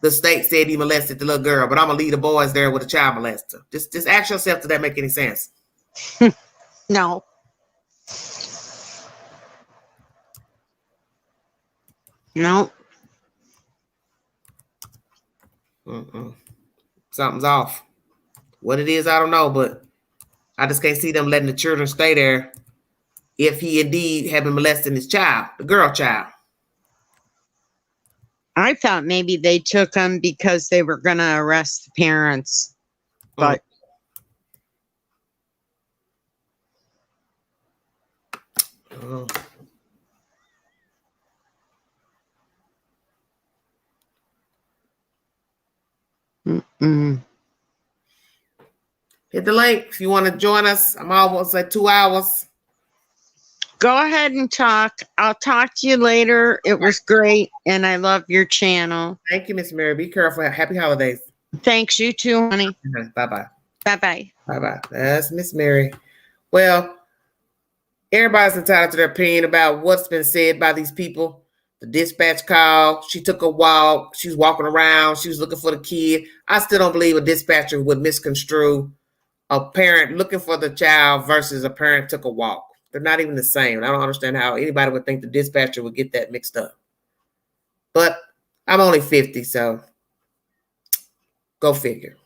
The state said he molested the little girl, but I'm gonna leave the boys there with a child molester. Just ask yourself, does that make any sense? No. No. Something's off. What it is, I don't know, but I just can't see them letting the children stay there if he indeed had been molesting his child, the girl child. I thought maybe they took him because they were going to arrest the parents, but hit the link if you want to join us. I'm almost at 2 hours. Go ahead and talk. I'll talk to you later. It was great, and I love your channel. Thank you, Miss Mary. Be careful. Happy holidays. Thanks, you too, honey. Bye-bye. Bye-bye. Bye-bye. That's Miss Mary. Well, everybody's entitled to their opinion about what's been said by these people. The dispatch call, she took a walk, she was walking around, she was looking for the kid. I still don't believe a dispatcher would misconstrue a parent looking for the child versus a parent took a walk. They're not even the same. I don't understand how anybody would think the dispatcher would get that mixed up. But I'm only 50, so go figure.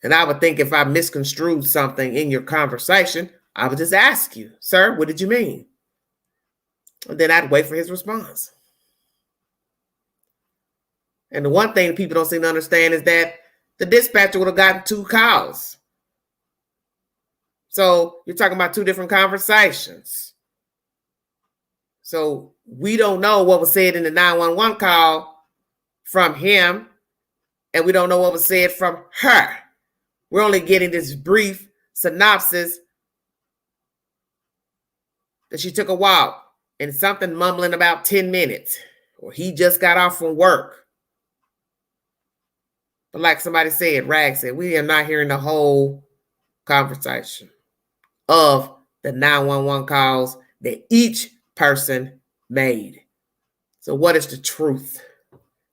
And I would think if I misconstrued something in your conversation, I would just ask you, sir, what did you mean? And then I'd wait for his response. And the one thing people don't seem to understand is that the dispatcher would have gotten 2 calls. So you're talking about 2 different conversations. So we don't know what was said in the 911 call from him, and we don't know what was said from her. We're only getting this brief synopsis that she took a walk and something mumbling about 10 minutes, or he just got off from work. But like somebody said, Rag said, we are not hearing the whole conversation of the 911 calls that each person made. So what is the truth?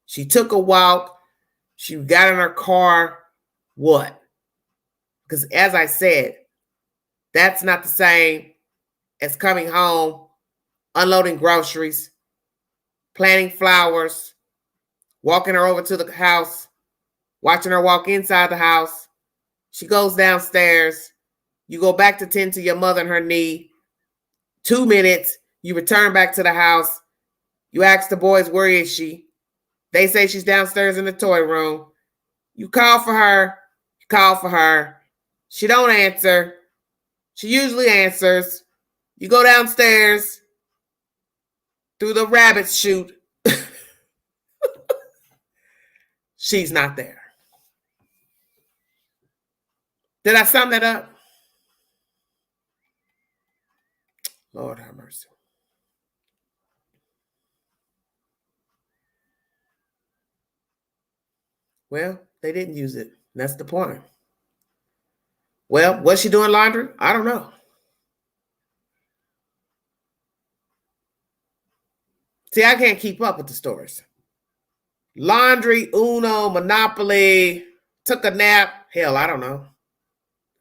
She took a walk. She got in her car. What? Because as I said, that's not the same as coming home, unloading groceries, planting flowers, walking her over to the house, watching her walk inside the house. She goes downstairs. You go back to tend to your mother and her knee. 2 minutes, you return back to the house. You ask the boys, where is she? They say she's downstairs in the toy room. You call for her. You call for her. She don't answer. She usually answers. You go downstairs through the rabbit chute. She's not there. Did I sum that up? Lord have mercy. Well, they didn't use it. That's the point. Well, was she doing laundry? I don't know. See, I can't keep up with the stories. Laundry, Uno, Monopoly, took a nap. Hell, I don't know.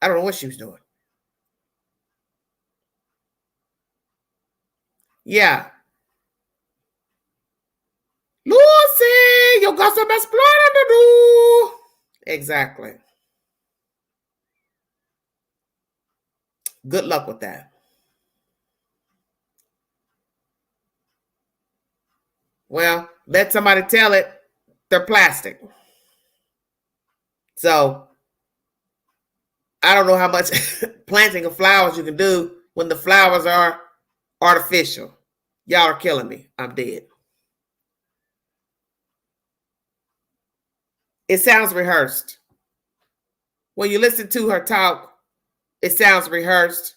I don't know what she was doing. Yeah. Lucy, you got some explaining to do. Exactly. Good luck with that. Well, let somebody tell it. They're plastic. So, I don't know how much planting of flowers you can do when the flowers are artificial. Y'all are killing me. I'm dead. It sounds rehearsed. When you listen to her talk, it sounds rehearsed.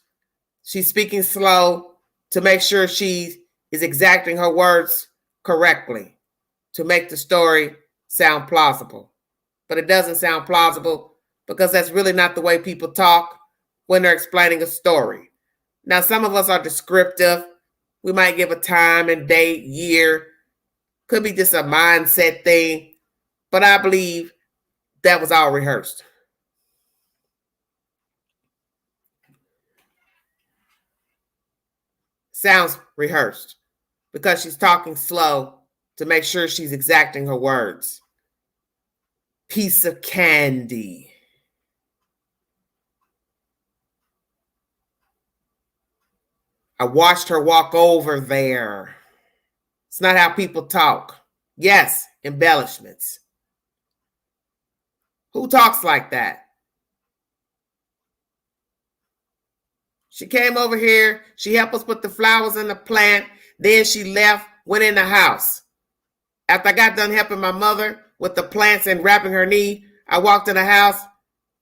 She's speaking slow to make sure she is exacting her words correctly to make the story sound plausible. But it doesn't sound plausible because that's really not the way people talk when they're explaining a story. Now, some of us are descriptive. We might give a time and date, year. Could be just a mindset thing. But I believe that was all rehearsed. Sounds rehearsed because she's talking slow to make sure she's exacting her words. Piece of candy. I watched her walk over there. It's not how people talk. Yes, embellishments. Who talks like that? She came over here. She helped us put the flowers in the plant. Then she left, went in the house. After I got done helping my mother with the plants and wrapping her knee, I walked in the house.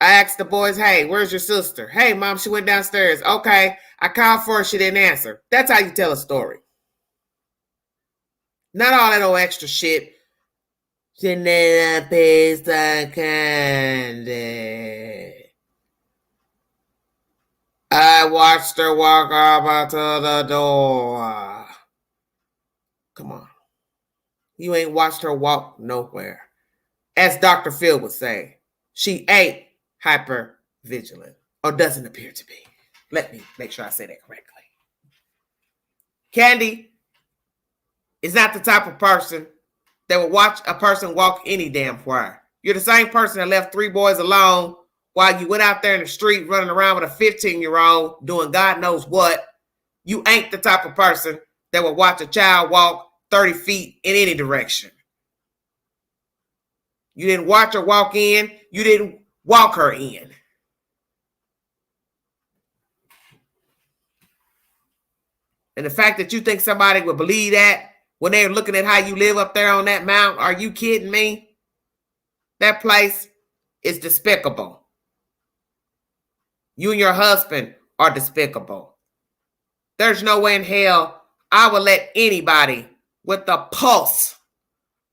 I asked the boys, hey, where's your sister? Hey, Mom, she went downstairs. Okay. I called for her. She didn't answer. That's how you tell a story. Not all that old extra shit. Vanilla paste and candy. I watched her walk over to the door. Come on. You ain't watched her walk nowhere. As Dr. Phil would say, she ate hyper vigilant, or doesn't appear to be. Let me make sure I say that correctly. Candy is not the type of person that would watch a person walk any damn where. You're the same person that left 3 boys alone while you went out there in the street running around with a 15-year-old doing God knows what. You ain't the type of person that would watch a child walk 30 feet in any direction. You didn't watch her walk in. You didn't walk her in. And the fact that you think somebody would believe that when they're looking at how you live up there on that mountain, are you kidding me? That place is despicable. You and your husband are despicable. There's no way in hell I would let anybody with a pulse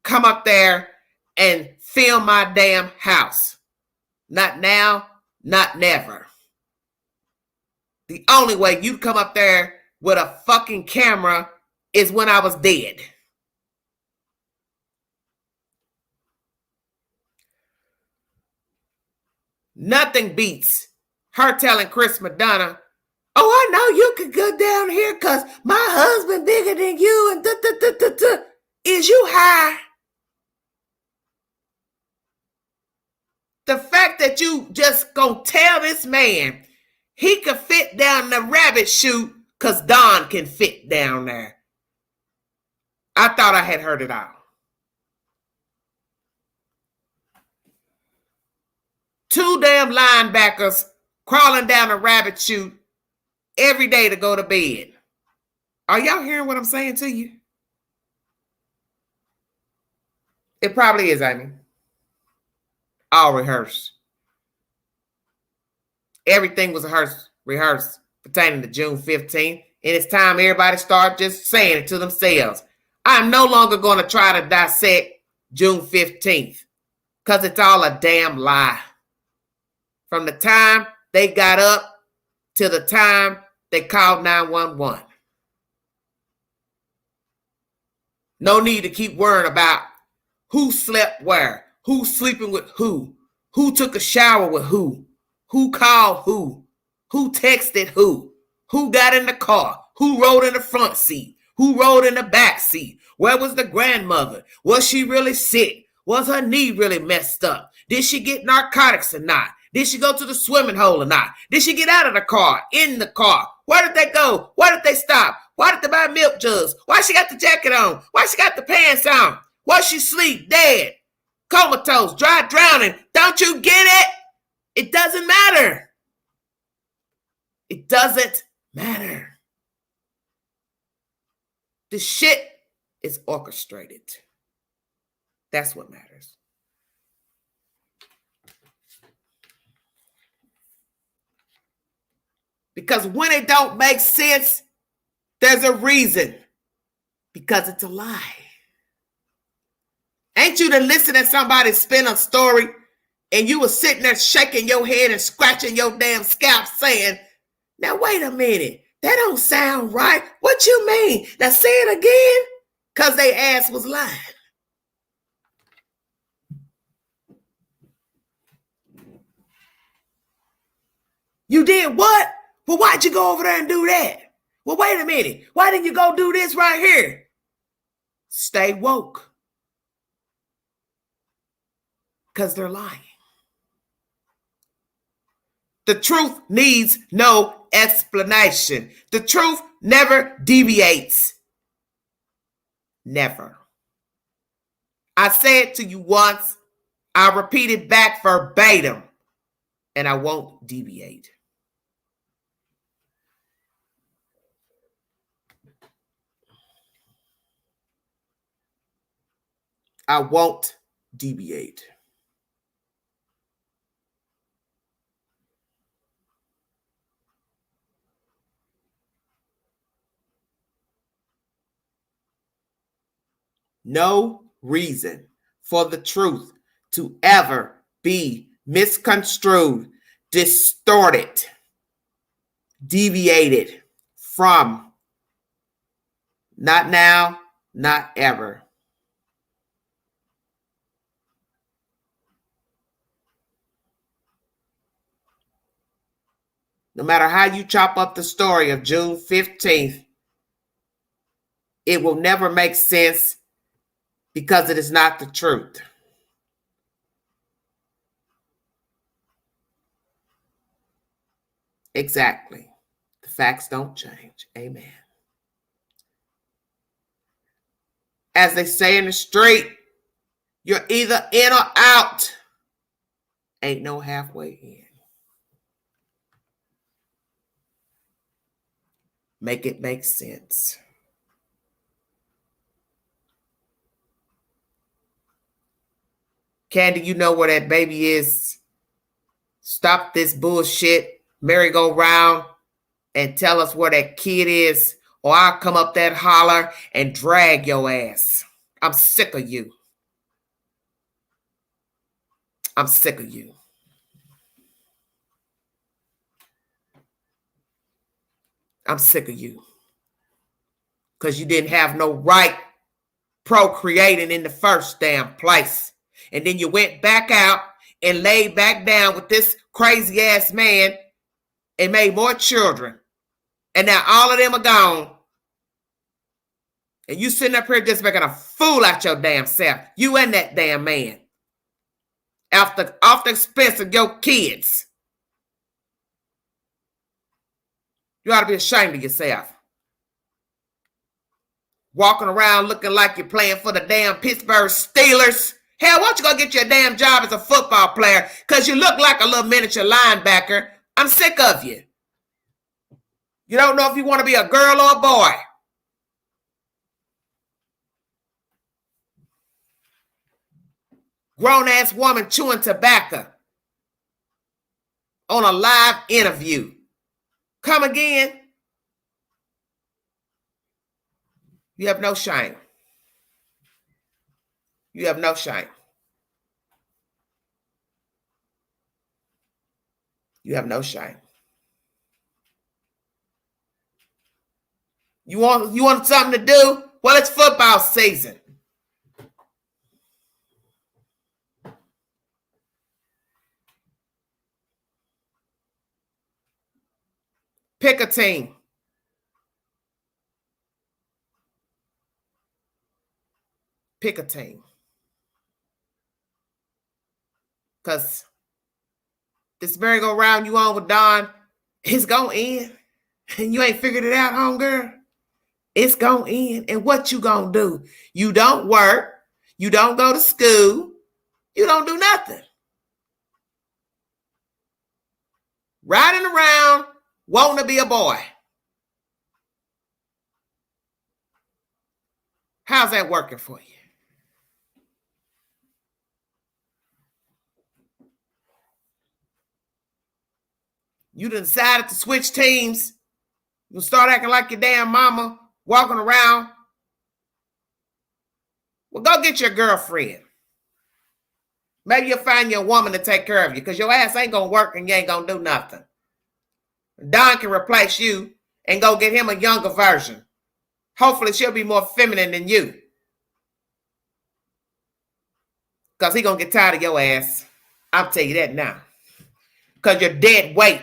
come up there and film my damn house. Not now, not never. The only way you'd come up there with a fucking camera is when I was dead. Nothing beats her telling Chris Madonna, oh, I know you could go down here because my husband bigger than you and da-da-da-da-da. Is you high? The fact that you just gonna tell this man he could fit down the rabbit chute because Don can fit down there. I thought I had heard it all. 2 damn linebackers crawling down a rabbit chute every day to go to bed. Are y'all hearing what I'm saying to you? It probably is, Amy. All rehearsed. Everything was rehearsed pertaining to June 15th. And it's time everybody start just saying it to themselves. I'm no longer going to try to dissect June 15th because it's all a damn lie. From the time they got up to the time they called 911. No need to keep worrying about who slept where, who's sleeping with who took a shower with who called who texted who got in the car, who rode in the front seat, who rode in the back seat, where was the grandmother, was she really sick, was her knee really messed up, did she get narcotics or not, did she go to the swimming hole or not, did she get out of the car, in the car, where did they go, why did they stop, why did they buy milk jugs, why she got the jacket on, why she got the pants on, why she sleep, dead, comatose, dry drowning, don't you get it? It doesn't matter. It doesn't matter. The shit is orchestrated. That's what matters. Because when it don't make sense, there's a reason. Because it's a lie. Ain't you to listen to somebody spin a story and you were sitting there shaking your head and scratching your damn scalp saying, now wait a minute, that don't sound right. What you mean? Now say it again? Because they ass was lying. You did what? Well, why'd you go over there and do that? Well, wait a minute. Why didn't you go do this right here? Stay woke. Because they're lying. The truth needs no explanation. The truth never deviates. Never. I said to you once, I'll repeat it back verbatim, and I won't deviate. I won't deviate. No reason for the truth to ever be misconstrued, distorted, deviated from. Not now, not ever. No matter how you chop up the story of June 15th, it will never make sense because it is not the truth. Exactly. The facts don't change. Amen. As they say in the street, you're either in or out. Ain't no halfway in. Make it make sense. Candy, you know where that baby is. Stop this bullshit, merry-go-round, and tell us where that kid is, or I'll come up that holler and drag your ass. I'm sick of you. I'm sick of you. I'm sick of you. Because you didn't have no right procreating in the first damn place. And then you went back out and laid back down with this crazy ass man and made more children. And now all of them are gone. And you sitting up here just making a fool out your damn self. You and that damn man. Off the expense of your kids. You ought to be ashamed of yourself. Walking around looking like you're playing for the damn Pittsburgh Steelers. Hell, why don't you go get your damn job as a football player? Because you look like a little miniature linebacker. I'm sick of you. You don't know if you want to be a girl or a boy. Grown-ass woman chewing tobacco on a live interview. Come again? You have no shame. You have no shame. You have no shame. You want something to do? Well, it's football season. Pick a team. Pick a team. Because this merry-go-round you on with Don, it's going to end. And you ain't figured it out, homegirl. It's going to end. And what you going to do? You don't work. You don't go to school. You don't do nothing. Riding around, wanting to be a boy. How's that working for you? You decided to switch teams. You start acting like your damn mama, walking around. Well, go get your girlfriend. Maybe you'll find you a woman to take care of you because your ass ain't going to work and you ain't going to do nothing. Don can replace you and go get him a younger version. Hopefully she'll be more feminine than you. Because he going to get tired of your ass. I'll tell you that now. Because you're dead weight.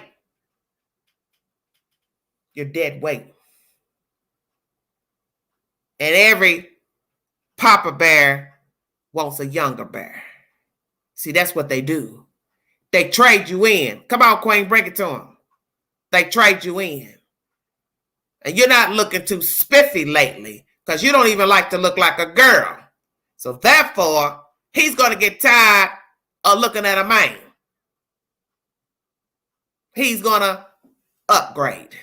You're dead weight. And every papa bear wants a younger bear. See, that's what they do. They trade you in. Come on, Queen, bring it to them. They trade you in. And you're not looking too spiffy lately because you don't even like to look like a girl. So therefore, he's going to get tired of looking at a man. He's going to upgrade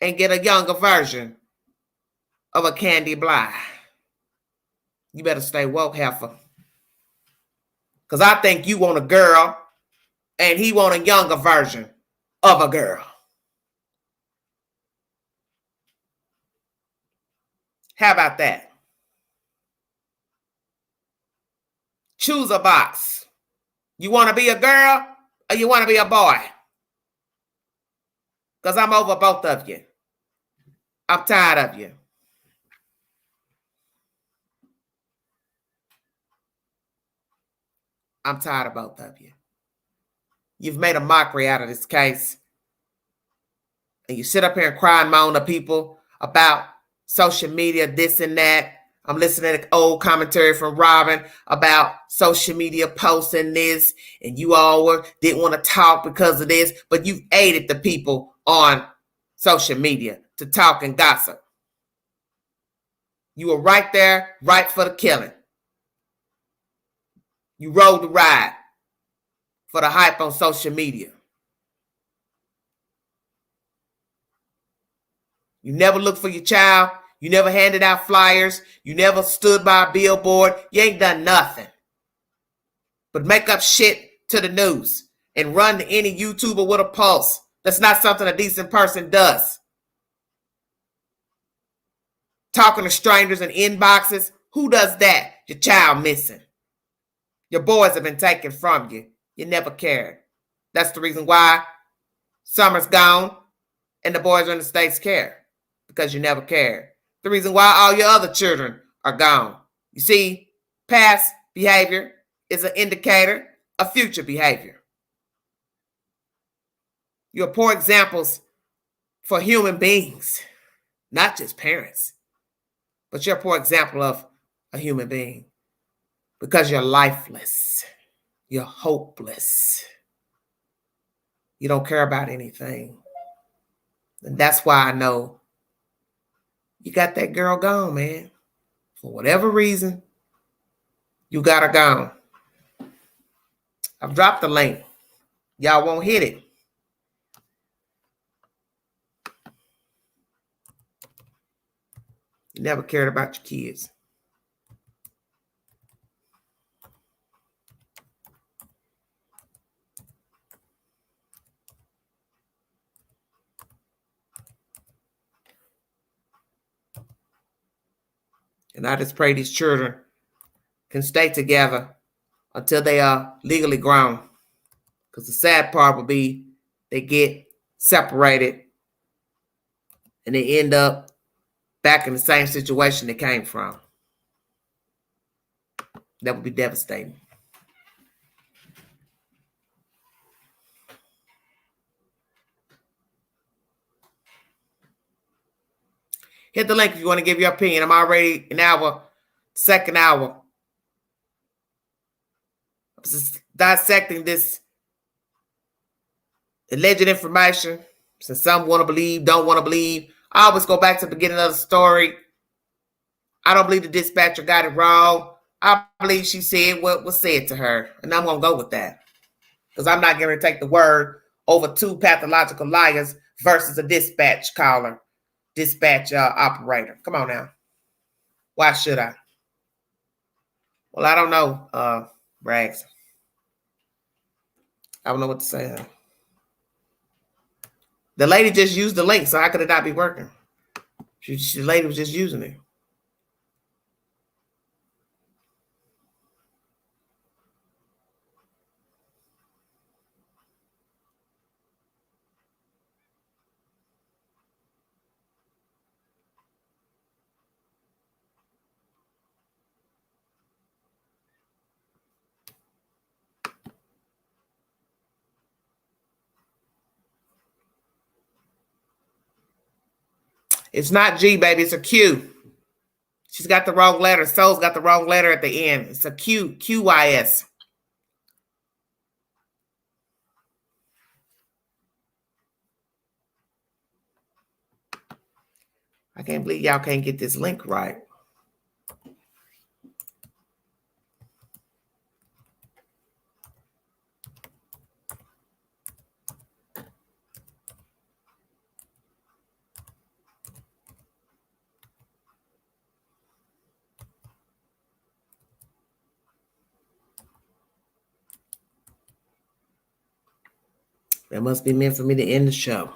and get a younger version of a Candy Bly. You better stay woke, heifer. Because I think you want a girl and he want a younger version of a girl. How about that? Choose a box. You want to be a girl or you want to be a boy? Because I'm over both of you. I'm tired of you. I'm tired of both of you. You've made a mockery out of this case. And you sit up here and cry and moan to people about social media, this and that. I'm listening to old commentary from Robin about social media posting this, and you all didn't want to talk because of this, but you've aided the people on social media to talk and gossip. You were right there, right for the killing. You rode the ride for the hype on social media. You never looked for your child. You never handed out flyers. You never stood by a billboard. You ain't done nothing but make up shit to the news and run to any YouTuber with a pulse. That's not something a decent person does. Talking to strangers in inboxes. Who does that? Your child missing. Your boys have been taken from you. You never cared. That's the reason why Summer's gone and the boys are in the States care. Because you never cared. The reason why all your other children are gone. You see, past behavior is an indicator of future behavior. You're poor examples for human beings, not just parents, but you're a poor example of a human being because you're lifeless. You're hopeless. You don't care about anything. And that's why I know you got that girl gone, man. For whatever reason, you got her gone. I've dropped the link. Y'all won't hit it. You never cared about your kids. And I just pray these children can stay together until they are legally grown. Because the sad part will be they get separated and they end up back in the same situation they came from. That would be devastating. Hit the link if you want to give your opinion. I'm already an hour, second hour. I'm just dissecting this alleged information. Since some want to believe, don't want to believe. I always go back to the beginning of the story. I don't believe the dispatcher got it wrong. I believe she said what was said to her. And I'm going to go with that. Because I'm not going to take the word over two pathological liars versus a dispatch caller, dispatch operator. Come on now. Why should I? Well, I don't know, Rags. I don't know what to say. The lady just used the link, so how could it not be working? The lady was just using it. It's not G, baby. It's a Q. She's got the wrong letter. Soul's got the wrong letter at the end. It's a Q, QYS. I can't believe y'all can't get this link right. That must be meant for me to end the show.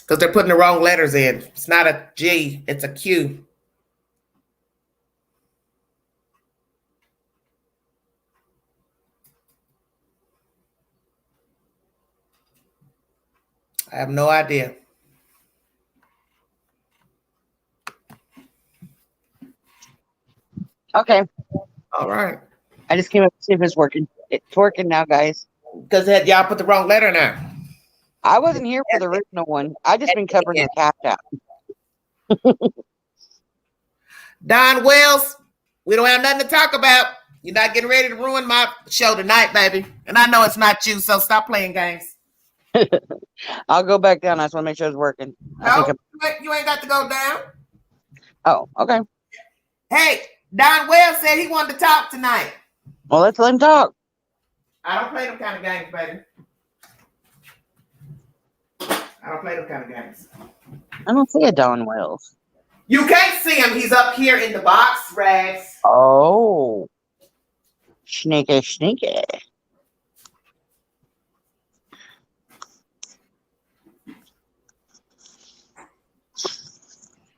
Because they're putting the wrong letters in. It's not a G, it's a Q. I have no idea. Okay. All right. I just came up to see if it's working. It's working now, guys. Because y'all put the wrong letter in there. I wasn't here for the original one. I just been covering the cash out. Don Wells, we don't have nothing to talk about. You're not getting ready to ruin my show tonight, baby. And I know it's not you, so stop playing games. I'll go back down. I just want to make sure it's working. No, you ain't got to go down. Oh, okay. Hey, Don Wells said he wanted to talk tonight. Well, let's let him talk. I don't play them kind of games, baby. I don't play them kind of games. I don't see a Don Wells. You can't see him. He's up here in the box, Rags. Oh. Sneaky, sneaky.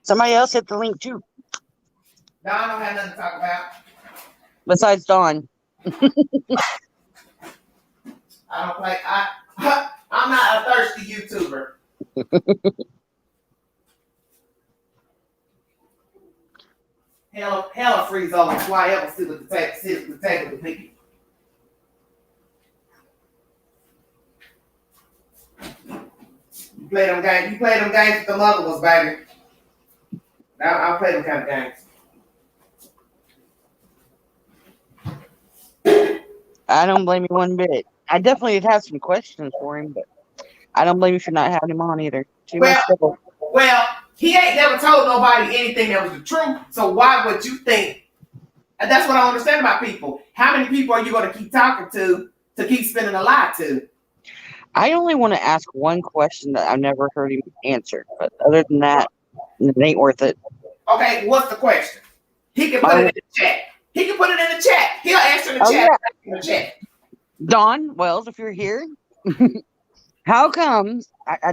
Somebody else hit the link too. Don don't have nothing to talk about. Besides Dawn. I don't play. I'm not a thirsty YouTuber. Hell freeze over. Why ever sit at the table with me? You play them games. You play them games with them other ones, baby. I'll play them kind of games. I don't blame you one bit. I definitely did have some questions for him, but I don't blame you for not having him on either. Too much trouble. Well, he ain't never told nobody anything that was the truth. So why would you think? And that's what I don't understand about people. How many people are you going to keep talking to keep spinning a lie to? I only want to ask one question that I've never heard him answer. But other than that, it ain't worth it. Okay, what's the question? He can put it in the chat. He can put it in the chat. He'll answer in the chat. Yeah. In the chat. Don Wells, if you're here, how come?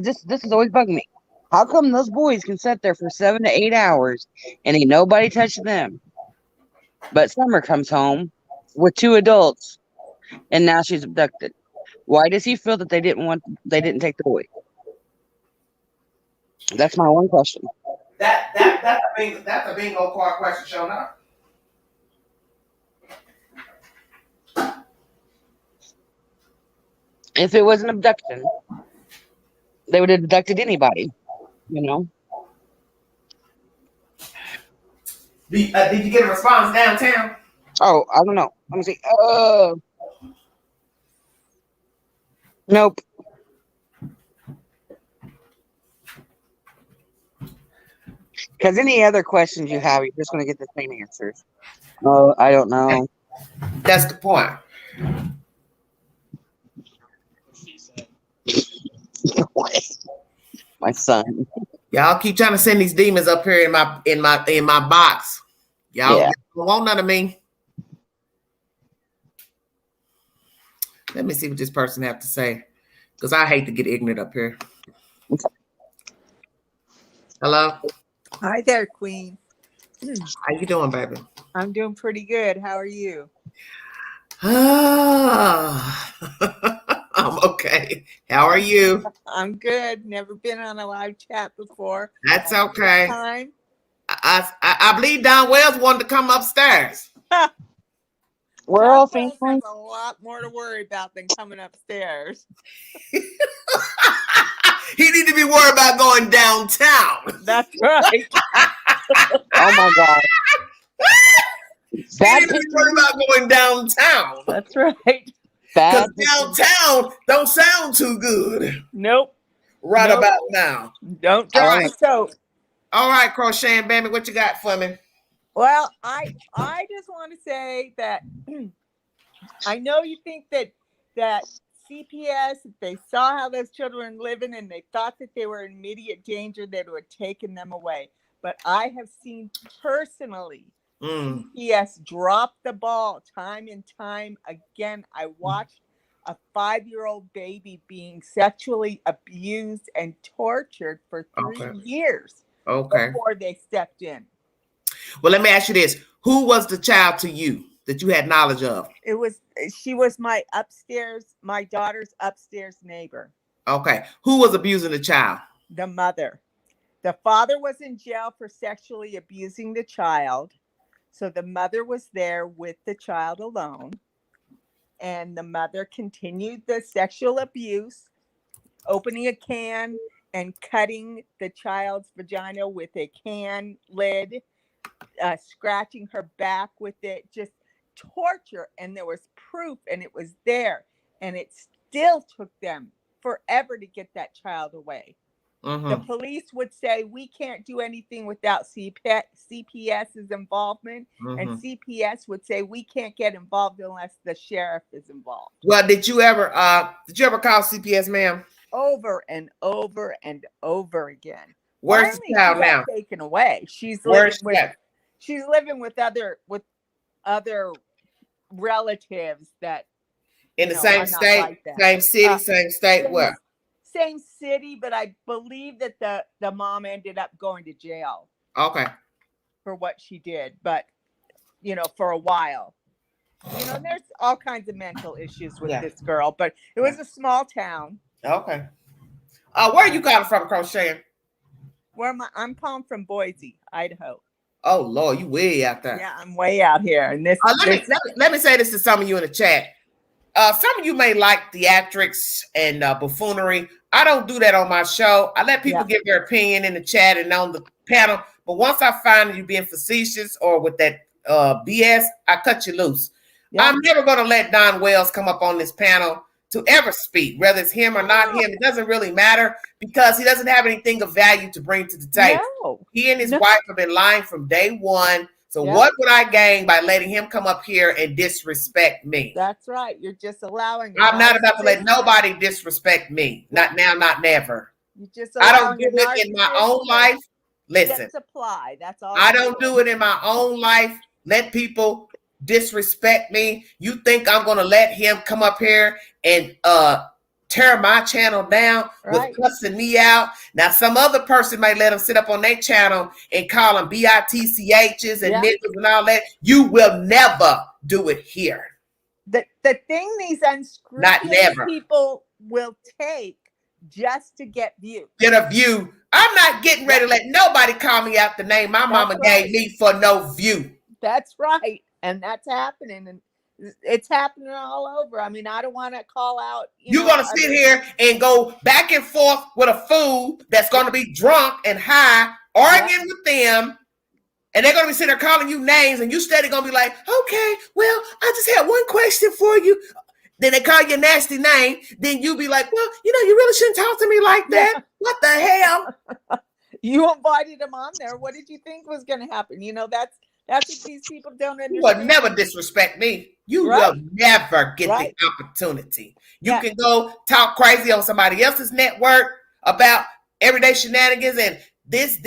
This is always bugging me. How come those boys can sit there for 7 to 8 hours and ain't nobody touching them? But Summer comes home with 2 adults, and now she's abducted. Why does he feel that they didn't take the boy? That's my one question. That's a bingo card question showing up. If it was an abduction, they would have abducted anybody, you know? Did you get a response downtown? Oh, I don't know. Let me see. Nope. Because any other questions you have, you're just going to get the same answers. Oh, I don't know. That's the point. My son. Y'all keep trying to send these demons up here in my box. Y'all don't want none of me. Let me see what this person have to say, because I hate to get ignorant up here. Hello. Hi there, Queen. How you doing, baby? I'm doing pretty good. How are you? I'm okay. How are you? I'm good. Never been on a live chat before. That's okay. Time. I believe Don Wells wanted to come upstairs. We're all thankful. There's a lot more to worry about than coming upstairs. He need to be worried about going downtown. That's right. Oh my God. He need to be worried about going downtown. That's right. Because downtown don't sound too good. Nope. Right about now. Don't drop the soap. All right, Crocheting Baby, what you got for me? Well, I just want to say that I know you think that CPS, if they saw how those children were living and they thought that they were in immediate danger, they would have taken them away. But I have seen personally CPS drop the ball time and time again. I watched a 5-year-old baby being sexually abused and tortured for 3 years before they stepped in. Well, let me ask you this. Who was the child to you that you had knowledge of? She was my daughter's upstairs neighbor. Okay. Who was abusing the child? The mother. The father was in jail for sexually abusing the child. So the mother was there with the child alone. And the mother continued the sexual abuse, opening a can and cutting the child's vagina with a can lid, scratching her back with it, just torture. And there was proof, and it was there. And it still took them forever to get that child away. The police would say, we can't do anything without CPS's involvement. And CPS would say, we can't get involved unless the sheriff is involved. Well, did you ever call CPS, ma'am? Over and over and over again. Where's the child now? Taken away. She's living with other relatives that in the same state, like same city, same state. What? Same city, but I believe that the mom ended up going to jail. Okay. For what she did, but for a while. There's all kinds of mental issues with this girl, but it was a small town. Okay. Where are you calling from, Crochet? I'm calling from Boise, Idaho. Oh Lord, you way out there. Yeah, I'm way out here. And let me say this to some of you in the chat. Some of you may like theatrics and buffoonery. I don't do that on my show. I let people give their opinion in the chat and on the panel. But once I find you being facetious or with that BS, I cut you loose. Yeah. I'm never going to let Don Wells come up on this panel to ever speak, whether it's him or not him. It doesn't really matter because he doesn't have anything of value to bring to the table. No. He and his wife have been lying from day one. So what would I gain by letting him come up here and disrespect me? That's right. You're just allowing. I'm not about to let nobody disrespect me. Not now, not never. I don't do it in my own life. Listen, supply. That's all. I don't do it in my own life. Let people disrespect me. You think I'm going to let him come up here and tear my channel down with cussing me out? Now, some other person may let him sit up on their channel and call them bitchs and niggas and all that. You will never do it here. The thing these unscrupulous people will take just to get views. Get a view. I'm not getting ready to let nobody call me out the name my mama gave me for no view. That's right. And that's happening. And it's happening all over. I mean, I don't want to call out. You're going to sit here and go back and forth with a fool that's going to be drunk and high, arguing with them. And they're going to be sitting there calling you names. And you steady going to be like, okay, well, I just had one question for you. Then they call you a nasty name. Then you be like, well, you really shouldn't talk to me like that. Yeah. What the hell? You invited them on there. What did you think was going to happen? That's what these people don't understand. You will never disrespect me. You will never get the opportunity. You can go talk crazy on somebody else's network about everyday shenanigans and this.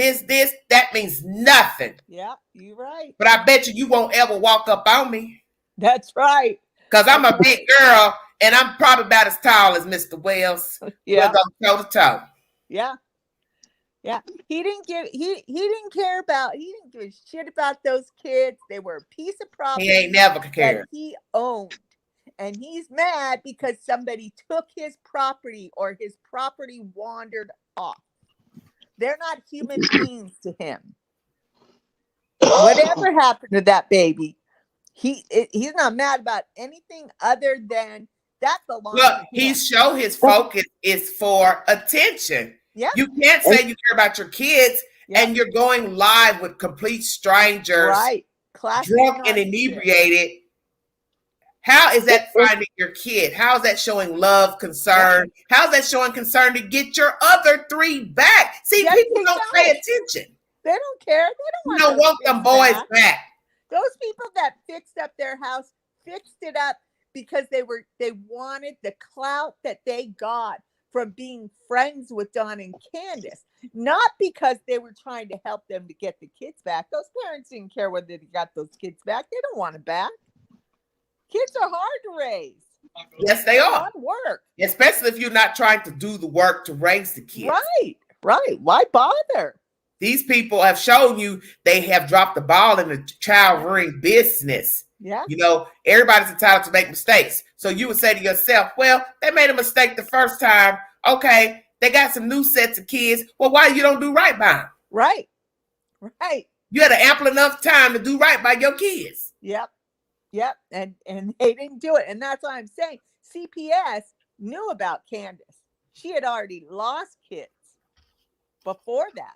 That means nothing. Yeah, you're right. But I bet you won't ever walk up on me. That's right. Because I'm a big girl and I'm probably about as tall as Mr. Wells. Yeah. We'll go toe to toe. Yeah. Yeah, he didn't give a shit about those kids. They were a piece of property. He ain't never cared. He owned, and he's mad because somebody took his property or his property wandered off. They're not human beings to him. Whatever happened to that baby, he's not mad about anything other than that belongs. Look, he show his focus is for attention. Yeah. You can't say you care about your kids and you're going live with complete strangers, right? Drunk and inebriated. How is that finding your kid? How is that showing love, concern? How is that showing concern to get your other 3 back? See, people don't pay attention. They don't care. They don't want them boys back. Those people that fixed up their house fixed it up because they wanted the clout that they got from being friends with Don and Candus, not because they were trying to help them to get the kids back. Those parents didn't care whether they got those kids back. They don't want them back. Kids are hard to raise. Yes, they are. Hard work. Especially if you're not trying to do the work to raise the kids. Right. Why bother? These people have shown you they have dropped the ball in the child rearing business. Yeah. Everybody's entitled to make mistakes. So you would say to yourself, well, they made a mistake the first time. Okay, they got some new sets of kids. Well, why you don't do right by them? Right. You had an ample enough time to do right by your kids. Yep. And they didn't do it. And that's what I'm saying. CPS knew about Candus. She had already lost kids before that.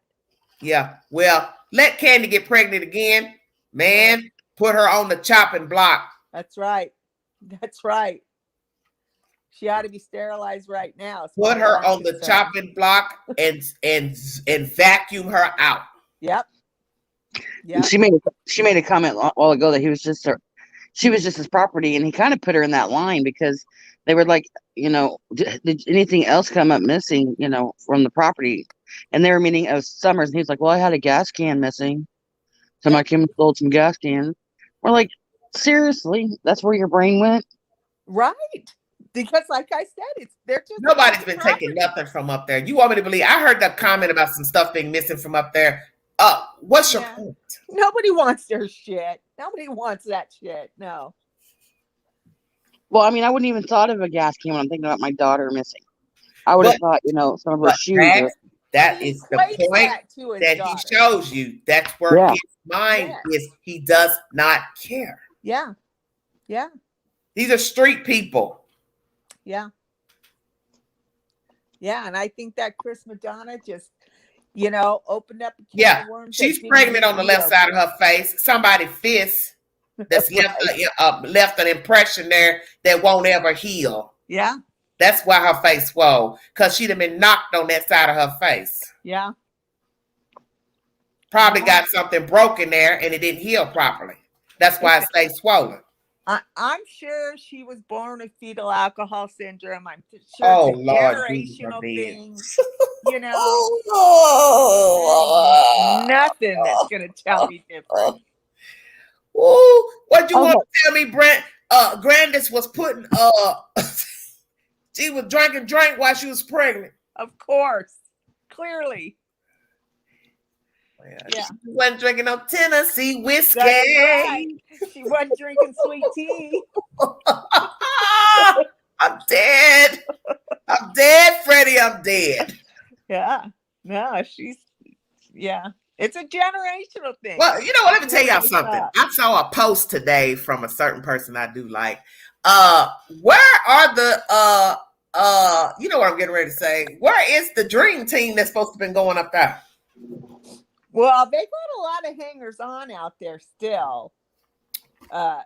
Yeah. Well, let Candy get pregnant again. Man, put her on the chopping block. That's right. She ought to be sterilized right now. Put her on the chopping block and vacuum her out. Yep. She made a comment a while ago that she was just his property, and he kind of put her in that line because they were like, did anything else come up missing, from the property? And they were meaning Summers, and he's like, well, I had a gas can missing. Somebody came and stole some gas cans. We're like, seriously, that's where your brain went? Right. Because like I said, they're just nobody's been taking nothing from up there. You want me to believe? I heard that comment about some stuff being missing from up there. What's your point? Nobody wants their shit. Nobody wants that shit. No. Well, I mean, I wouldn't even thought of a gas can when I'm thinking about my daughter missing. I would have thought, some of her shoes. That is the point that he shows you. That's where his mind is. He does not care. Yeah. These are street people. Yeah. And I think that Chris Madonna just, opened up a can of worms. She's pregnant on the left side of her face. Somebody's fist that's left an impression there that won't ever heal. Yeah. That's why her face swole, because she'd have been knocked on that side of her face. Yeah. Probably got something broken there and it didn't heal properly. That's why it stays swollen. I'm sure she was born with fetal alcohol syndrome. I'm sure it's a generational thing. Nothing that's going to tell me different. Ooh, what you want to tell me, Brent? Grandis was putting she was drinking drink while she was pregnant. Of course, clearly. She wasn't drinking no Tennessee whiskey. That's right. She wasn't drinking sweet tea. I'm dead, Freddie. I'm dead. Yeah. No, it's a generational thing. Well, you know what? Let me tell y'all something. I saw a post today from a certain person I do like. Where are the you know what I'm getting ready to say? Where is the dream team that's supposed to have been going up there? Well, they've got a lot of hangers on out there still. No.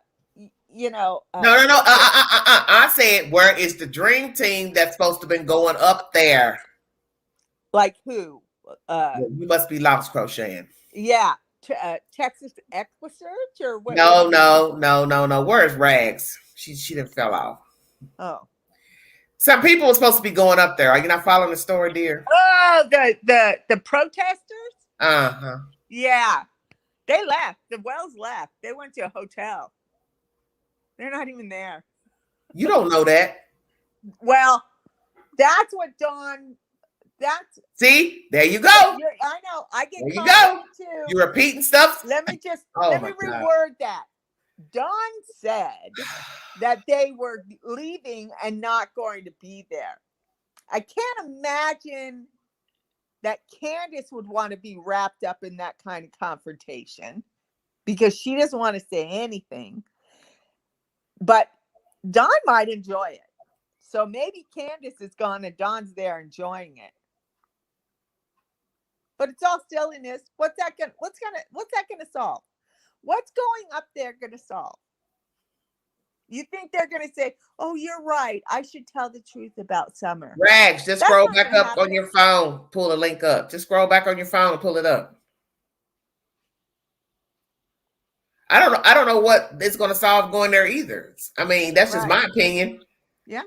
I said, where is the dream team that's supposed to have been going up there? Like who? You must be lost crocheting. Yeah. Texas Equisearch or what? No. Where's Rags? She didn't fell off. Oh. Some people were supposed to be going up there. Are you not following the story, dear? Oh, the protesters? Uh-huh. Yeah. They left. The Wells left. They went to a hotel. They're not even there. You don't know that. Well, that's what Dawn. See, there you go. I know. I get. There you go. Too. You're repeating stuff. Let me reword that. Dawn said that they were leaving and not going to be there. I can't imagine that Candus would want to be wrapped up in that kind of confrontation because she doesn't want to say anything. But Dawn might enjoy it. So maybe Candus is gone and Dawn's there enjoying it. But it's all silliness. What's that gonna solve? What's going up there gonna solve? You think they're gonna say, "Oh, you're right. I should tell the truth about Summer." Rags, just scroll back up on your phone. Pull the link up. Just scroll back on your phone and pull it up. I don't know what it's going to solve going there either. I mean, that's just my opinion. Yeah.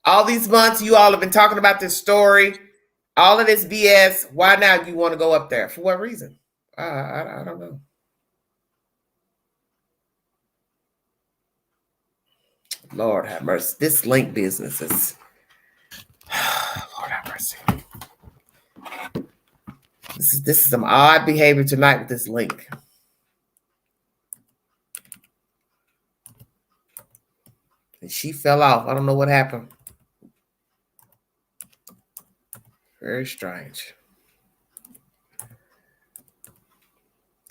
All these months, you all have been talking about this story, all of this BS. Why now do you want to go up there? For what reason? I don't know. Lord have mercy. This link business is. Lord have mercy. This is some odd behavior tonight with this link. And she fell off. I don't know what happened. Very strange.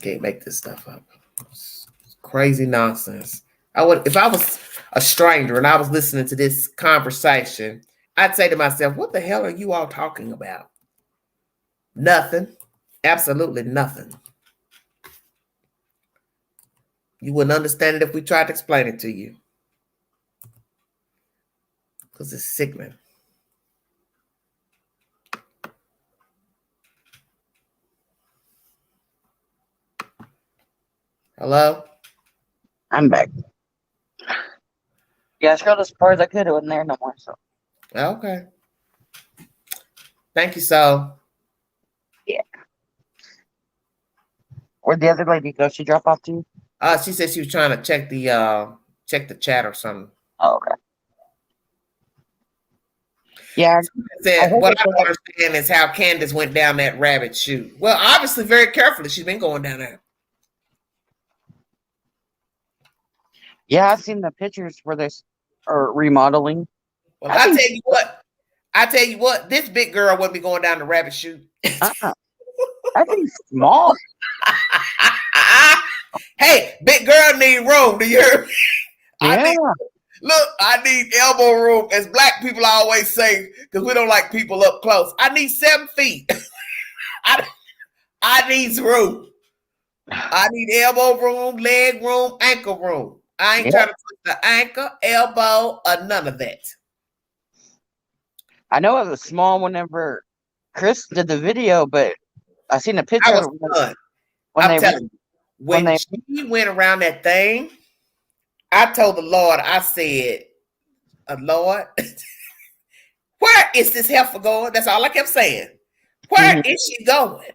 Can't make this stuff up. It's crazy nonsense. If I was a stranger and I was listening to this conversation, I'd say to myself, what the hell are you all talking about? Nothing. Absolutely nothing. You wouldn't understand it if we tried to explain it to you. Because it's sickening. Hello? I'm back. Yeah, I scrolled as far as I could. It wasn't there no more. So. Okay. Thank you, so. Yeah. Where'd the other lady go? She drop off to you? She said she was trying to check the chat or something. Oh, okay. Yeah. Said, what I don't understand is how Candus went down that rabbit chute. Well, obviously very carefully. She's been going down there. Yeah, I've seen the pictures where they are remodeling. Well, I tell you what, this big girl wouldn't be going down the rabbit chute. I think small. Hey, big girl need room. Do you hear me? Yeah. I need elbow room, as black people always say, because we don't like people up close. I need 7 feet. I need room. I need elbow room, leg room, ankle room. I ain't trying to put the ankle, elbow, or none of that. I know it was small whenever Chris did the video, but I seen a picture of it when she went around that thing. I told the Lord, I said, Lord, where is this heifer going? That's all I kept saying. Where is she going?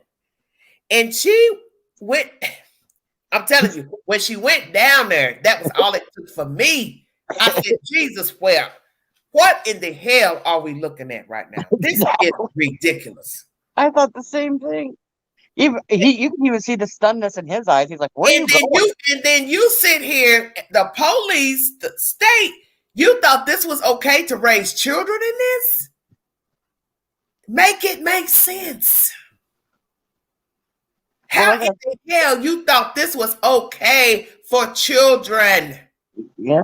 And she went, I'm telling you, when she went down there, that was all it took for me. I said, Jesus, what in the hell are we looking at right now? This is ridiculous. I thought the same thing. You can even see the stunness in his eyes. He's like, where are you going? And then you sit here, the police, the state, you thought this was okay to raise children in this? Make it make sense. How in the hell you thought this was okay for children? Yeah.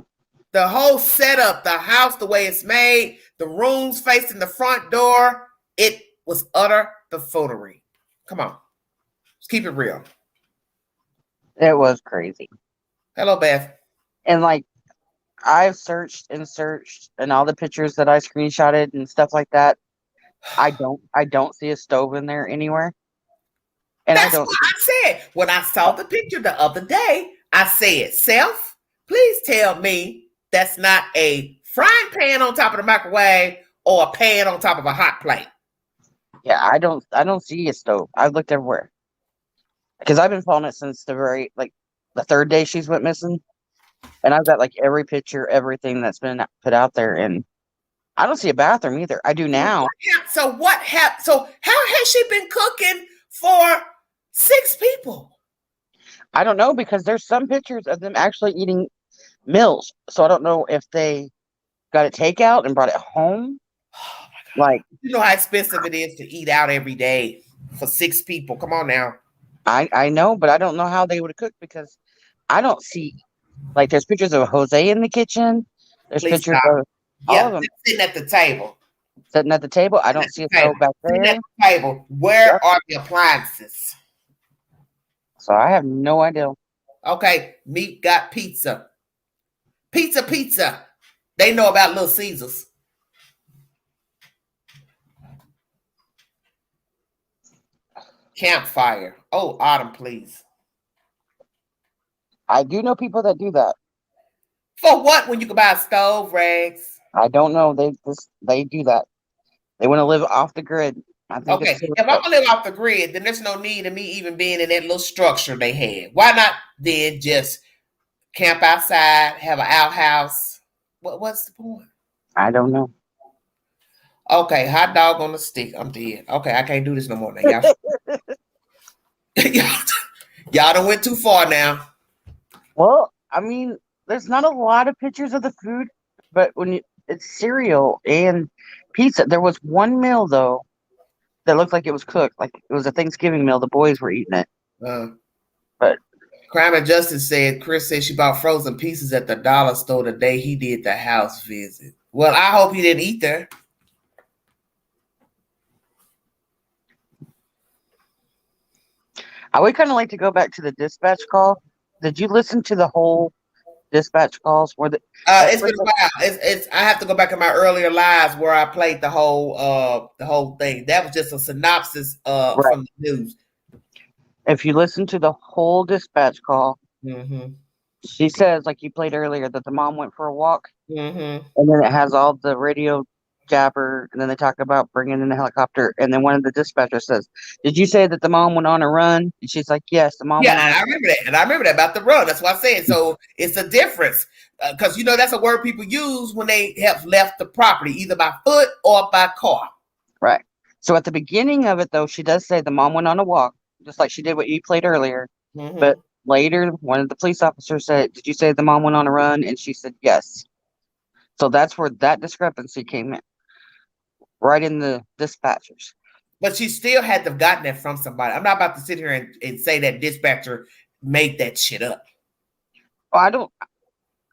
The whole setup, the house, the way it's made, the rooms facing the front door, it was utter buffoonery. Come on. Let's keep it real. It was crazy. Hello, Beth. And like, I've searched and all the pictures that I screenshotted and stuff like that. I don't see a stove in there anywhere. And that's what I said. When I saw the picture the other day, I said, Self, please tell me that's not a frying pan on top of the microwave or a pan on top of a hot plate. Yeah, I don't see a stove. I've looked everywhere. Because I've been following it since the third day she's went missing. And I've got like every picture, everything that's been put out there, and I don't see a bathroom either. I do now. So what happened? So how has she been cooking for 6 people? I don't know, because there's some pictures of them actually eating meals. So I don't know if they got it takeout and brought it home. Oh my God. Like, you know how expensive it is to eat out every day for 6 people. Come on now. I know, but I don't know how they would have cooked, because I don't see, like, there's pictures of Jose in the kitchen. There's pictures of all of them sitting at the table. Sitting at the table. I don't see a stove back there. Sitting at the table. Where are the appliances? So I have no idea. Okay, Meat got pizza. Pizza. They know about Little Caesars. Campfire. Oh, Autumn, please. I do know people that do that. For what? When you can buy a stove, Regs? I don't know. They do that. They want to live off the grid. I think okay, if I'm gonna live off the grid, then there's no need of me even being in that little structure they had. Why not then just camp outside, have an outhouse? What's the point? I don't know. Okay, hot dog on the stick. I'm dead. Okay, I can't do this no more now. Y'all done went too far now. Well, I mean, there's not a lot of pictures of the food, but it's cereal and pizza. There was one meal though that looked like it was cooked, like it was a Thanksgiving meal. The boys were eating it. But Crime and Justice said Chris said she bought frozen pieces at the dollar store the day he did the house visit. Well, I hope he didn't eat there. I would kind of like to go back to the dispatch call. Did you listen to the whole dispatch calls? It's been a while. I have to go back in my earlier lives where I played the whole thing. That was just a synopsis right. from the news. If you listen to the whole dispatch call, mm-hmm. She says, like you played earlier, that the mom went for a walk, mm-hmm. and then it has all the radio jabber, and then they talk about bringing in the helicopter, and then one of the dispatchers says, "Did you say that the mom went on a run?" And she's like, "Yes, the mom." Yeah, and I remember that, and I remember that about the run. That's what I'm saying. So it's a difference because that's a word people use when they have left the property, either by foot or by car. Right. So at the beginning of it, though, she does say the mom went on a walk, just like she did what you played earlier. Mm-hmm. But later, one of the police officers said, "Did you say the mom went on a run?" And she said, "Yes." So that's where that discrepancy came in, right in the dispatchers. But she still had to have gotten that from somebody. I'm not about to sit here and say that dispatcher made that shit up. Well,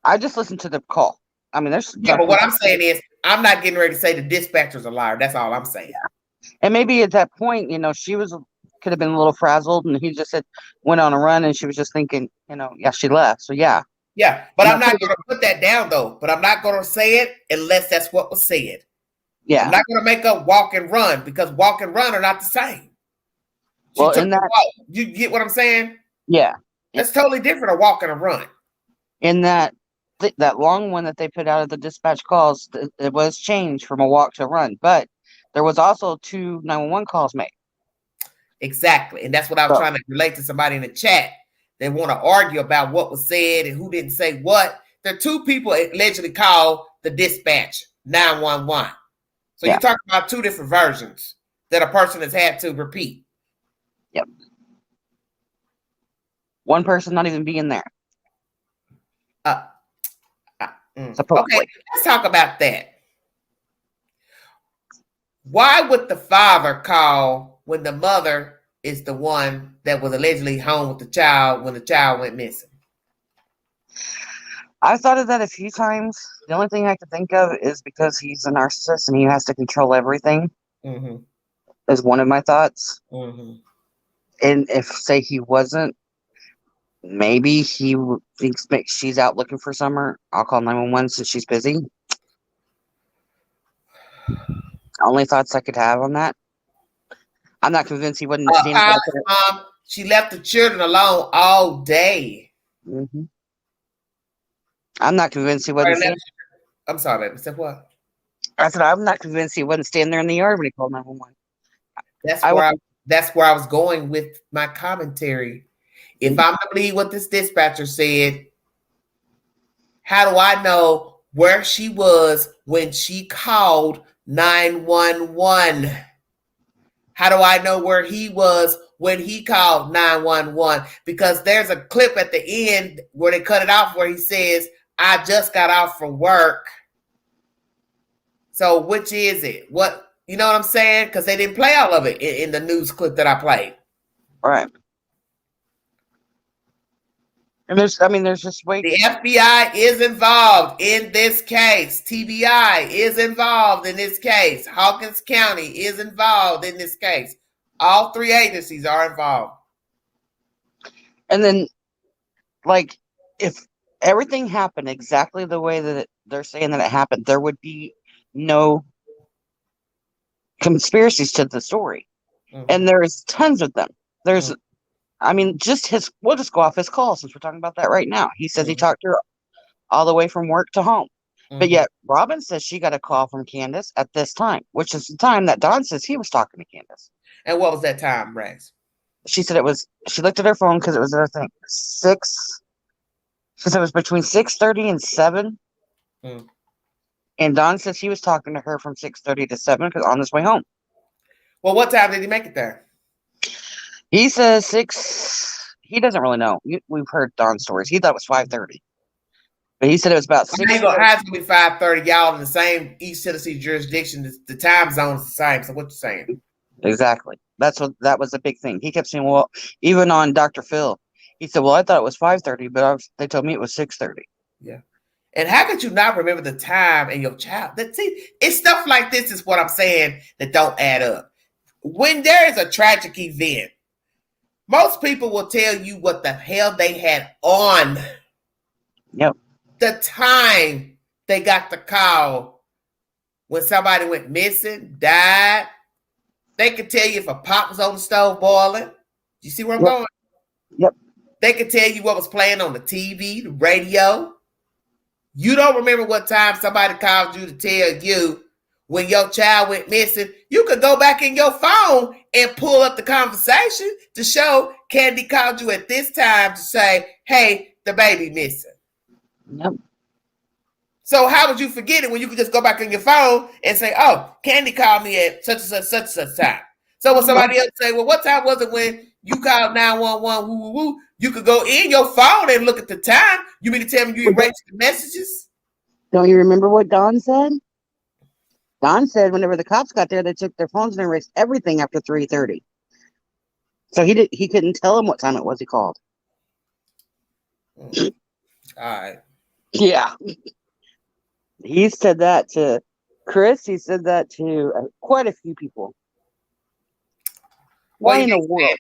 I just listened to the call. I mean, there's... Yeah, but what I'm saying is, I'm not getting ready to say the dispatcher's a liar. That's all I'm saying. Yeah. And maybe at that point, she could have been a little frazzled, and he just said, went on a run, and she was just thinking, yeah, she left. So, yeah. Yeah, but I'm not going to put that down, though. But I'm not going to say it unless that's what was said. Yeah. I'm not going to make up walk and run because walk and run are not the same. Well, in that... You get what I'm saying? Yeah. That's totally different, a walk and a run. In that long one that they put out of the dispatch calls, it was changed from a walk to a run. But there was also 2 911 calls made. Exactly. And that's what I was trying to relate to somebody in the chat. They want to argue about what was said and who didn't say what. There are 2 people allegedly called the dispatch 911. So you're talking about 2 different versions that a person has had to repeat. Yep. One person not even being there. Okay, let's talk about that. Why would the father call when the mother is the one that was allegedly home with the child when the child went missing? I thought of that a few times. The only thing I could think of is because he's a narcissist and he has to control everything. Mm-hmm. Is one of my thoughts. Mm-hmm. And if, say, he wasn't, maybe he thinks she's out looking for Summer. I'll call 911 since she's busy. Only thoughts I could have on that. I'm not convinced he wasn't standing Mom, she left the children alone all day. Mm-hmm. I'm not convinced he wasn't standing. I'm sorry, baby. Said what? I said I'm not convinced he wasn't standing there in the yard when he called 911. That's where I was going with my commentary. If I'm to believe what this dispatcher said, how do I know where she was when she called 911? How do I know where he was when he called 911? Because there's a clip at the end where they cut it off where he says, "I just got off from work." So which is it? What, you know what I'm saying? Because they didn't play all of it in the news clip that I played. All right. And there's just way. The FBI is involved in this case. TBI is involved in this case. Hawkins County is involved in this case. All 3 agencies are involved. And then, if everything happened exactly the way that they're saying that it happened, there would be no conspiracies to the story. Mm-hmm. And there's tons of them. There's, we'll just go off his call since we're talking about that right now. He says he talked to her all the way from work to home. Mm-hmm. But yet Robin says she got a call from Candus at this time, which is the time that Don says he was talking to Candus. And what was that time, Rex? She said she looked at her phone because it was, I think, 6. She said it was between 6:30 and 7. Mm. And Don says he was talking to her from 6:30 to 7 because on his way home. Well, what time did he make it there? He says 6. He doesn't really know. We've heard Don's stories. He thought it was 5:30. But he said it was about 6. How's it going to be 5:30? Y'all in the same East Tennessee jurisdiction. The time zone is the same. So what you saying? Exactly. That was a big thing. He kept saying, well, even on Dr. Phil, he said, well, I thought it was 5:30, but they told me it was 6:30. Yeah. And how could you not remember the time and your child? See, it's stuff like this is what I'm saying that don't add up. When there is a tragic event, most people will tell you what the hell they had on. Yep. The time they got the call when somebody went missing, died. They could tell you if a pot was on the stove boiling. You see where I'm going? Yep. They could tell you what was playing on the TV, the radio. You don't remember what time somebody called you to tell you when your child went missing. You could go back in your phone and pull up the conversation to show Candy called you at this time to say, hey, the baby missing. Yep. So how would you forget it when you could just go back on your phone and say, oh, Candy called me at such and such time. So when somebody else say, well, what time was it when you called 911, woo, woo, woo, you could go in your phone and look at the time. You mean to tell me you erased the messages? Don't you remember what Don said? Don said whenever the cops got there, they took their phones and erased everything after 3:30. So he couldn't tell them what time it was he called. All right. Yeah. He said that to Chris. He said that to quite a few people. Why in the world?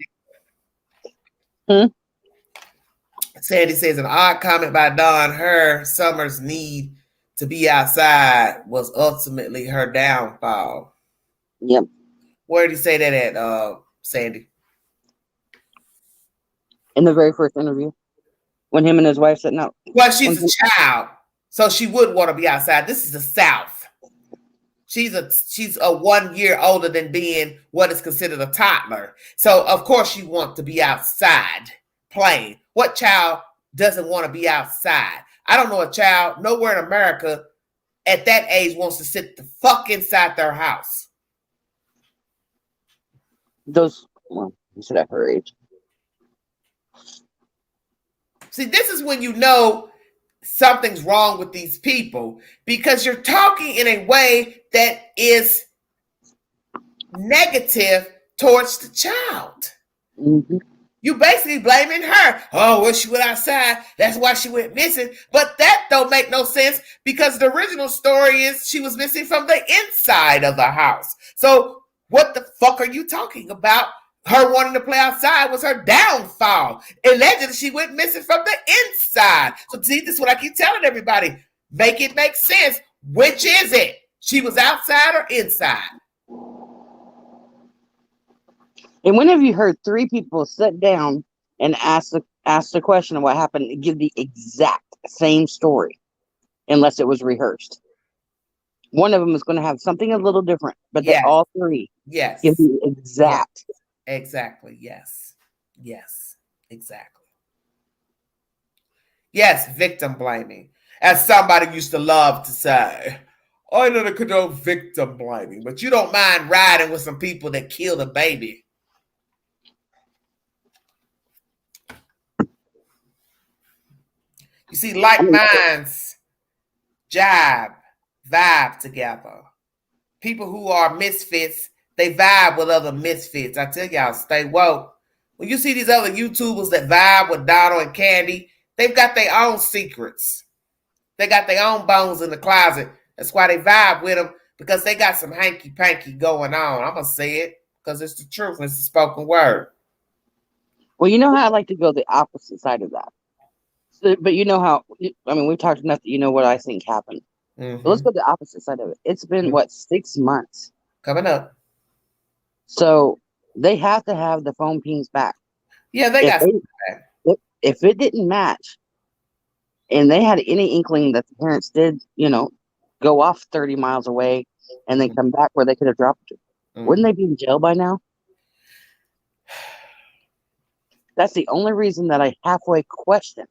Sandy says an odd comment by Dawn. Her Summer's need to be outside was ultimately her downfall. Yep. Where did he say that at, Sandy? In the very first interview, when him and his wife sitting out. Well, she's a child, so she would want to be outside. This is the South. She's a 1 year older than being what is considered a toddler. So of course she wants to be outside playing. What child doesn't want to be outside? I don't know a child nowhere in America at that age wants to sit the fuck inside their house. Well, you said at her age. See, this is when you know something's wrong with these people because you're talking in a way that is negative towards the child. Mm-hmm. You basically blaming her. Oh, well, she went outside. That's why she went missing. But that don't make no sense because the original story is she was missing from the inside of the house. So what the fuck are you talking about? Her wanting to play outside was her downfall. Allegedly, she went missing from the inside. So see, this is what I keep telling everybody. Make it make sense. Which is it? She was outside or inside? And when have you heard three people sit down and ask the question of what happened and give the exact same story, unless it was rehearsed? One of them is going to have something a little different, but they all three give the exact. Yes. Exactly. Yes. Yes. Exactly. Yes. Victim blaming. As somebody used to love to say, I don't condone victim blaming, but you don't mind riding with some people that killed a baby. You see, like minds vibe together. People who are misfits, they vibe with other misfits. I tell y'all, stay woke. When you see these other YouTubers that vibe with Donald and Candy, they've got their own secrets. They got their own bones in the closet. That's why they vibe with them, because they got some hanky-panky going on. I'm going to say it because it's the truth. It's the spoken word. Well, you know how I like to go the opposite side of that. So, but you know how, I mean, we've talked enough that you know what I think happened. Mm-hmm. But let's go the opposite side of it. It's been, 6 months? Coming up. So they have to have the phone pings back. Yeah, they got back. If it didn't match, and they had any inkling that the parents did, go off 30 miles away and then come back where they could have dropped it, wouldn't they be in jail by now? That's the only reason that I halfway question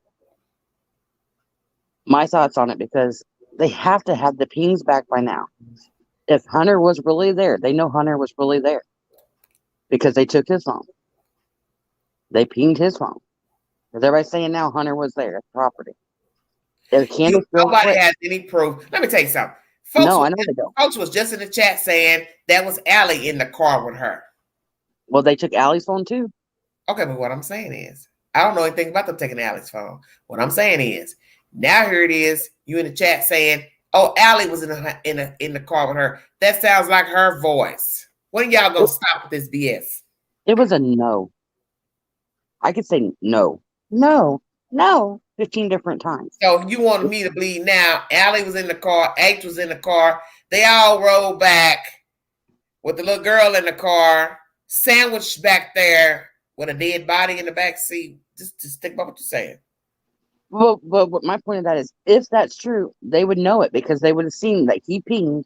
my thoughts on it, because they have to have the pings back by now. If Hunter was really there, they know Hunter was really there because they took his phone. They pinged his phone. Because everybody's saying now Hunter was there at the property. Nobody has any proof. Let me tell you something. I know they don't. Folks was just in the chat saying that was Allie in the car with her. Well, they took Allie's phone too. Okay, but what I'm saying is, I don't know anything about them taking Allie's phone. What I'm saying is, now here it is, you in the chat saying, "Oh, Allie was in the car with her." That sounds like her voice. When y'all gonna stop with this BS? It was a no. I could say no, no, no, 15 different times. So you wanted me to believe now? Allie was in the car. H was in the car. They all rolled back with the little girl in the car, sandwiched back there with a dead body in the back seat. Just think about what you're saying. Well, but my point of that is, if that's true, they would know it because they would have seen that he pinged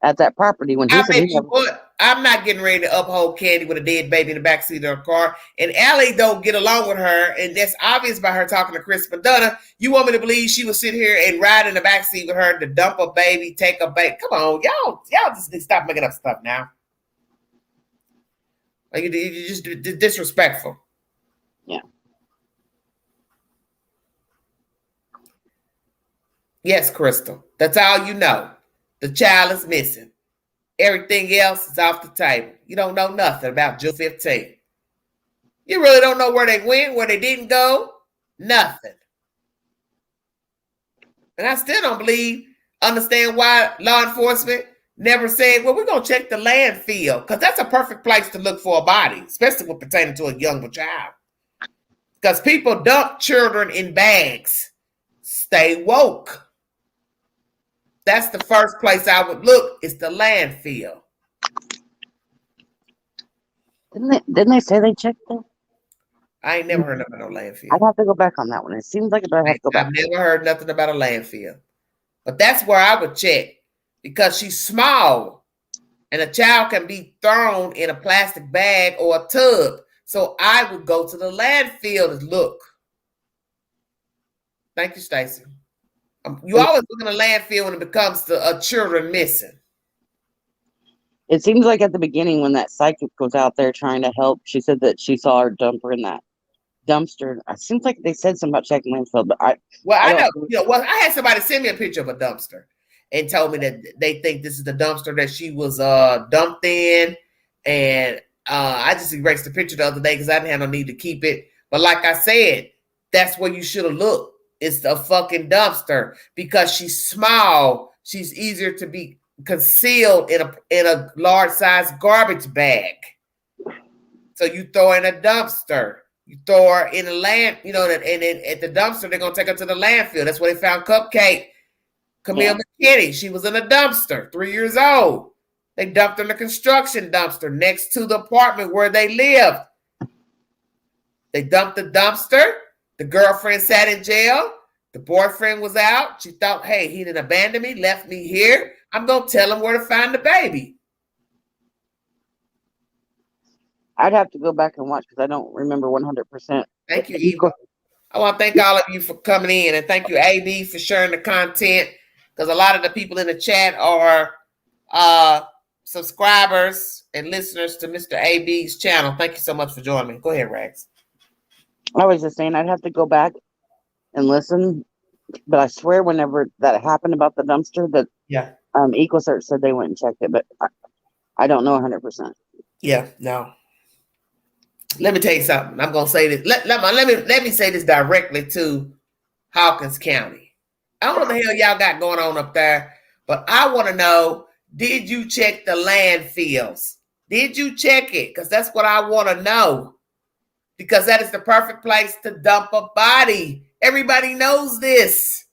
at that property when he I said bet he you would. I'm not getting ready to uphold Candy with a dead baby in the backseat of her car. And Allie don't get along with her, and that's obvious by her talking to Chris Madonna. You want me to believe she would sit here and ride in the backseat with her to dump a baby, take a baby? Come on, y'all just need to stop making up stuff now. Like you just disrespectful. Yeah. Yes, Crystal. That's all you know. The child is missing. Everything else is off the table. You don't know nothing about June 15th. You really don't know where they went, where they didn't go. Nothing. And I still don't understand why law enforcement never said, well, we're going to check the landfill, because that's a perfect place to look for a body, especially when pertaining to a younger child. Because people dump children in bags. Stay woke. That's the first place I would look, is the landfill. Didn't they say they checked it? I ain't never heard about no landfill. I'd have to go back on that one. It seems like I'd have to go back. I've never heard nothing about a landfill. But that's where I would check, because she's small and a child can be thrown in a plastic bag or a tub. So I would go to the landfill to look. Thank you, Stacey. You always look in the landfill when it becomes to children missing. It seems like at the beginning when that psychic was out there trying to help, she said that she saw her dumper in that dumpster. It seems like they said something about checking landfill, but I know. Well, I had somebody send me a picture of a dumpster and told me that they think this is the dumpster that she was dumped in, and I just erased the picture the other day because I didn't have no need to keep it. But like I said, that's where you should have looked. It's the fucking dumpster, because she's small. She's easier to be concealed in a large size garbage bag. So you throw her in a dumpster. You throw her in a land, and at the dumpster, they're going to take her to the landfill. That's where they found Cupcake. Camille McKinney, she was in a dumpster, 3 years old. They dumped her in a construction dumpster next to the apartment where they lived. They dumped the dumpster. The girlfriend sat in jail. The boyfriend was out. She thought, hey, he didn't abandon me, left me here. I'm going to tell him where to find the baby. I'd have to go back and watch because I don't remember 100%. Thank you, Eva. I want to thank all of you for coming in, and thank you, AB, for sharing the content, because a lot of the people in the chat are subscribers and listeners to Mr. AB's channel. Thank you so much for joining me. Go ahead, Rags. I was just saying I'd have to go back and listen, but I swear whenever that happened about the dumpster, that EqualSearch said they went and checked it, but I don't know 100%. Yeah, no. Let me tell you something. I'm gonna say this. Let me say this directly to Hawkins County. I don't know what the hell y'all got going on up there, but I want to know: did you check the landfills? Did you check it? Because that's what I want to know. Because that is the perfect place to dump a body. Everybody knows this.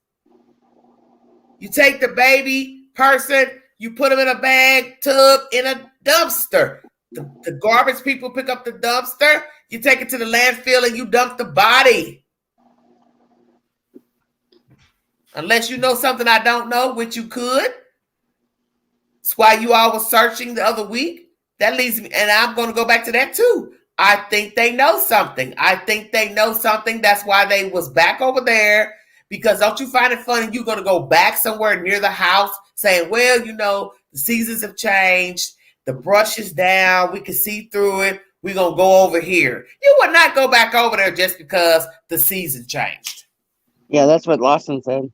You take the baby person, you put them in a bag, tub, in a dumpster. The garbage people pick up the dumpster, you take it to the landfill, and you dump the body. Unless you know something I don't know, which you could. That's why you all were searching the other week. That leads me, and I'm going to go back to that too. I think they know something. That's why they was back over there. Because don't you find it funny? You're going to go back somewhere near the house saying, well, the seasons have changed. The brush is down. We can see through it. We're going to go over here. You would not go back over there just because the season changed. Yeah, that's what Lawson said.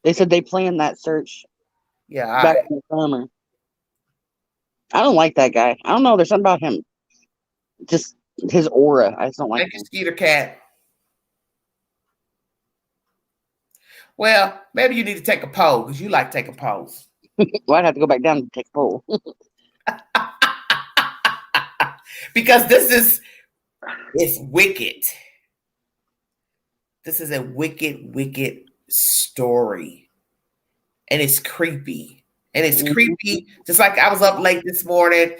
They said they planned that search back in the summer. I don't like that guy. I don't know. There's something about him. just his aura. I just don't like Thank you, Skeeter Cat. Well, maybe you need to take a poll because you like taking polls. Well, I'd have to go back down and take a poll. Because it's wicked. This is a wicked, wicked story. And it's creepy. And it's creepy. Just like I was up late this morning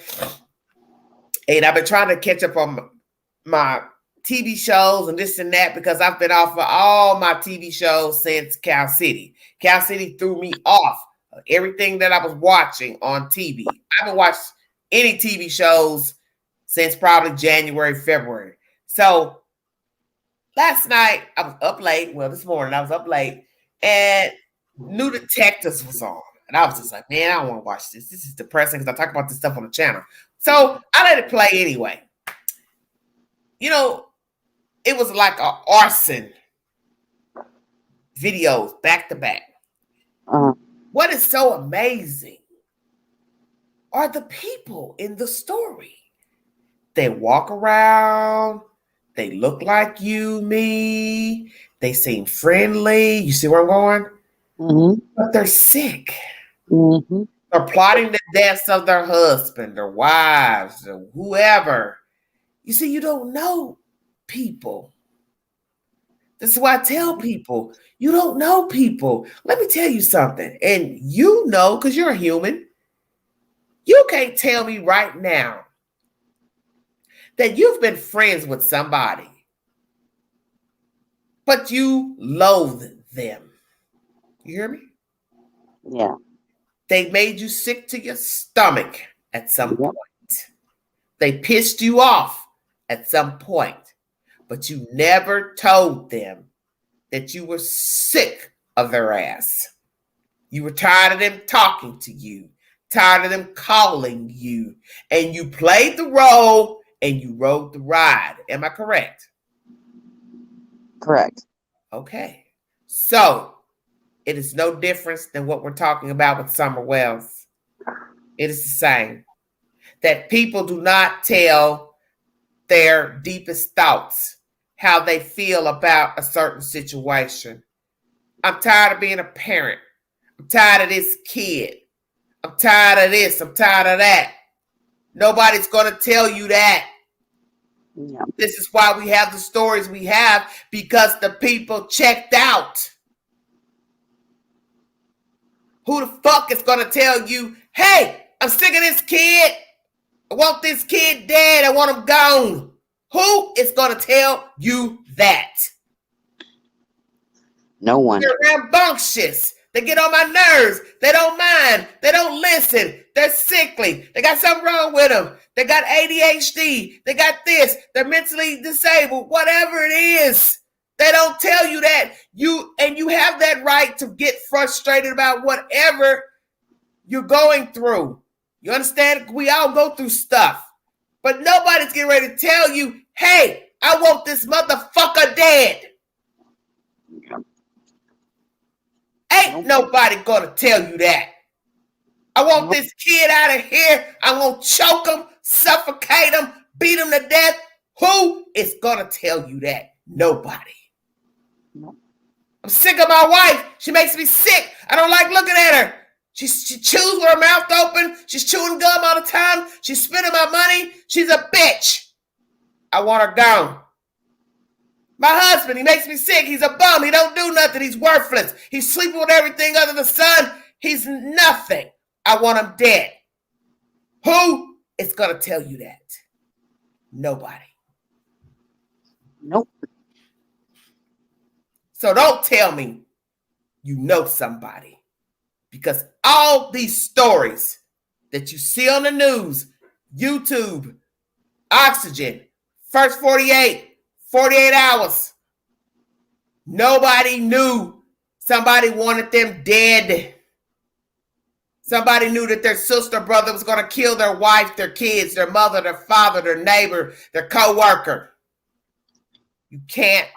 and I've been trying to catch up on my TV shows and this and that because I've been off of all my TV shows since Cal City. Cal City threw me off of everything that I was watching on TV. I haven't watched any TV shows since probably January, February. So last night I was up late. Well, this morning I was up late and New Detectives was on. And I was just like, man, I don't want to watch this. This is depressing because I talk about this stuff on the channel. So I let it play anyway. You know, it was like an arson videos back to back. What is so amazing are the people in the story. They walk around. They look like you, me. They seem friendly. You see where I'm going? But they're sick. They're plotting the deaths of their husband, their wives, or whoever. You see, you don't know people. This is why I tell people, you don't know people. Let me tell you something. And you know, because you're a human, you can't tell me right now that you've been friends with somebody, but you loathe them. You hear me? Yeah. They made you sick to your stomach at some point. They pissed you off at some point, but you never told them that you were sick of their ass. You were tired of them talking to you, tired of them calling you, and you played the role and you rode the ride. Am I correct? Correct. Okay. So it is no difference than what we're talking about with Summer Wells. It is the same. That people do not tell their deepest thoughts, how they feel about a certain situation. I'm tired of being a parent. I'm tired of this kid. I'm tired of this. I'm tired of that. Nobody's going to tell you that. Yeah. This is why we have the stories we have, because the people checked out. Who the fuck is going to tell you, hey, I'm sick of this kid. I want this kid dead. I want him gone. Who is going to tell you that? No one. They're rambunctious. They get on my nerves. They don't mind. They don't listen. They're sickly. They got something wrong with them. They got ADHD. They got this. They're mentally disabled. Whatever it is. They don't tell you that. You have that right to get frustrated about whatever you're going through. You understand? We all go through stuff. But nobody's getting ready to tell you, hey, I want this motherfucker dead. Ain't nobody gonna tell you that. I want this kid out of here. I'm gonna choke him, suffocate him, beat him to death. Who is gonna tell you that? Nobody. I'm sick of my wife. She makes me sick. I don't like looking at her. She chews with her mouth open. She's chewing gum all the time. She's spending my money. She's a bitch. I want her gone. My husband, he makes me sick. He's a bum. He don't do nothing. He's worthless. He's sleeping with everything under the sun. He's nothing. I want him dead. Who is going to tell you that? Nobody. Nope. So don't tell me you know somebody. Because all these stories that you see on the news, YouTube, Oxygen, First 48 hours, nobody knew somebody wanted them dead. Somebody knew that their sister, brother was going to kill their wife, their kids, their mother, their father, their neighbor, their co-worker. You can't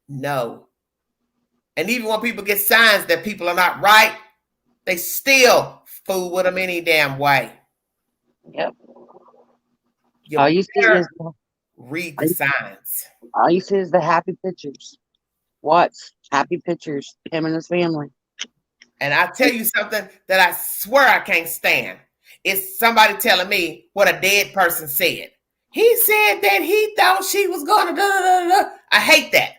know. And even when people get signs that people are not right, they still fool with them any damn way. Yep. All you see is read the signs. All you see is the happy pictures. What's happy pictures? Him and his family. And I tell you something that I swear I can't stand. It's somebody telling me what a dead person said. He said that he thought she was going to I hate that.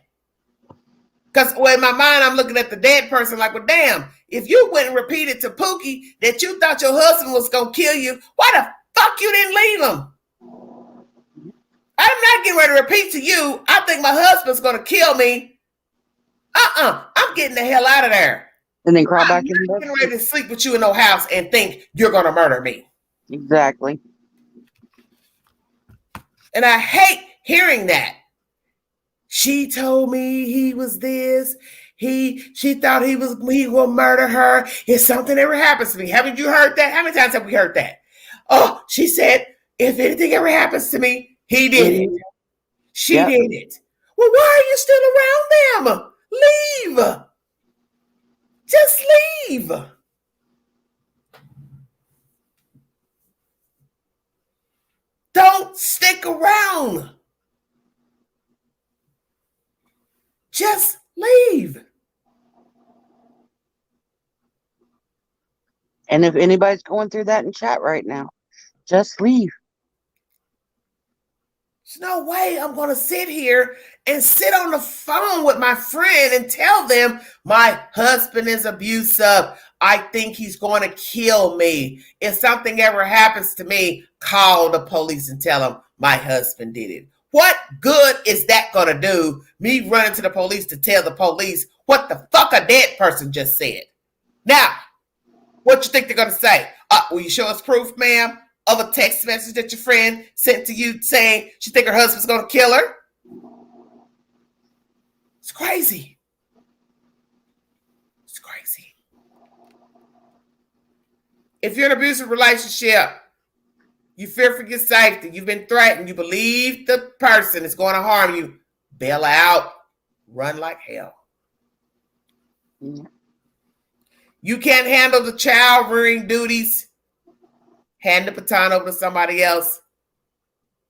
Because in my mind, I'm looking at the dead person like, well, damn, if you went and repeated to Pookie that you thought your husband was going to kill you, why the fuck you didn't leave him? I'm not getting ready to repeat to you, I think my husband's going to kill me. I'm getting the hell out of there. And then crawl back I'm in not bed. getting ready to sleep with you in no house and think you're going to murder me. Exactly. And I hate hearing that. She told me he was this. She thought he will murder her if something ever happens to me. Haven't you heard that? How many times have we heard that? Oh, she said, if anything ever happens to me, he did it. She did it. Well, why are you still around them? Leave. Just leave. Don't stick around. Just leave. And if anybody's going through that in chat right now, just leave. There's no way I'm going to sit here and sit on the phone with my friend and tell them my husband is abusive. I think he's going to kill me. If something ever happens to me, call the police and tell them my husband did it. What good is that going to do? Me running to the police to tell the police what the fuck a dead person just said. Now, what you think they're going to say? Will you show us proof, ma'am, of a text message that your friend sent to you saying she think her husband's going to kill her? It's crazy. It's crazy. If you're in an abusive relationship, you fear for your safety, you've been threatened, you believe the person is going to harm you, bail out, run like hell. Yeah. You can't handle the child rearing duties, hand the baton over to somebody else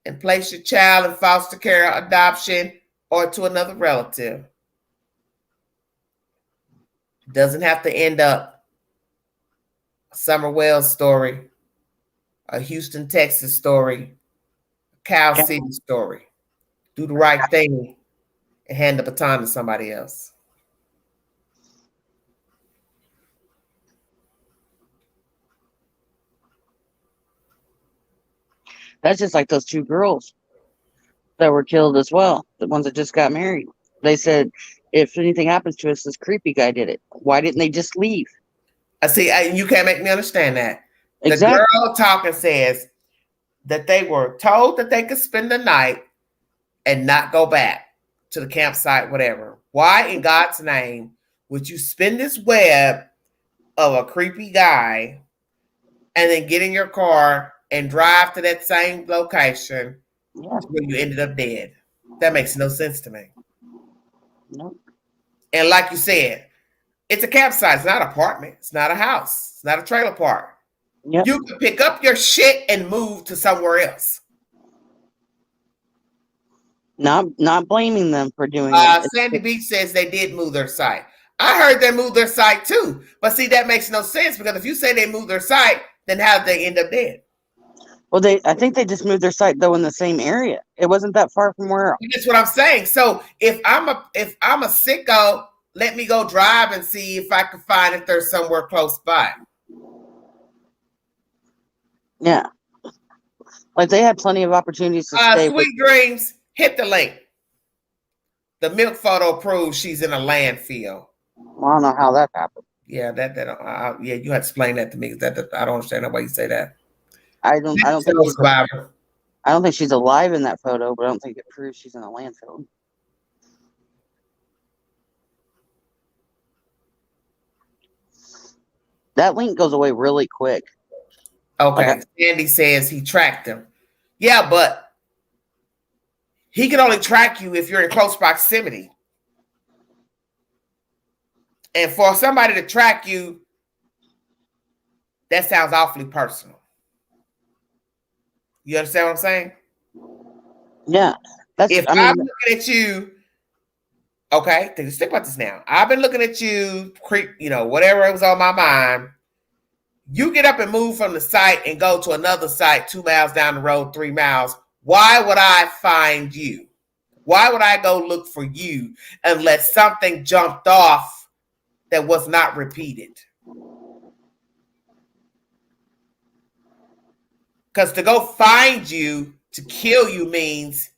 and place your child in foster care, adoption, or to another relative. It doesn't have to end up a Summer Wells story, a Houston, Texas story, a Cow City story. Do the right thing and hand the baton to somebody else. That's just like those two girls that were killed as well. The ones that just got married. They said, if anything happens to us, this creepy guy did it. Why didn't they just leave? I see. You can't make me understand that. Exactly. The girl talking says that they were told that they could spend the night and not go back to the campsite, whatever. Why in God's name would you spin this web of a creepy guy and then get in your car and drive to that same location where you ended up dead? That makes no sense to me. Nope. And like you said, it's a campsite. It's not an apartment. It's not a house. It's not a trailer park. Yep. You can pick up your shit and move to somewhere else. Not blaming them for doing it. Sandy Beach says they did move their site. I heard they moved their site too. But see, that makes no sense because if you say they moved their site, then how did they end up dead? Well, I think they just moved their site though in the same area. It wasn't that far from where. That's what I'm saying. So if I'm a sicko, let me go drive and see if I can find if there's somewhere close by. Yeah, like they had plenty of opportunities to stay. Sweet Dreams, hit the link. The milk photo proves she's in a landfill. Well, I don't know how that happened. Yeah, yeah, you had to explain that to me. That I don't understand why you say that. I don't think she's alive in that photo, but I don't think it proves she's in a landfill. That link goes away really quick. Okay. Sandy says he tracked him. Yeah, but he can only track you if you're in close proximity. And for somebody to track you, that sounds awfully personal. You understand what I'm saying? Yeah. That's, If I mean, I'm looking at you, okay, think about this now. I've been looking at you, whatever was on my mind. You get up and move from the site and go to another site 2 miles down the road, 3 miles. Why would I find you? Why would I go look for you unless something jumped off that was not repeated? Because to go find you to kill you means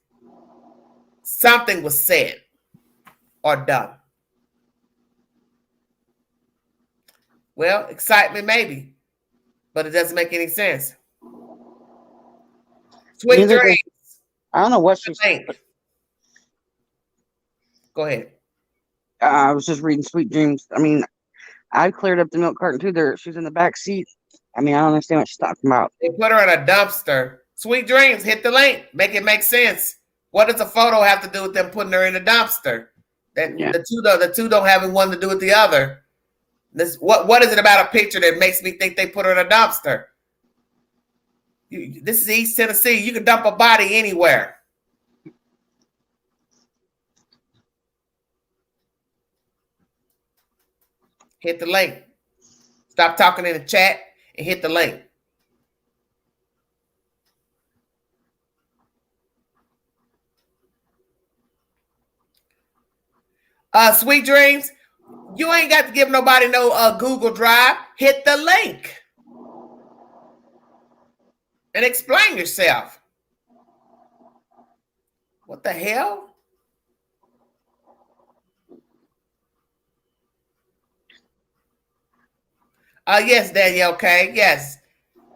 something was said or done. Well, excitement maybe, but it doesn't make any sense. Sweet dreams. I don't know what she's. Go ahead. I was just reading Sweet Dreams. I mean, I cleared up the milk carton too. There, she's in the back seat. I mean, I don't understand what she's talking about. They put her in a dumpster. Sweet Dreams, hit the link. Make it make sense. What does a photo have to do with them putting her in a dumpster? The two don't have one to do with the other. What is it about a picture that makes me think they put her in a dumpster? This is East Tennessee. You can dump a body anywhere. Hit the link. Stop talking in the chat and hit the link. Sweet Dreams, you ain't got to give nobody no Google Drive. Hit the link and explain yourself. What the hell? Yes, Danielle K. Yes.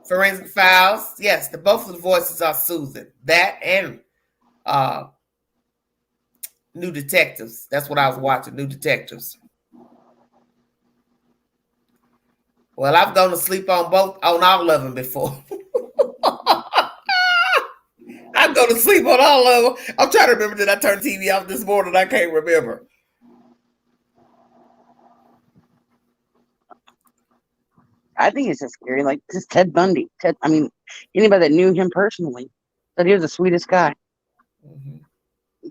Forensic Files. Yes, both of the voices are Susan. That and New Detectives. That's what I was watching, New Detectives. Well, I've gone to sleep on all of them before. I go to sleep on all of them. I'm trying to remember, did I turn TV off this morning? I can't remember. I think it's just scary. Like, this Ted Bundy. Anybody that knew him personally said he was the sweetest guy. Mm-hmm.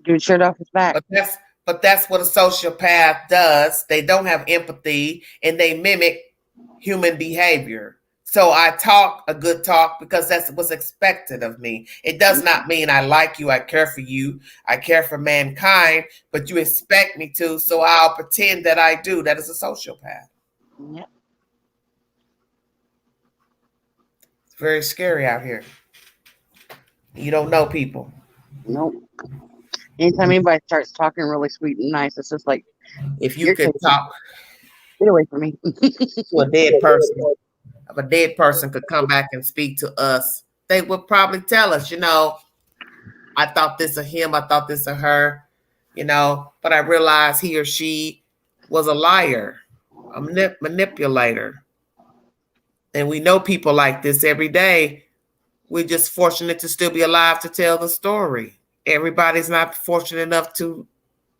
Dude shirt off his back. But that's what a sociopath does. They don't have empathy and they mimic human behavior. So I talk a good talk because that's what's expected of me. It does not mean I like you, I care for you, I care for mankind, but you expect me to, so I'll pretend that I do. That is a sociopath. Yep. It's very scary out here. You don't know people. Nope. Anytime anybody starts talking really sweet and nice, it's just like, if you could talk, get away from me. To a dead person. If a dead person could come back and speak to us, they would probably tell us, I thought this of him, I thought this of her, but I realized he or she was a liar, a manipulator. And we know people like this every day. We're just fortunate to still be alive to tell the story. Everybody's not fortunate enough to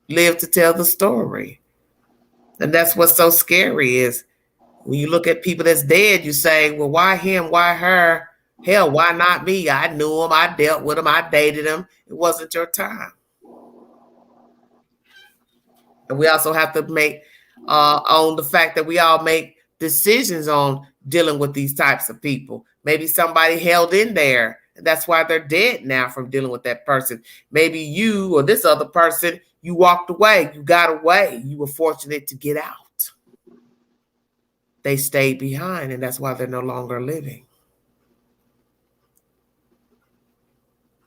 live to tell the story. And that's what's so scary is when you look at people that's dead, you say, well, why him? Why her? Hell, why not me? I knew him. I dealt with him. I dated him. It wasn't your time. And we also have to make on the fact that we all make decisions on dealing with these types of people. Maybe somebody held in there. And that's why they're dead now from dealing with that person. Maybe you or this other person, you walked away. You got away. You were fortunate to get out. They stayed behind, and that's why they're no longer living.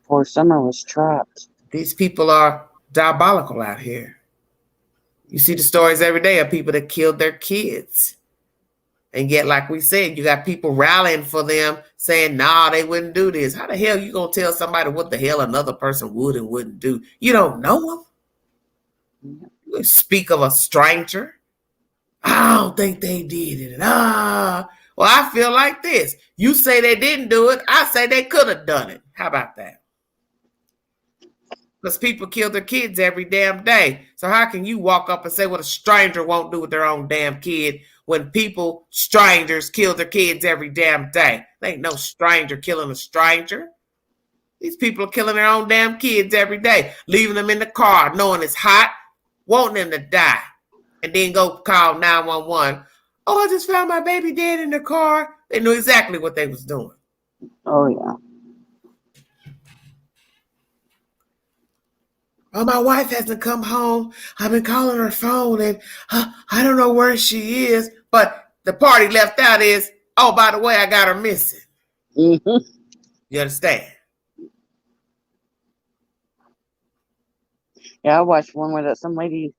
Poor Summer was trapped. These people are diabolical out here. You see the stories every day of people that killed their kids. And yet, like we said, you got people rallying for them saying, nah, they wouldn't do this. How the hell you going to tell somebody what the hell another person would and wouldn't do? You don't know them. You speak of a stranger. I don't think they did it. Well, I feel like this. You say they didn't do it. I say they could have done it. How about that? Because people kill their kids every damn day. So how can you walk up and say what a stranger won't do with their own damn kid when strangers kill their kids every damn day? There ain't no stranger killing a stranger. These people are killing their own damn kids every day, leaving them in the car, knowing it's hot, wanting them to die, and then go call 911. Oh, I just found my baby dead in the car. They knew exactly what they was doing. Oh yeah. Oh, my wife hasn't come home. I've been calling her phone, and I don't know where she is. But the party left out is, oh, by the way, I got her missing. Mm-hmm. You understand? Yeah, I watched one where that some lady,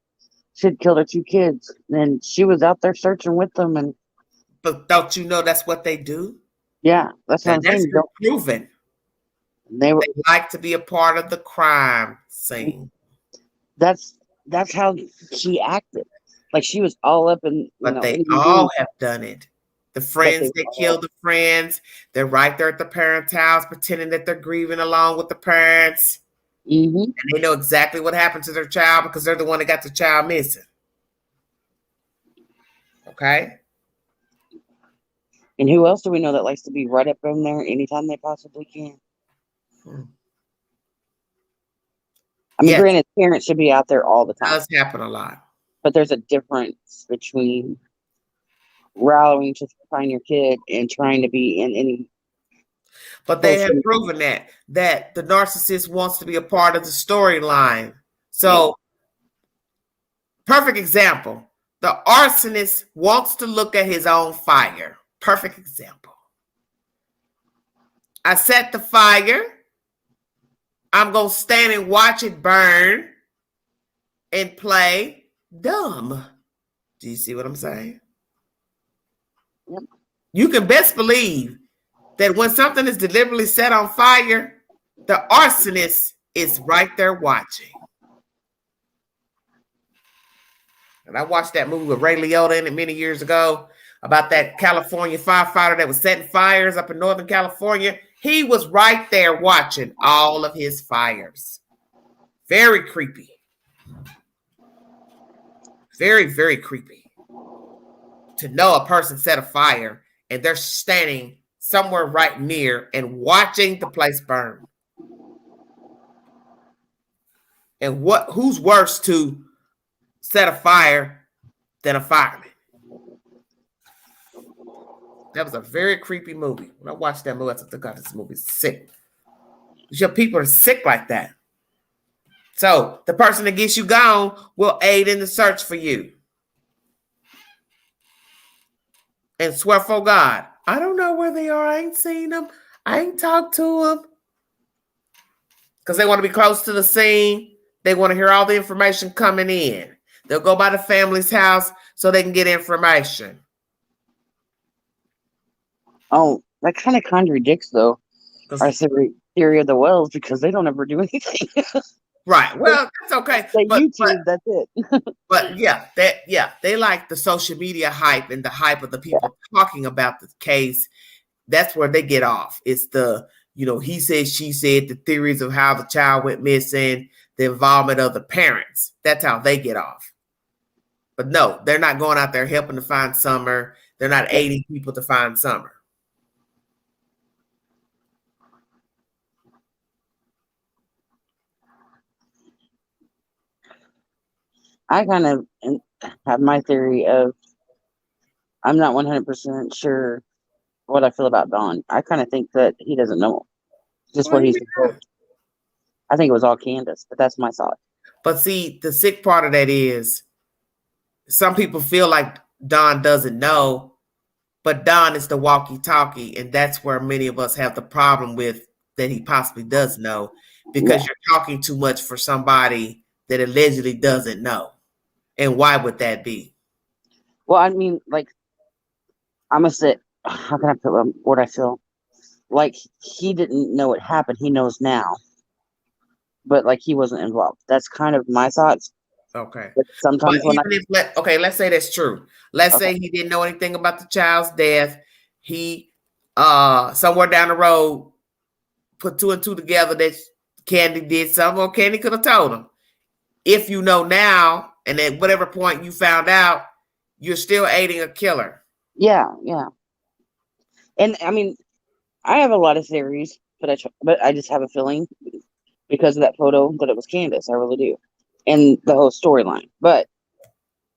she had killed her 2 kids, and she was out there searching with them, and But don't you know that's what they do? yeah, that's what I'm That's saying. proven. They were. They like to be a part of the crime scene. That's how she acted. Like she was all up in. But they all have done it. The friends they that kill the friends, they're right there at the parents' house pretending that they're grieving along with the parents. Mm-hmm. And they know exactly what happened to their child because they're the one that got the child missing. Okay? And who else do we know that likes to be right up in there anytime they possibly can? I mean, granted, parents should be out there all the time. It does happen a lot. But there's a difference between rallying to find your kid and trying to be in any. But they have proven that the narcissist wants to be a part of the storyline. So, perfect example. The arsonist wants to look at his own fire. Perfect example. I set the fire. I'm going to stand and watch it burn and play dumb. Do you see what I'm saying? Yep. You can best believe that when something is deliberately set on fire, the arsonist is right there watching. And I watched that movie with Ray Liotta in it many years ago about that California firefighter that was setting fires up in Northern California. He was right there watching all of his fires. Very creepy. Very, very creepy. To know a person set a fire and they're standing somewhere right near and watching the place burn. And who's worse to set a fire than a fireman? That was a very creepy movie. When I watched that movie, I said, God, this movie is sick. Your people are sick like that. So the person that gets you gone will aid in the search for you. And swear for God, I don't know where they are. I ain't seen them. I ain't talked to them. Because they want to be close to the scene. They want to hear all the information coming in. They'll go by the family's house so they can get information. Oh, that kind of contradicts, though, our theory of the wells because they don't ever do anything. Right. Well, that's okay. That's it. But they like the social media hype and the hype of the people talking about the case. That's where they get off. It's the, he said, she said, the theories of how the child went missing, the involvement of the parents. That's how they get off. But no, they're not going out there helping to find Summer. They're not aiding people to find Summer. I kind of have my theory of I'm not 100% sure what I feel about Don. I kind of think that he doesn't know just what he's doing. I think it was all Candus, but that's my thought. But see, the sick part of that is some people feel like Don doesn't know, but Don is the walkie-talkie, and that's where many of us have the problem with that he possibly does know, because you're talking too much for somebody that allegedly doesn't know. And why would that be? Well, I mean, like, I'm going to say, how can I put what I feel? Like, he didn't know it happened. He knows now. But, like, he wasn't involved. That's kind of my thoughts. Okay. But sometimes let's say that's true. Let's say he didn't know anything about the child's death. He, somewhere down the road, put 2 and 2 together that Candy did something, or Candy could have told him. If you know now, and at whatever point you found out, you're still aiding a killer. Yeah. And I mean, I have a lot of theories, but I just have a feeling because of that photo that it was Candus. I really do, and the whole storyline. But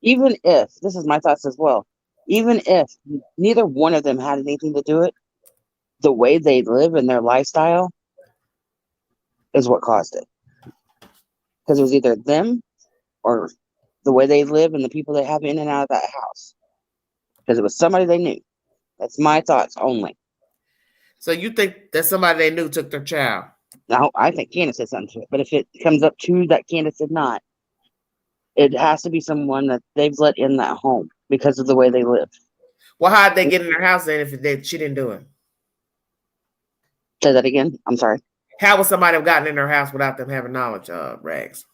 even if this is my thoughts as well, even if neither one of them had anything to do it, the way they live and their lifestyle is what caused it. Because it was either them or the way they live and the people they have in and out of that house. Because it was somebody they knew. That's my thoughts only. So you think that somebody they knew took their child? Now, I think Candus said something to it. But if it comes up to that Candus did not, it has to be someone that they've let in that home because of the way they live. Well, how'd they get in their house then if she didn't do it? Say that again. I'm sorry. How would somebody have gotten in their house without them having knowledge of Rags?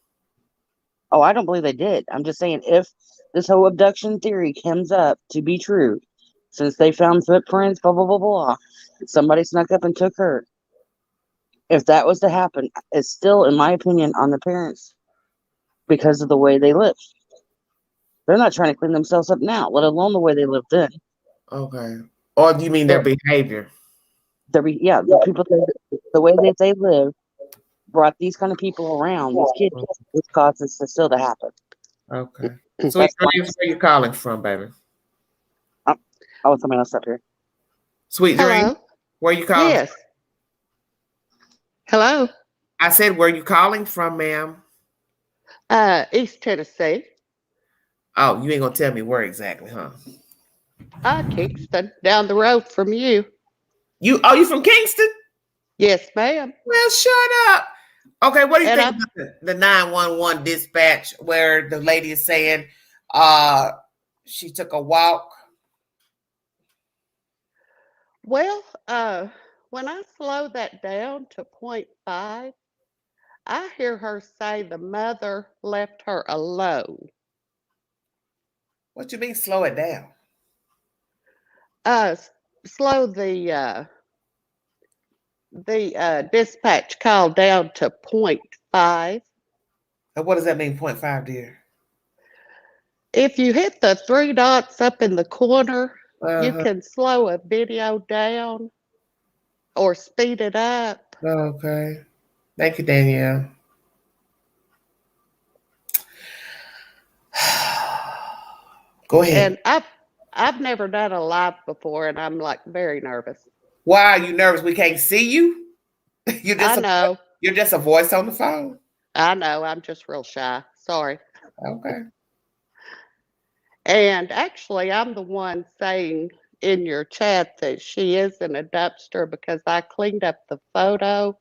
Oh, I don't believe they did. I'm just saying if this whole abduction theory comes up to be true, since they found footprints, blah, blah, blah, blah, somebody snuck up and took her. If that was to happen, it's still, in my opinion, on the parents because of the way they live. They're not trying to clean themselves up now, let alone the way they lived then. Okay. Or do you mean their behavior? The people, the way that they live brought these kind of people around, these kids, which causes this still to happen. Okay. So where you calling from, baby? Oh, somebody else up here. Sweet Dream. Hello. Where you calling? Yes. Hello. I said, where you calling from, ma'am? East Tennessee. Oh, you ain't gonna tell me where exactly, huh? Kingston, down the road from you. You from Kingston? Yes, ma'am. Well, shut up. Okay, what do you And think about the 911 dispatch where the lady is saying she took a walk? Well, when I slow that down to 0.5, I hear her say the mother left her alone. What you mean slow it down? Slow the dispatch call down to 0.5. And what does that mean, 0.5, dear? If you hit the 3 dots up in the corner, you can slow a video down or speed it up. Okay. Thank you, Danielle. Go ahead. And I've never done a live before, and I'm like very nervous. Why are you nervous? We can't see you? I know. You're just a voice on the phone? I know. I'm just real shy. Sorry. Okay. And actually, I'm the one saying in your chat that she is in a dumpster because I cleaned up the photo,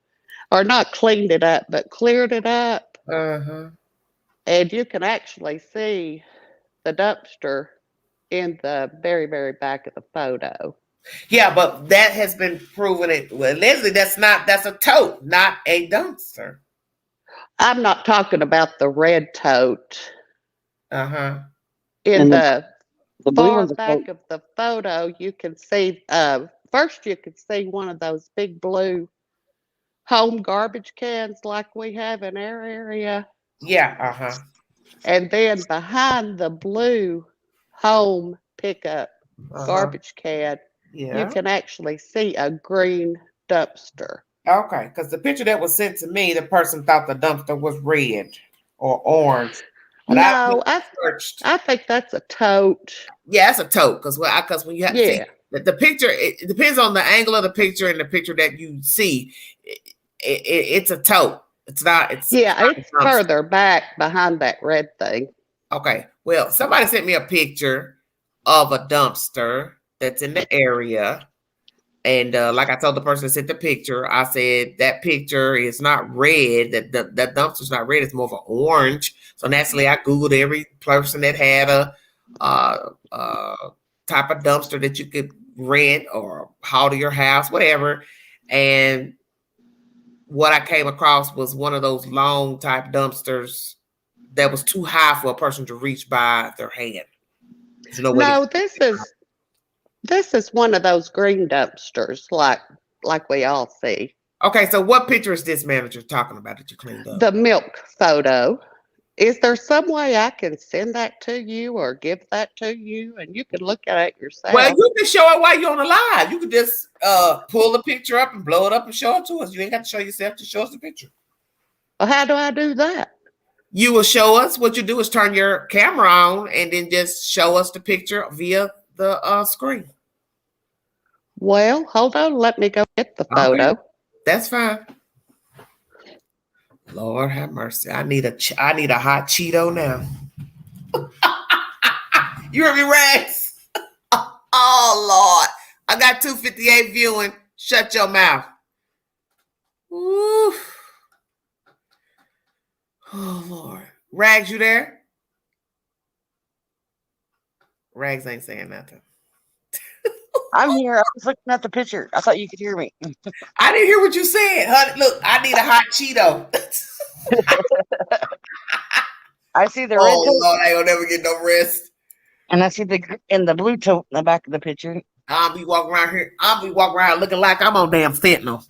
or not cleaned it up, but cleared it up. And you can actually see the dumpster in the very, very back of the photo. Yeah, but that has been proven. Well, Leslie, that's a tote, not a dumpster. I'm not talking about the red tote. In And the blue far one's back of the photo, you can see, first you can see one of those big blue home garbage cans like we have in our area. Yeah, And then behind the blue home pickup garbage can, you can actually see a green dumpster. Okay, because the picture that was sent to me, the person thought the dumpster was red or orange. And no, I think that's a tote. Yeah, it's a tote because when you have to see the picture, it depends on the angle of the picture and the picture that you see. It's a tote. It's not. It's further back behind that red thing. Okay. Well, somebody sent me a picture of a dumpster that's in the area. And like I told the person that sent the picture, I said that picture is not red. That dumpster's not red. It's more of an orange. So naturally, I Googled every person that had a type of dumpster that you could rent or haul to your house, whatever. And what I came across was one of those long type dumpsters that was too high for a person to reach by their hand. No, this is one of those green dumpsters like we all see. Okay, so what picture is this manager talking about that you cleaned up? The milk photo. Is there some way I can send that to you or give that to you and you can look at it yourself? Well, you can show it while you're on the live. You can just pull the picture up and blow it up and show it to us. You ain't got to show yourself, to show us the picture. Well, how do I do that? You will show us. What you do is turn your camera on and then just show us the picture via the screen. Well, hold on. Let me go get the photo. Okay. That's fine. Lord have mercy. I need a hot Cheeto now. You heard me, Rex? Oh, Lord. I got 258 viewing. Shut your mouth. Ooh. Oh, Lord. Rags, you there? Rags ain't saying nothing. I'm here. I was looking at the picture. I thought you could hear me. I didn't hear what you said. Honey, look, I need a hot Cheeto. I see the red Oh, toe, Lord, I ain't gonna never get no rest. and I see the blue toe in the back of the picture. I'll be walking around here. I'll be walking around looking like I'm on damn fentanyl.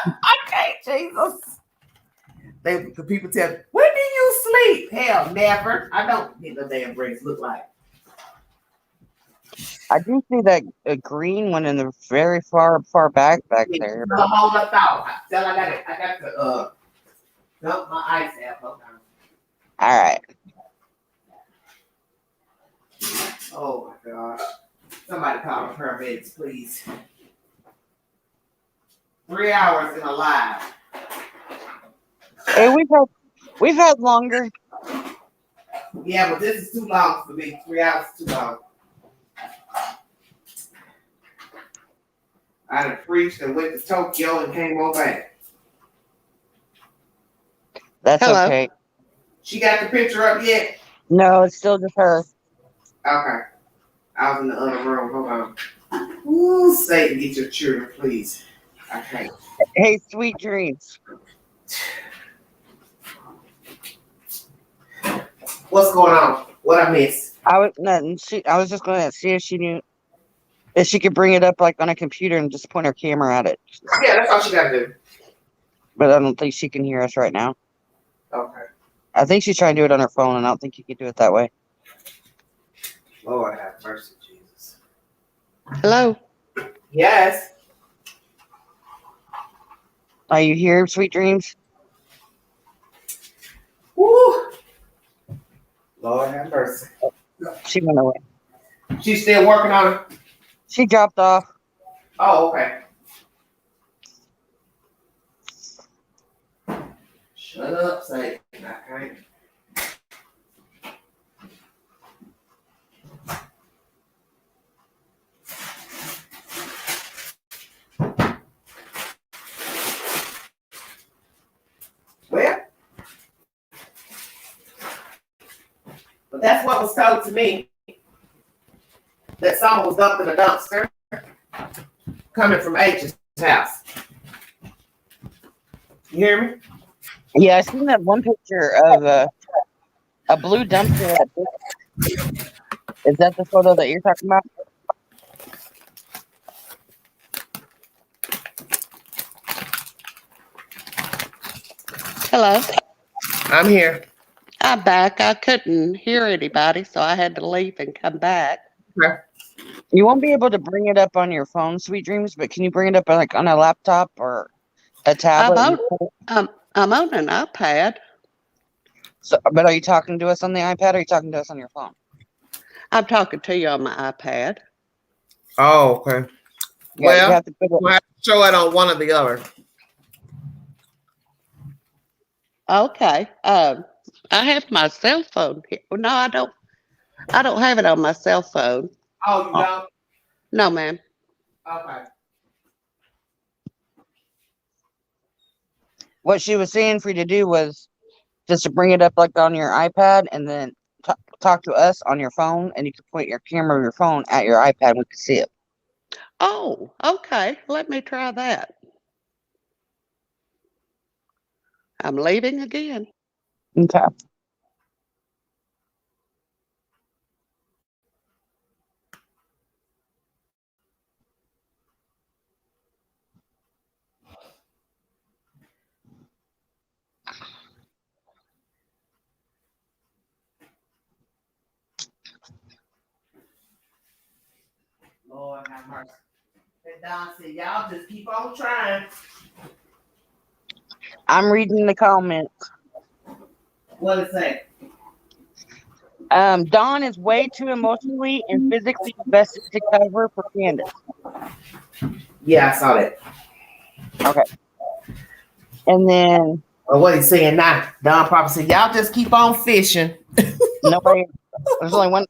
I can't, Jesus. The people tell me, when do you sleep? Hell, never. I don't get no damn breaks look like. I do see that green one in the very far back there. No, hold up, out. Tell I got it. I got to dump my ice out. Hold on. All right. Oh my God. Somebody call the paramedics, please. 3 hours in a live. Hey, we've had longer. Yeah, but this is too long for me. 3 hours is too long. I done preached and went to Tokyo and came on back. That's Hello. okay. She got the picture up yet? No, it's still just her. Okay. I was in the other room. Hold on. Ooh, Satan, get your children, please. I can't. Hey, sweet dreams. What's going on? What I missed? I was just going to see if she knew if she could bring it up like on a computer and just point her camera at it. Yeah, that's all she got to do. But I don't think she can hear us right now. Okay. I think she's trying to do it on her phone, and I don't think you can do it that way. Lord have mercy, Jesus. Hello. Yes. Are you here, sweet dreams? Woo. Lord have mercy. She went away. She's still working on it? She dropped off. Oh, okay. Shut up, Satan. I can't. Well, but that's what was told to me. That someone was dumped in a dumpster coming from H's house. You hear me? Yeah, I seen that one picture of a blue dumpster. Is that the photo that you're talking about? Hello. I'm here. I'm back. I couldn't hear anybody, so I had to leave and come back. Okay. You won't be able to bring it up on your phone, sweet dreams, but can you bring it up like on a laptop or a tablet? I'm on an iPad. So, but are you talking to us on the iPad or are you talking to us on your phone? I'm talking to you on my iPad. Oh, okay. Yeah, Well, you have to put it. we'll have to show it on one or the other. Okay. I have my cell phone here. No, I don't. I don't have it on my cell phone. Oh, you don't? No, ma'am. Okay. What she was saying for you to do was just to bring it up like on your iPad and then talk to us on your phone, and you can point your camera of your phone at your iPad and we can see it. Oh, okay. Let me try that. I'm leaving again. Okay. Lord have mercy. And Don said, y'all just keep on trying. I'm reading the comments. What it say? Dawn is way too emotionally and physically invested to cover for Candus. Yeah, I saw that. Okay. And then what he's saying now, Don probably said, y'all just keep on fishing. nobody, there's only one.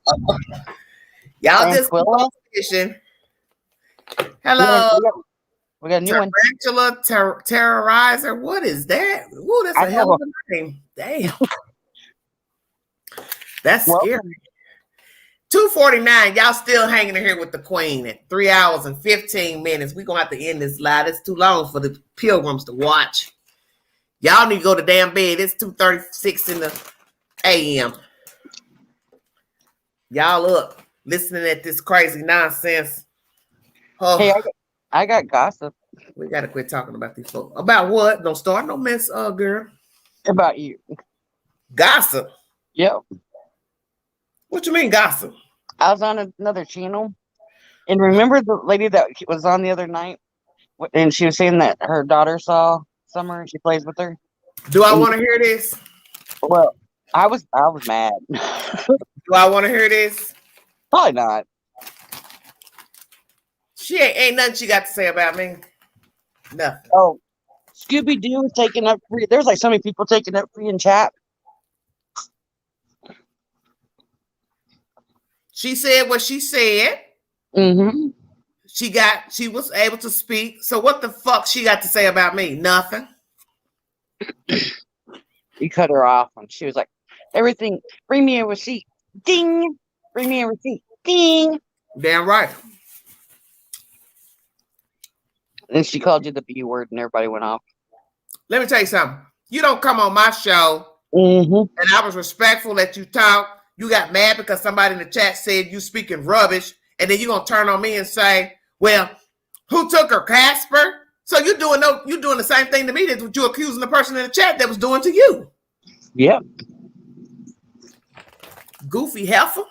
Y'all just keep on fishing. Hello. We got a new one. Tarantula terrorizer. What is that? Ooh, that's a hell of a name. Damn. That's scary. 2:49. Y'all still hanging in here with the queen at 3 hours and 15 minutes. We're gonna have to end this live. It's too long for the pilgrims to watch. Y'all need to go to damn bed. It's 2:36 in the a.m. Y'all up listening at this crazy nonsense. Oh. Hey, I got gossip. We gotta quit talking about these folks. About what? Don't start no mess, girl. About you. Gossip. Yep. What you mean gossip? I was on another channel, and remember the lady that was on the other night, and she was saying that her daughter saw Summer and she plays with her. Do I want to hear this? Well, I was mad. Do I want to hear this? Probably not. She ain't nothing she got to say about me. Nothing. Oh, Scooby Doo is taking up free. There's like so many people taking up free in chat. She said what she said. Mm-hmm. She was able to speak. So what the fuck she got to say about me? Nothing. You cut her off and she was like, everything, bring me a receipt. Ding. Bring me a receipt. Ding. Damn right. And she called you the B word and everybody went off. Let me tell you something. You don't come on my show and I was respectful that you talk. You got mad because somebody in the chat said you speaking rubbish, and then you're gonna turn on me and say, well, who took her, Casper? So you're doing the same thing to me that's what you're accusing the person in the chat that was doing to you. Yep. Goofy heifer.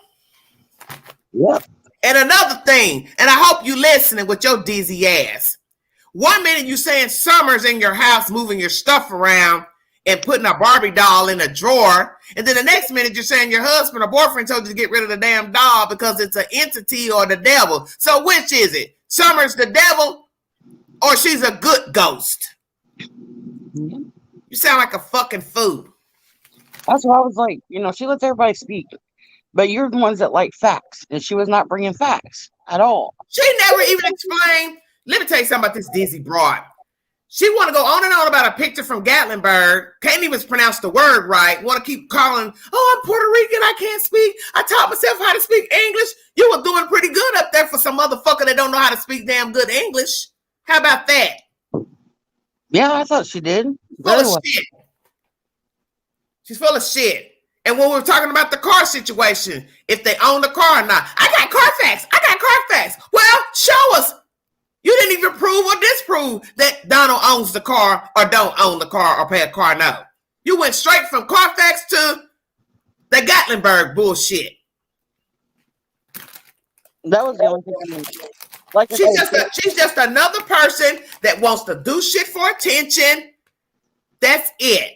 Yep. And another thing, and I hope you listening with your dizzy ass. 1 minute you saying Summer's in your house moving your stuff around and putting a Barbie doll in a drawer. And then the next minute you're saying your husband or boyfriend told you to get rid of the damn doll because it's an entity or the devil. So which is it? Summer's the devil or she's a good ghost? Mm-hmm. You sound like a fucking fool. That's what I was like. She lets everybody speak. But you're the ones that like facts. And she was not bringing facts at all. She never even explained. Let me tell you something about this dizzy broad. She want to go on and on about a picture from Gatlinburg. Can't even pronounce the word right. Want to keep calling, oh, I'm Puerto Rican. I can't speak. I taught myself how to speak English. You were doing pretty good up there for some motherfucker that don't know how to speak damn good English. How about that? Yeah, I thought she did. Full of shit. She's full of shit. And when we were talking about the car situation, if they own the car or not, I got Carfax. Well, show us. You didn't even prove or disprove that Donald owns the car or don't own the car or pay a car note. You went straight from Carfax to the Gatlinburg bullshit. That was the only thing. She's just another person that wants to do shit for attention. That's it.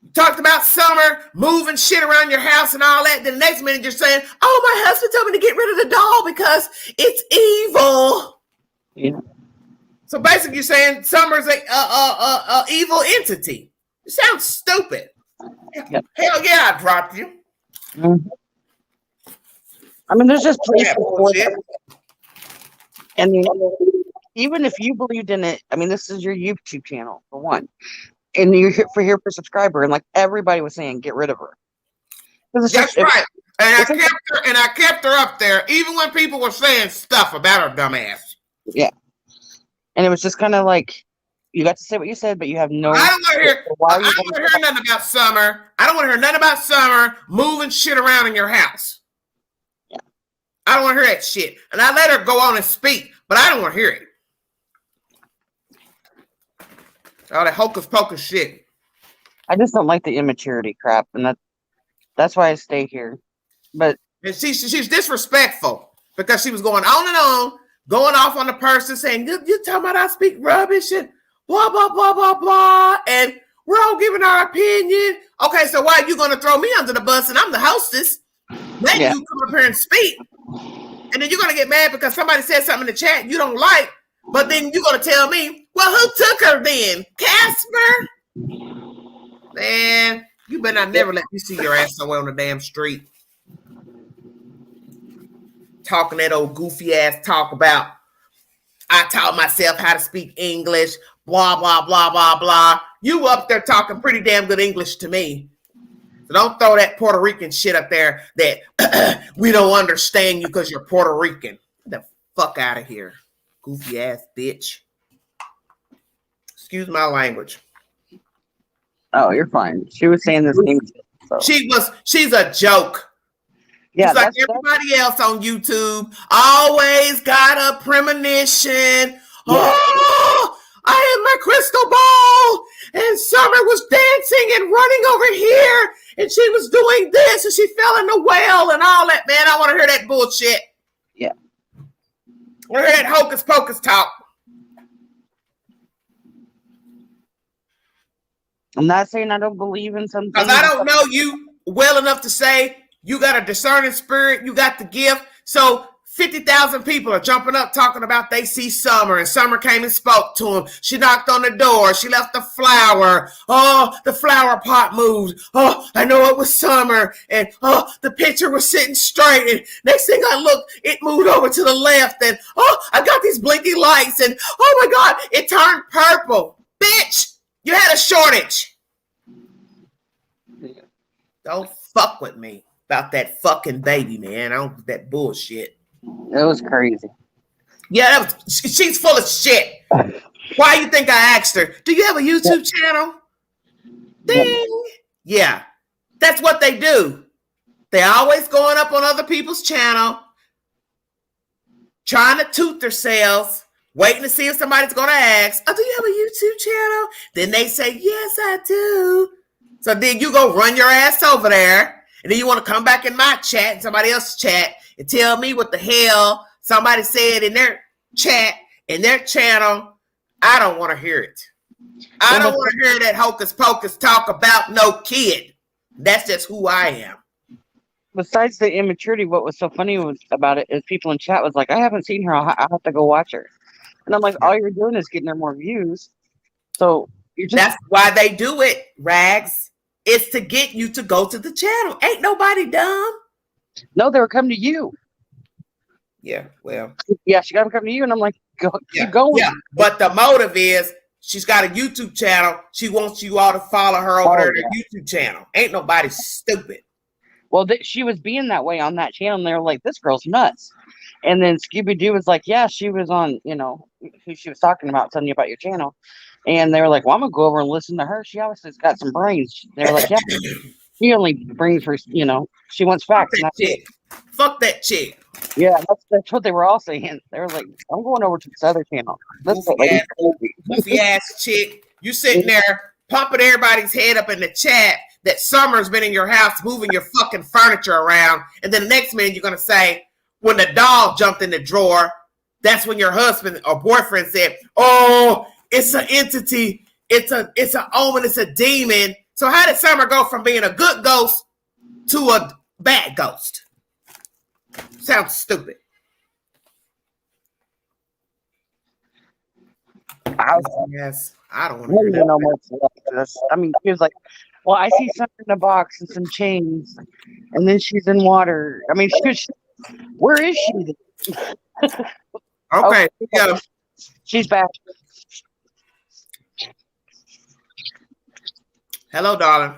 You talked about Summer moving shit around your house and all that. Then the next minute you're saying, oh, my husband told me to get rid of the doll because it's evil. Yeah. So basically, you're saying Summer's a evil entity. You sound stupid. Yep. Hell yeah, I dropped you. Mm-hmm. I mean, there's just places for it. And even if you believed in it, I mean, this is your YouTube channel for one, and you're here for subscriber, and like everybody was saying, get rid of her. That's right. And I kept her up there, even when people were saying stuff about her dumb ass. Yeah. And it was just kind of like, you got to say what you said, but you have no. I don't want to hear nothing about Summer. I don't want to hear nothing about Summer moving shit around in your house. Yeah. I don't want to hear that shit. And I let her go on and speak, but I don't want to hear it. All that hocus pocus shit. I just don't like the immaturity crap, and that's why I stay here. But and she's disrespectful. because she was going on and on, going off on the person saying, you're talking about I speak rubbish and blah, blah, blah, blah, blah. And we're all giving our opinion. Okay, so why are you going to throw me under the bus and I'm the hostess? Then you come up here and speak. And then you're going to get mad because somebody said something in the chat you don't like. But then you're going to tell me, well, who took her then? Casper? Man, you better not never let me see your ass somewhere on the damn street. Talking that old goofy ass talk about, I taught myself how to speak English, blah, blah, blah, blah, blah. You up there talking pretty damn good English to me. So don't throw that Puerto Rican shit up there that we don't understand you because you're Puerto Rican. Get the fuck out of here, goofy ass bitch. Excuse my language. Oh, you're fine. She was saying this thing. So. She's a joke. Yeah, it's like everybody else on YouTube. Always got a premonition. Yeah. Oh, I had my crystal ball, and Summer was dancing and running over here, and she was doing this, and she fell in the well and all that. Man, I want to hear that bullshit. Yeah. I want to hear that hocus pocus talk. I'm not saying I don't believe in something. Because I don't know you well enough to say you got a discerning spirit, you got the gift. So 50,000 people are jumping up talking about they see Summer, and Summer came and spoke to him. She knocked on the door. She left the flower. Oh, the flower pot moved. Oh, I know it was Summer. And oh, the picture was sitting straight. And next thing I looked, it moved over to the left. And oh, I got these blinking lights. And oh my God, it turned purple. Bitch, you had a shortage. Don't fuck with me about that fucking baby, man. I don't do that bullshit. It was crazy. Yeah, she's full of shit. Why you think I asked her? Do you have a YouTube channel? Ding. Yeah, that's what they do. They're always going up on other people's channel, trying to toot themselves, waiting to see if somebody's going to ask, oh, do you have a YouTube channel? Then they say, yes, I do. So then you go run your ass over there, and then you want to come back in my chat and somebody else's chat and tell me what the hell somebody said in their chat, in their channel. I don't want to hear it. I don't want to hear that hocus pocus talk about no kid. That's just who I am. Besides the immaturity, what was so funny about it is people in chat was like, I haven't seen her. I'll have to go watch her. And I'm like, all you're doing is getting her more views. So you're just... That's why they do it, Rags. It's to get you to go to the channel. Ain't nobody dumb. No, they were coming to you. Yeah, well. Yeah, she got to come to you. And I'm like, keep going. Yeah, but the motive is she's got a YouTube channel. She wants you all to follow her over there to the YouTube channel. Ain't nobody stupid. Well, she was being that way on that channel. And they were like, this girl's nuts. And then Scooby-Doo was like, yeah, she was on, who she was talking about, telling you about your channel. And they were like, well, I'm going to go over and listen to her. She obviously has got some brains. They were like, yeah, she only brings her, she wants facts. Fuck that chick. Yeah, that's what they were all saying. They were like, I'm going over to this other channel. Goofy ass chick. You sitting there pumping everybody's head up in the chat that Summer's been in your house moving your fucking furniture around. And then the next minute you're going to say, when the dog jumped in the drawer, that's when your husband or boyfriend said, oh, it's an entity. It's an omen. It's a demon. So how did Summer go from being a good ghost to a bad ghost? Sounds stupid. I don't want to know much about this. I mean, she was like, well, I see something in a box and some chains, and then she's in water. I mean, where is she? Okay, yeah. She's back. Hello, darling.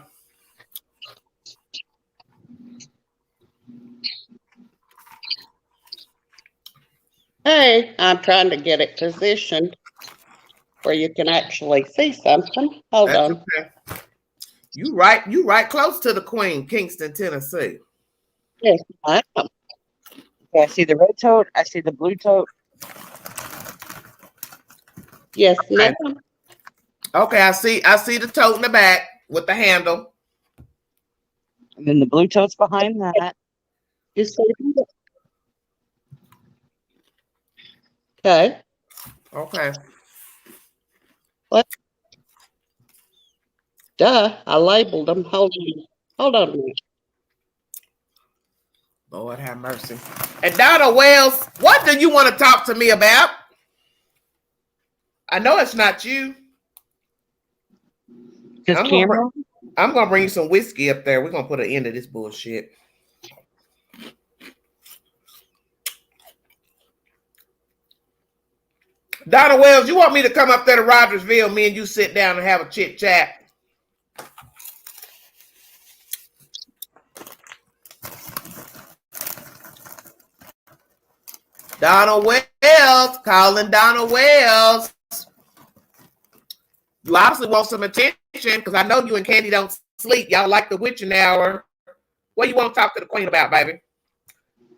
Hey, I'm trying to get it positioned where you can actually see something. Hold on. Okay. You right close to the Queen, Kingston, Tennessee. Yes, I am. Okay, I see the red tote. I see the blue tote. Yes, ma'am. Okay, I see the tote in the back with the handle. And then the blue tote's behind that. You see Okay. Okay. Duh, I labeled them. Hold on a minute. Lord have mercy. And Donna Wells, what do you want to talk to me about? I know it's not you. Just camera. I'm gonna bring you some whiskey up there. We're gonna put an end to this bullshit. Donna Wells, you want me to come up there to Rogersville? Me and you sit down and have a chit chat. Donna Wells, calling Donna Wells. You obviously want some attention because I know you and Candy don't sleep. Y'all like the witching hour. What you want to talk to the queen about, baby?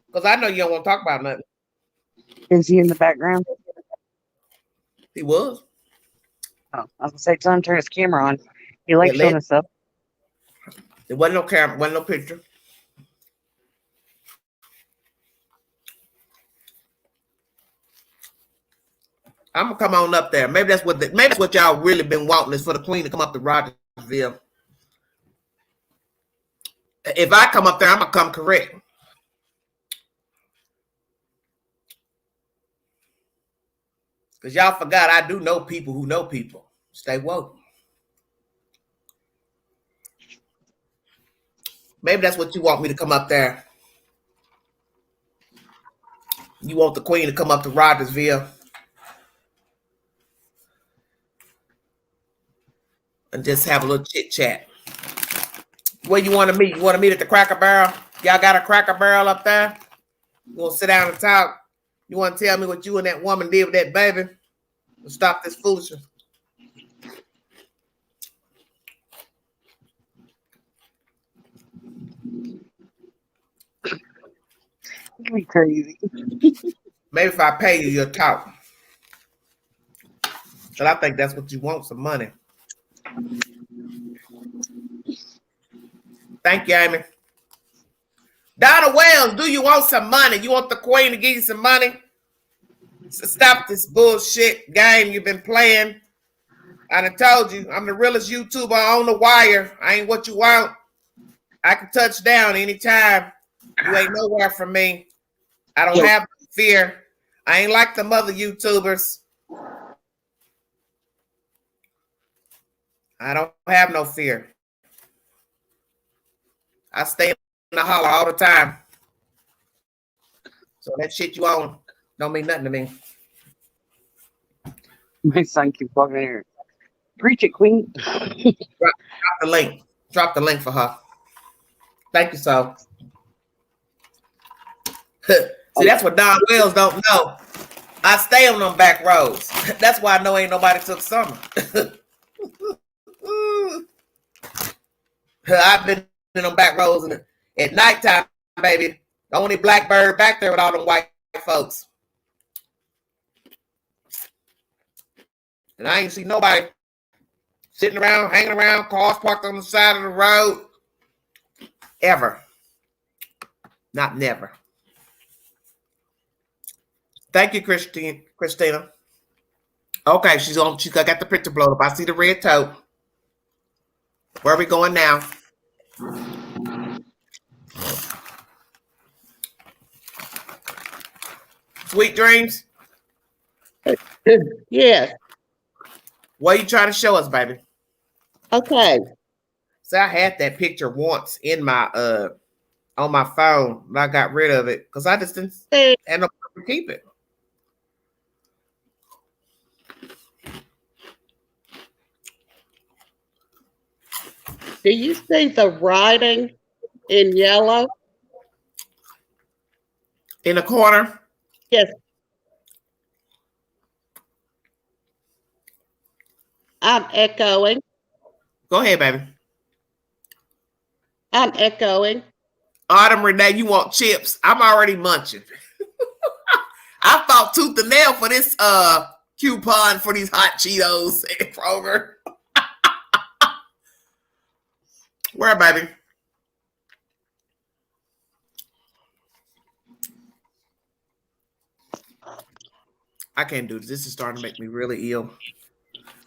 Because I know you don't want to talk about nothing. Is he in the background? He was. Oh, I was gonna say, tell him to turn his camera on. He likes showing us up. There wasn't no camera, wasn't no picture. I'm gonna come on up there. Maybe that's what y'all really been wanting is for the queen to come up to Rogersville. If I come up there, I'm gonna come correct. Because y'all forgot I do know people who know people. Stay woke. Maybe that's what you want me to come up there. You want the queen to come up to Rogersville and just have a little chit chat. Where you want to meet? You want to meet at the Cracker Barrel? Y'all got a Cracker Barrel up there? You want to sit down and talk? You want to tell me what you and that woman did with that baby? Stop this foolishness. You're crazy. Maybe if I pay you, you'll talk. But I think that's what you want, some money. Thank you, Amy. Donna Wells, do you want some money? You want the queen to give you some money? So stop this bullshit game you've been playing. I done told you, I'm the realest YouTuber on the wire. I ain't what you want. I can touch down anytime. You ain't nowhere from me. I don't have fear. I ain't like the mother YouTubers. I don't have no fear. I stay in the holler all the time. So that shit you on don't mean nothing to me. My son keeps walking in here. Preach it, queen. Drop the link. Drop the link for her. Thank you, so. See, that's what Don Wells don't know. I stay on them back roads. That's why I know ain't nobody took summer. I've been in them back roads and at nighttime, baby. The only blackbird back there with all them white folks. And I ain't see nobody sitting around, hanging around, cars parked on the side of the road. Ever. Not never. Thank you, Christina. Okay, she got the picture blown up. I see the red tote. Where are we going now? Sweet dreams? Yes. What are you trying to show us, baby? Okay. So I had that picture once in my on my phone, but I got rid of it because I just didn't end up to keep it. Do you see the writing in yellow? In the corner? Yes. I'm echoing. Go ahead, baby. I'm echoing. Autumn Renee, you want chips? I'm already munching. I fought tooth and nail for this coupon for these hot Cheetos at Kroger. Where, baby? I can't do this. This is starting to make me really ill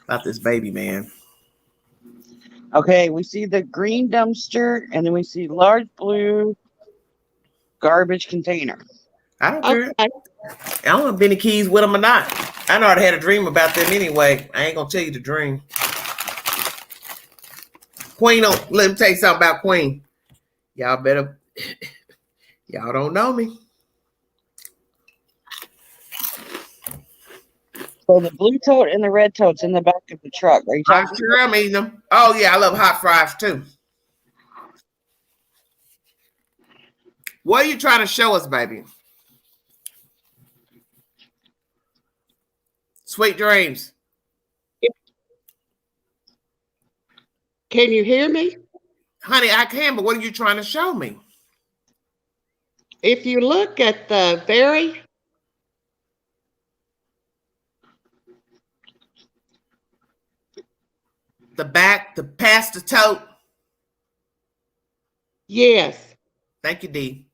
about this baby, man. Okay, we see the green dumpster, and then we see large blue garbage container. I don't care. Okay. I don't know if Benny Keys with them or not. I know I had a dream about them anyway. I ain't gonna tell you the dream. Queen, let me tell you something about Queen. Y'all better, y'all don't know me. So the blue tote and the red tote's in the back of the truck. Are you I'm talking? sure I'm eating them. Oh yeah, I love hot fries too. What are you trying to show us, baby? Sweet dreams. Can you hear me? Honey, I can, but what are you trying to show me? If you look at the very The back, the past the tote. yes, Thank you, D.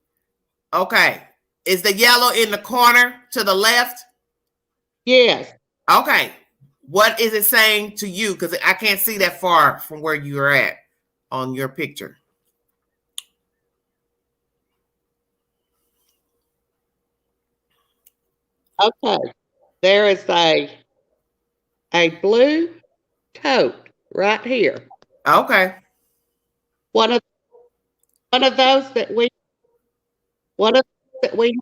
Okay. Is the yellow in the corner to the left? yes. Okay. What is it saying to you? Because I can't see that far from where you're at on your picture. Okay. There is a blue tote right here. Okay. One of those that we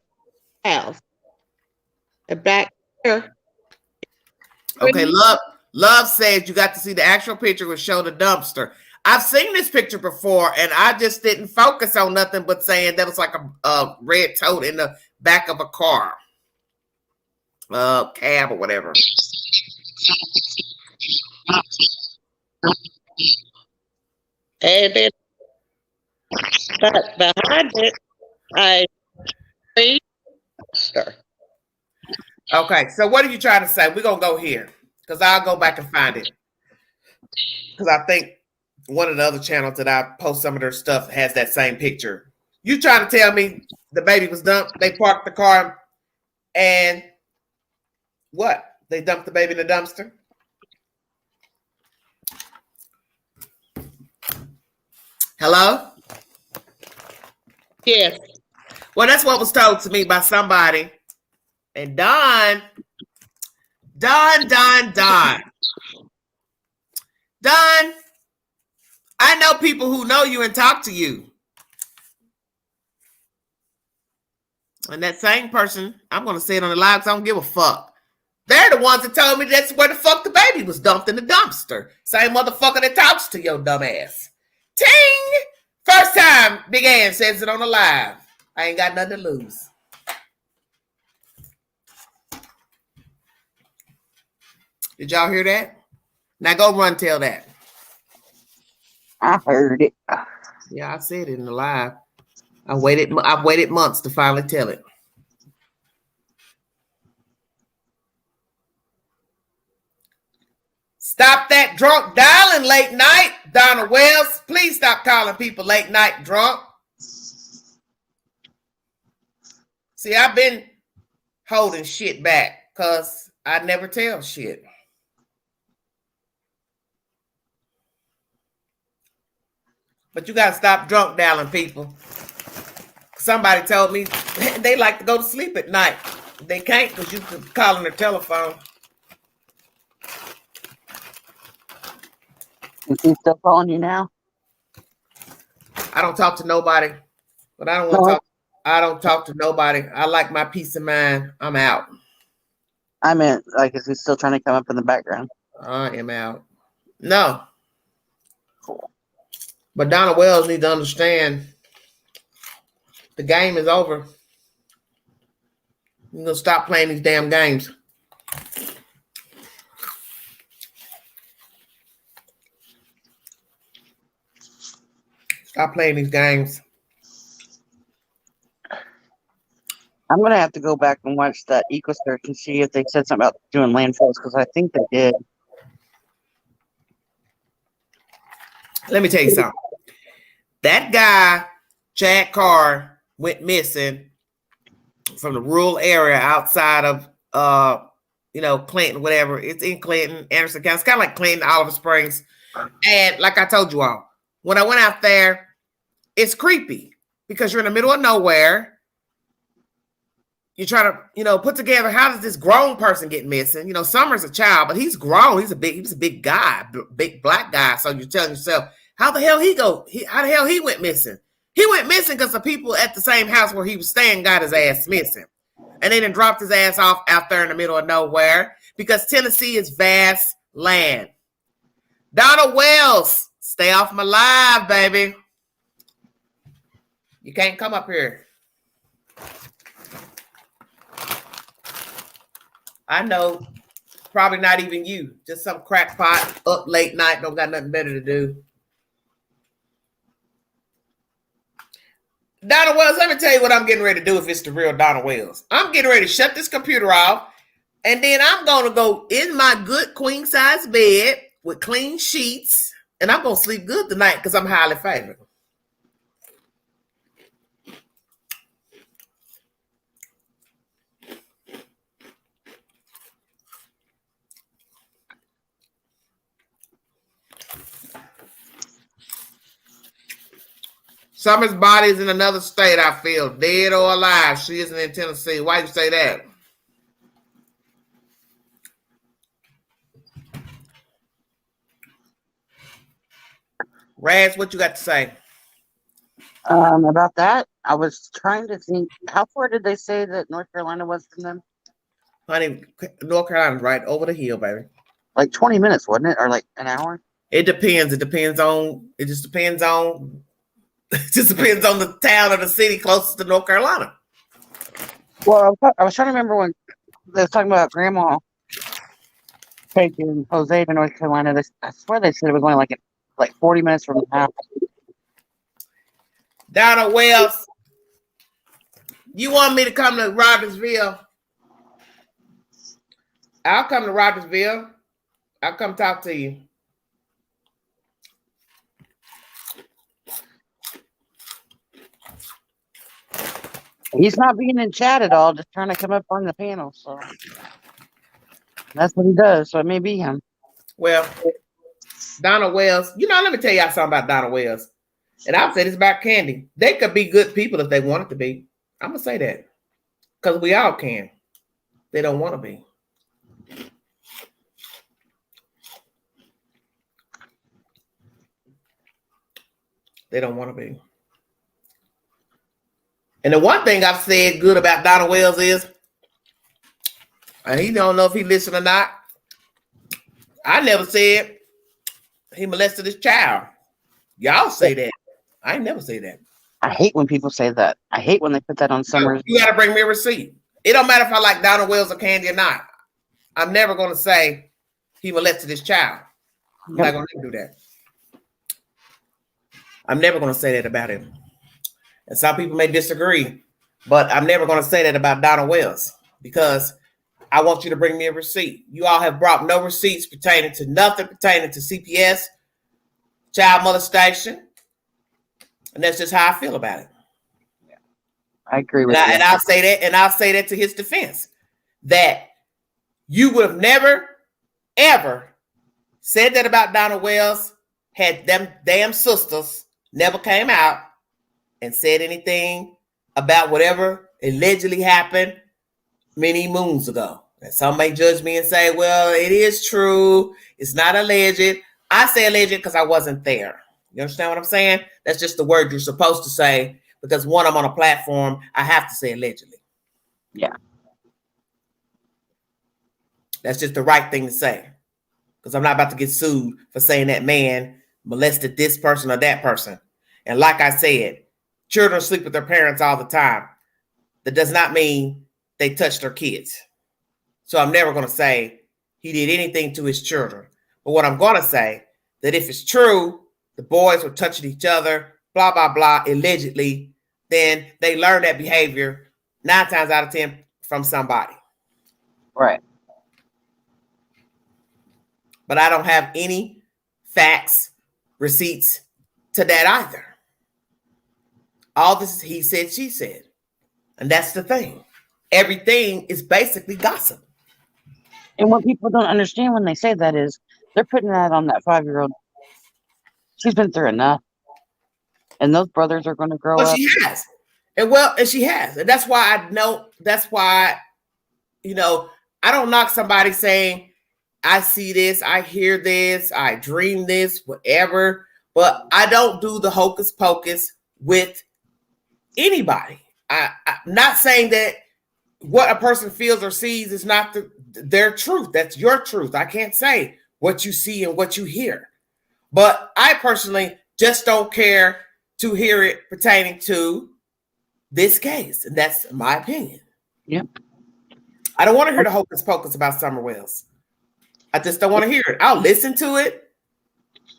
have. And back here. Okay. Love says you got to see the actual picture which show the dumpster. I've seen this picture before, and I just didn't focus on nothing but saying that was like a red tote in the back of a car, cab or whatever. And then behind it, a dumpster. Okay, so what are you trying to say? We're gonna go here because I'll go back and find it. Because I think one of the other channels that I post some of their stuff has that same picture. You trying to tell me the baby was dumped? They parked the car and what? They dumped the baby in the dumpster? Hello? Yes. Well, that's what was told to me by somebody. And Don, I know people who know you and talk to you. And that same person, I'm going to say it on the live because I don't give a fuck. They're the ones that told me that's where the fuck the baby was dumped in the dumpster. Same motherfucker that talks to your dumb ass. Ting! First time Big Ann says it on the live. I ain't got nothing to lose. Did y'all hear that? Now go run tell that. I heard it. Yeah, I said it in the live. I've waited months to finally tell it. Stop that drunk dialing late night, Donna Wells. Please stop calling people late night drunk. See, I've been holding shit back because I never tell shit. But you got to stop drunk dialing people. Somebody told me they like to go to sleep at night. They can't because you can call on their telephone. Is he still calling you now? I don't talk to nobody, but I don't want to talk. I don't talk to nobody. I like my peace of mind. I'm out. I meant, like, is he still trying to come up in the background? I am out. No. Cool. But Donna Wells needs to understand the game is over. You're going to stop playing these damn games. Stop playing these games. I'm going to have to go back and watch that eco search and see if they said something about doing landfills, because I think they did. Let me tell you something. That guy, Chad Carr, went missing from the rural area outside of Clinton, whatever. It's in Clinton, Anderson County. It's kind of like Clinton, Oliver Springs. And like I told you all, when I went out there, it's creepy because you're in the middle of nowhere. You're trying to, put together, how does this grown person get missing? Summer's a child, but he's grown. He was a big guy, big black guy. So you're telling yourself, how the hell he went missing? He went missing because the people at the same house where he was staying got his ass missing. And they done dropped his ass off out there in the middle of nowhere because Tennessee is vast land. Donna Wells, stay off my live, baby. You can't come up here. I know, probably not even you. Just some crackpot up late night, don't got nothing better to do. Donna Wells, let me tell you what I'm getting ready to do if it's the real Donna Wells. I'm getting ready to shut this computer off, and then I'm going to go in my good queen-size bed with clean sheets, and I'm going to sleep good tonight because I'm highly favored. Summer's body is in another state, I feel. Dead or alive. She isn't in Tennessee. Why you say that? Raz, what you got to say? About that, I was trying to think, how far did they say that North Carolina was from them? Honey, North Carolina's right over the hill, baby. Like 20 minutes, wasn't it? Or like an hour? It depends. It just depends on the town or the city closest to North Carolina. Well, I was trying to remember when they was talking about Grandma taking Jose to North Carolina. I swear they said it was only like 40 minutes from the house. Donna Wells, you want me to come to Rogersville? I'll come to Rogersville. I'll come talk to you. He's not being in chat at all, just trying to come up on the panel. So that's what he does. So it may be him. Well, Donna Wells, let me tell y'all something about Donna Wells. And I'll say this about Candy. They could be good people if they wanted to be. I'm going to say that. Because we all can. They don't want to be. They don't want to be. And the one thing I've said good about Donna Wells is, and he don't know if he listened or not, I never said he molested his child. Y'all say that. I ain't never say that. I hate when people say that. I hate when they put that on Summers. You got to bring me a receipt. It don't matter if I like Donna Wells or Candy or not. I'm never going to say he molested his child. I'm not going to do that. I'm never going to say that about him. And some people may disagree, but I'm never going to say that about Donna Wells because I want you to bring me a receipt. You all have brought no receipts pertaining to nothing pertaining to CPS, child molestation. And that's just how I feel about it. Yeah, I agree with you. And I'll say that to his defense, that you would have never, ever said that about Donna Wells had them damn sisters never came out and said anything about whatever allegedly happened many moons ago. And some may judge me and say, well, it is true. It's not alleged. I say alleged because I wasn't there. You understand what I'm saying? That's just the word you're supposed to say because one, I'm on a platform. I have to say allegedly. Yeah. That's just the right thing to say because I'm not about to get sued for saying that man molested this person or that person. And like I said, children sleep with their parents all the time. That does not mean they touch their kids. So I'm never going to say he did anything to his children. But what I'm going to say, that if it's true, the boys were touching each other, blah, blah, blah, allegedly, then they learn that behavior 9 times out of 10 from somebody. Right. But I don't have any facts, receipts to that either. All this is he said, she said. And that's the thing. Everything is basically gossip. And what people don't understand when they say that is they're putting that on that 5-year-old. She's been through enough. And those brothers are going to grow up. She has. And she has. And that's why I know, I don't knock somebody saying, I see this, I hear this, I dream this, whatever. But I don't do the hocus pocus with anybody. I'm not saying that what a person feels or sees is not their truth. That's your truth. I can't say what you see and what you hear. But I personally just don't care to hear it pertaining to this case. And that's my opinion. Yep. I don't want to hear the hocus pocus about Summer Wells. I just don't want to hear it. I'll listen to it,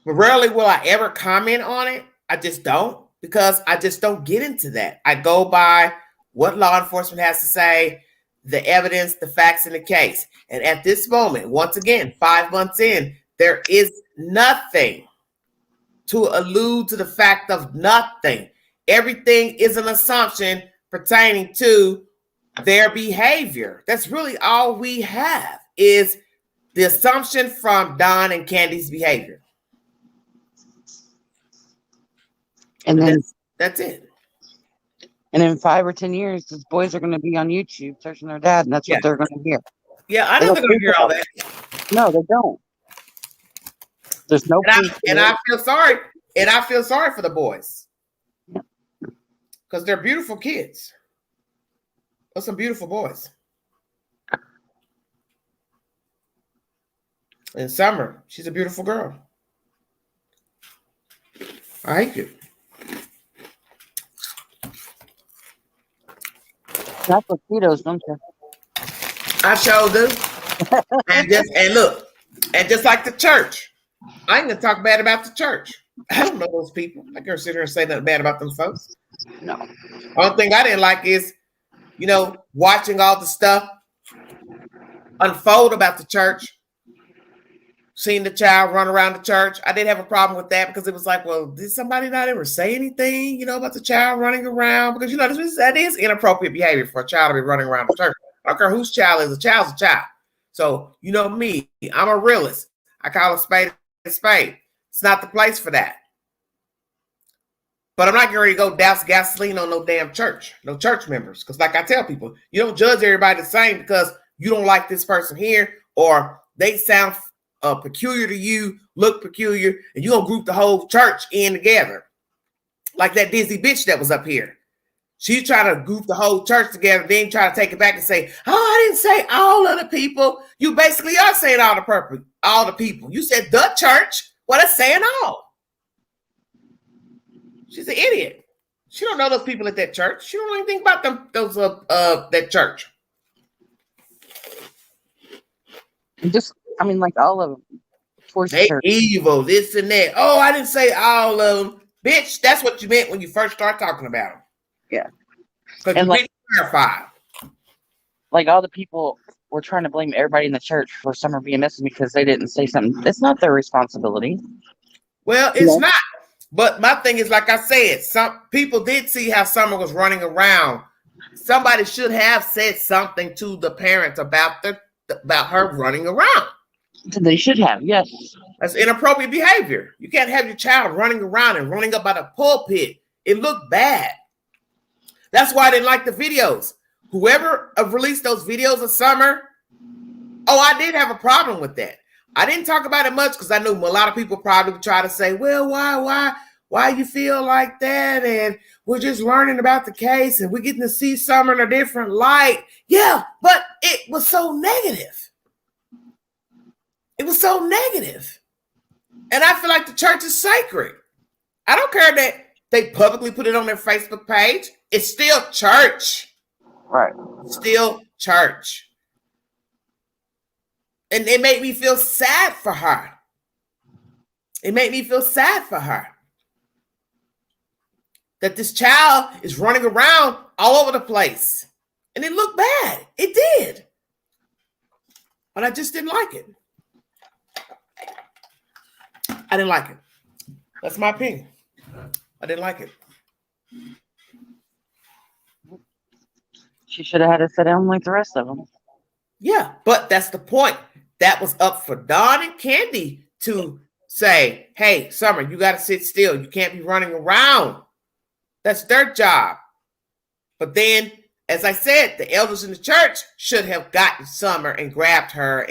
but rarely will I ever comment on it. I just don't, because I just don't get into that. I go by what law enforcement has to say, the evidence, the facts in the case. And at this moment, once again, 5 months in, there is nothing to allude to the fact of nothing. Everything is an assumption pertaining to their behavior. That's really all we have, is the assumption from Don and Candy's behavior. And then that's it. And in 5 or 10 years, these boys are going to be on YouTube searching their dad, and that's what they're going to hear. Yeah, I know they're going to hear all that. No, they don't. There's no proof. And I feel sorry. And I feel sorry for the boys. Because they're beautiful kids. Those are some beautiful boys. And Summer, she's a beautiful girl. I hate you. That's what Cheetos, don't you? I sure do. and look, and just like the church, I ain't gonna talk bad about the church. I don't know those people. I can't sit here and say nothing bad about them folks. No. Only thing I didn't like is, watching all the stuff unfold about the church, seeing the child run around the church. I didn't have a problem with that, because it was like, well, did somebody not ever say anything, about the child running around? Because, that is inappropriate behavior for a child to be running around the church. I don't care whose child is, a child's a child. So, me, I'm a realist. I call a spade a spade. It's not the place for that. But I'm not getting ready to go douse gasoline on no damn church, no church members. Because like I tell people, you don't judge everybody the same because you don't like this person here, or they sound peculiar to you, look peculiar, and you're going to group the whole church in together. Like that Disney bitch that was up here. She's trying to group the whole church together, then try to take it back and say, oh, I didn't say all of the people. You basically are saying all the people. You said the church. Well, that's saying all. She's an idiot. She don't know those people at that church. She don't know anything about that church. Like all of them. They evil, this and that. Oh, I didn't say all of them. Bitch, that's what you meant when you first started talking about them. Yeah. Because you didn't clarify. Like all the people were trying to blame everybody in the church for Summer being missing because they didn't say something. It's not their responsibility. Well, it's not. But my thing is, like I said, some people did see how Summer was running around. Somebody should have said something to the parents about her running around. They should have, yes. That's inappropriate behavior. You can't have your child running around and running up by the pulpit. It looked bad. That's why I didn't like the videos. Whoever released those videos of Summer, I did have a problem with that. I didn't talk about it much because I knew a lot of people probably would try to say, well, why you feel like that? And we're just learning about the case and we're getting to see Summer in a different light. Yeah, but it was so negative. It was so negative. And I feel like the church is sacred. I don't care that they publicly put it on their Facebook page. It's still church. Right. Still church. And it made me feel sad for her. It made me feel sad for her. That this child is running around all over the place. And it looked bad. It did. But I just didn't like it. I didn't like it. That's my opinion. I didn't like it. She should have had to sit down like the rest of them. Yeah, but that's the point. that was up for Dawn and Candy to say, hey, Summer, you got to sit still. You can't be running around. That's their job. But then, as I said, the elders in the church should have gotten Summer and grabbed her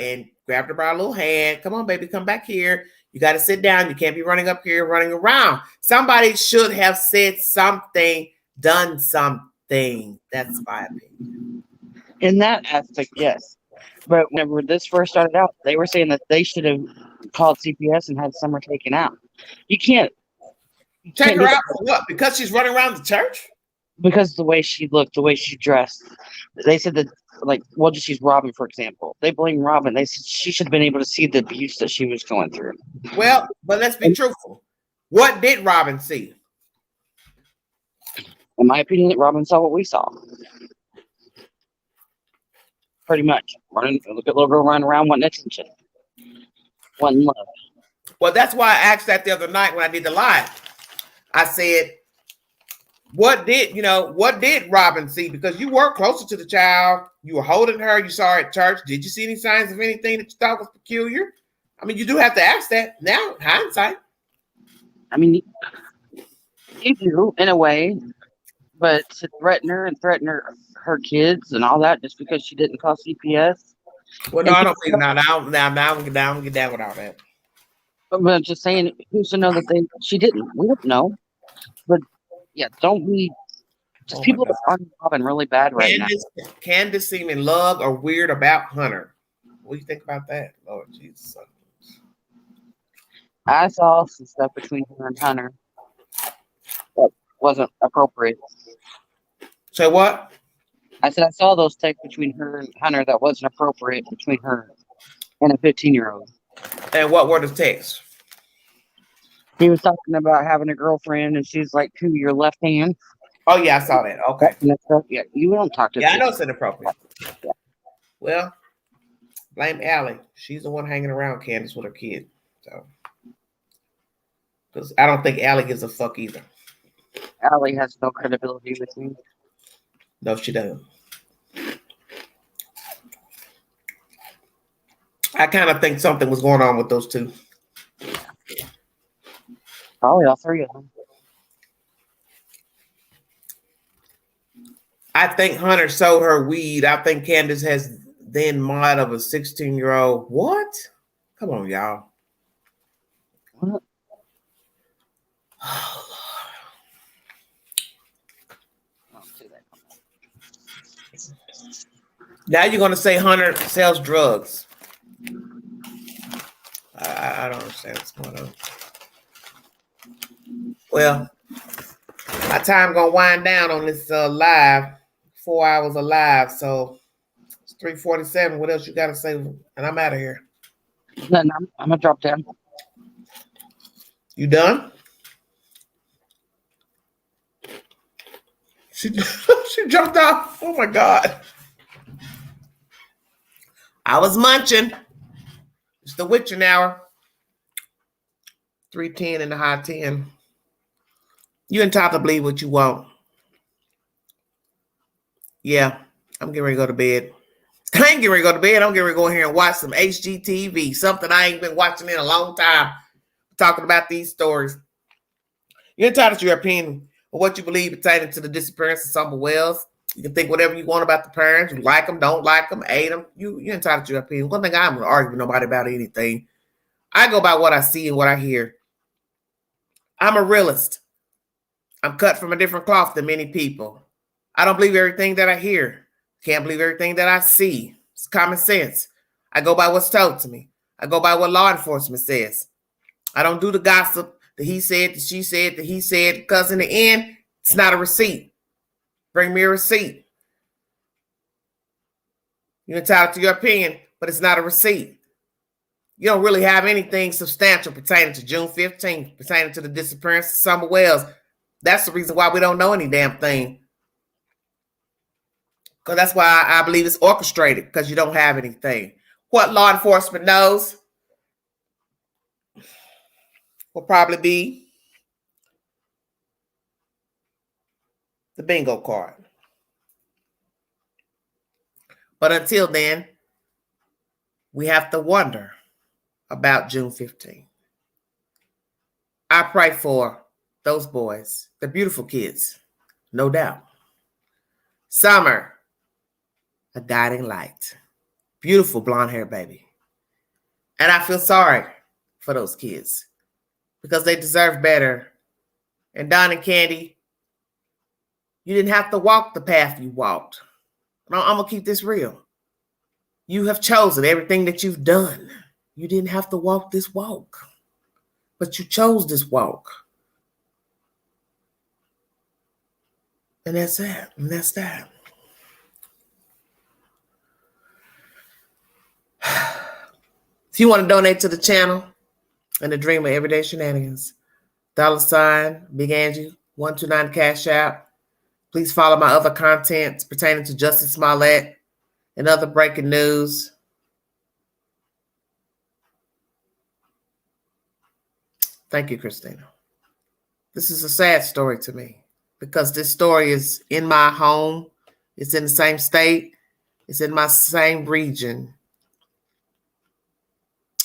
by her little hand. Come on, baby, come back here. You got to sit down. You can't be running up here, running around. Somebody should have said something, done something. That's my opinion. In that aspect, yes. But whenever this first started out, they were saying that they should have called CPS and had Summer taken out. You can't take her out for what? Because she's running around the church? Because the way she looked, the way she dressed. They said that, like, well, just use Robin, for example. They blame Robin. They said she should have been able to see the abuse that she was going through. Well, but let's be truthful. What did Robin see? In my opinion, Robin saw what we saw. Pretty much. Look at little girl running around wanting attention. Wanting love. Well, that's why I asked that the other night when I did the live. I said, what did Robin see? Because you were closer to the child. You were holding her. You saw her at church. Did you see any signs of anything that you thought was peculiar? I mean, you do have to ask that now, in hindsight. I mean, you do, in a way. But to threaten her kids and all that just because she didn't call CPS. Well, no, I don't think now I'm get down with all that. But I'm just saying, who's to know that she didn't? We don't know. But yeah, don't be just people are Robin really bad right now. Candus seem in love or weird about Hunter. What do you think about that? Lord Jesus. I saw some stuff between her and Hunter that wasn't appropriate. Say what? I said I saw those texts between her and Hunter that wasn't appropriate between her and a 15-year-old. And what were the texts? He was talking about having a girlfriend and she's like to your left hand. Oh yeah, I saw that. Okay. Yeah, you don't talk to. Yeah, I know it's inappropriate. Yeah. Well, blame Allie. She's the one hanging around Candus with her kid. So, because I don't think Allie gives a fuck either. Allie has no credibility with me. No, she doesn't. I kind of think something was going on with those two. Probably all three of them. I think Hunter sold her weed. I think Candus has then mod of a 16-year-old. What? Come on, y'all. What? Oh, now you're going to say Hunter sells drugs. I don't understand what's going on. Well, my time going to wind down on this live. 4 hours of live. So it's 3:47. What else you got to say? And I'm out of here. Then I'm going to drop down. You done? She jumped off. Oh, my God. I was munching. It's the witching hour. 3:10 in the high 10. You entitled to believe what you want. Yeah, I'm getting ready to go to bed. I ain't getting ready to go to bed. I'm getting ready to go in here and watch some HGTV, something I ain't been watching in a long time, talking about these stories. You're entitled to your opinion of what you believe pertaining to the disappearance of Summer Wells. You can think whatever you want about the parents. You like them, don't like them, hate them. You're entitled to your opinion. One thing I'm going to argue with nobody about anything. I go by what I see and what I hear. I'm a realist. I'm cut from a different cloth than many people. I don't believe everything that I hear. Can't believe everything that I see. It's common sense. I go by what's told to me. I go by what law enforcement says. I don't do the gossip, the he said, the she said, the he said, because in the end, it's not a receipt. Bring me a receipt. You're entitled to your opinion, but it's not a receipt. You don't really have anything substantial pertaining to June 15th, pertaining to the disappearance of Summer Wells. That's the reason why we don't know any damn thing. Because that's why I believe it's orchestrated, because you don't have anything. What law enforcement knows will probably be the bingo card. But until then, we have to wonder about June 15th. I pray for those boys. They're beautiful kids, no doubt. Summer, a guiding light. Beautiful blonde hair baby. And I feel sorry for those kids because they deserve better. And Don and Candy, you didn't have to walk the path you walked. I'm going to keep this real. You have chosen everything that you've done. You didn't have to walk this walk, but you chose this walk. And that's it. And that's that. If you want to donate to the channel and the dream of everyday shenanigans, $ Big Angie 129 Cash App. Please follow my other content pertaining to Justice Smollett and other breaking news. Thank you, Christina. This is a sad story to me because this story is in my home. It's in the same state. It's in my same region.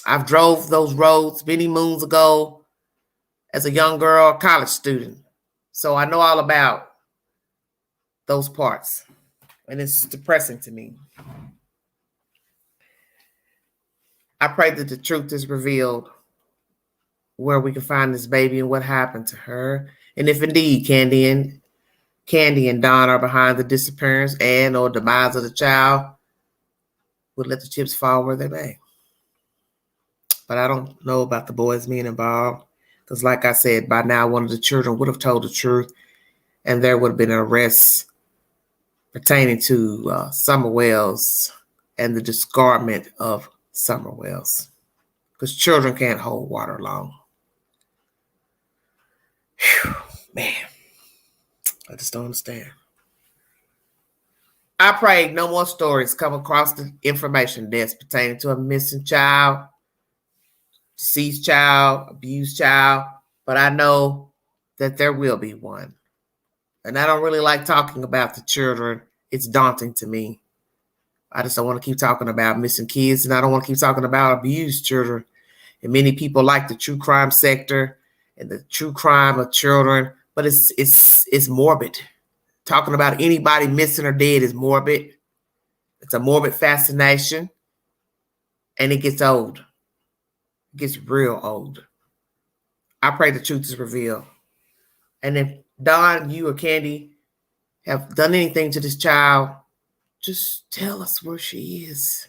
I've drove those roads many moons ago as a young girl, a college student. So I know all about those parts. And it's depressing to me. I pray that the truth is revealed where we can find this baby and what happened to her. And if indeed Candy and Don are behind the disappearance and or demise of the child, we'll let the chips fall where they may. But I don't know about the boys being involved. Because like I said, by now one of the children would have told the truth and there would have been an arrest pertaining to Summer Wells and the discardment of Summer Wells. Because children can't hold water long. Whew, man, I just don't understand. I pray no more stories come across the information desk pertaining to a missing child, deceased child, abused child, but I know that there will be one. And I don't really like talking about the children. It's daunting to me. I just don't want to keep talking about missing kids, and I don't want to keep talking about abused children. And many people like the true crime sector and the true crime of children, but it's morbid. Talking about anybody missing or dead is morbid. It's a morbid fascination, and it gets old. It gets real old. I pray the truth is revealed. And if Don, you or Candy have done anything to this child, just tell us where she is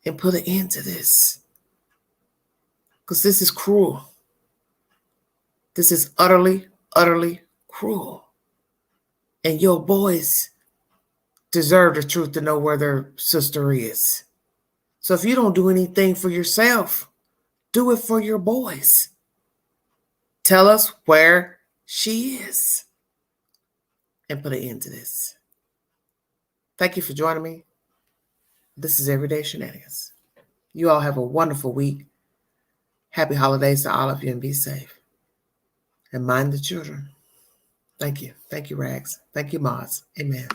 and put an end to this. Because this is cruel. This is utterly, utterly cruel. And your boys deserve the truth to know where their sister is. So if you don't do anything for yourself, do it for your boys. Tell us where she is and put an end to this. Thank you for joining me. This is Everyday Shenanigans. You all have a wonderful week. Happy holidays to all of you and be safe. And mind the children. Thank you. Thank you, Rags. Thank you, Moz. Amen.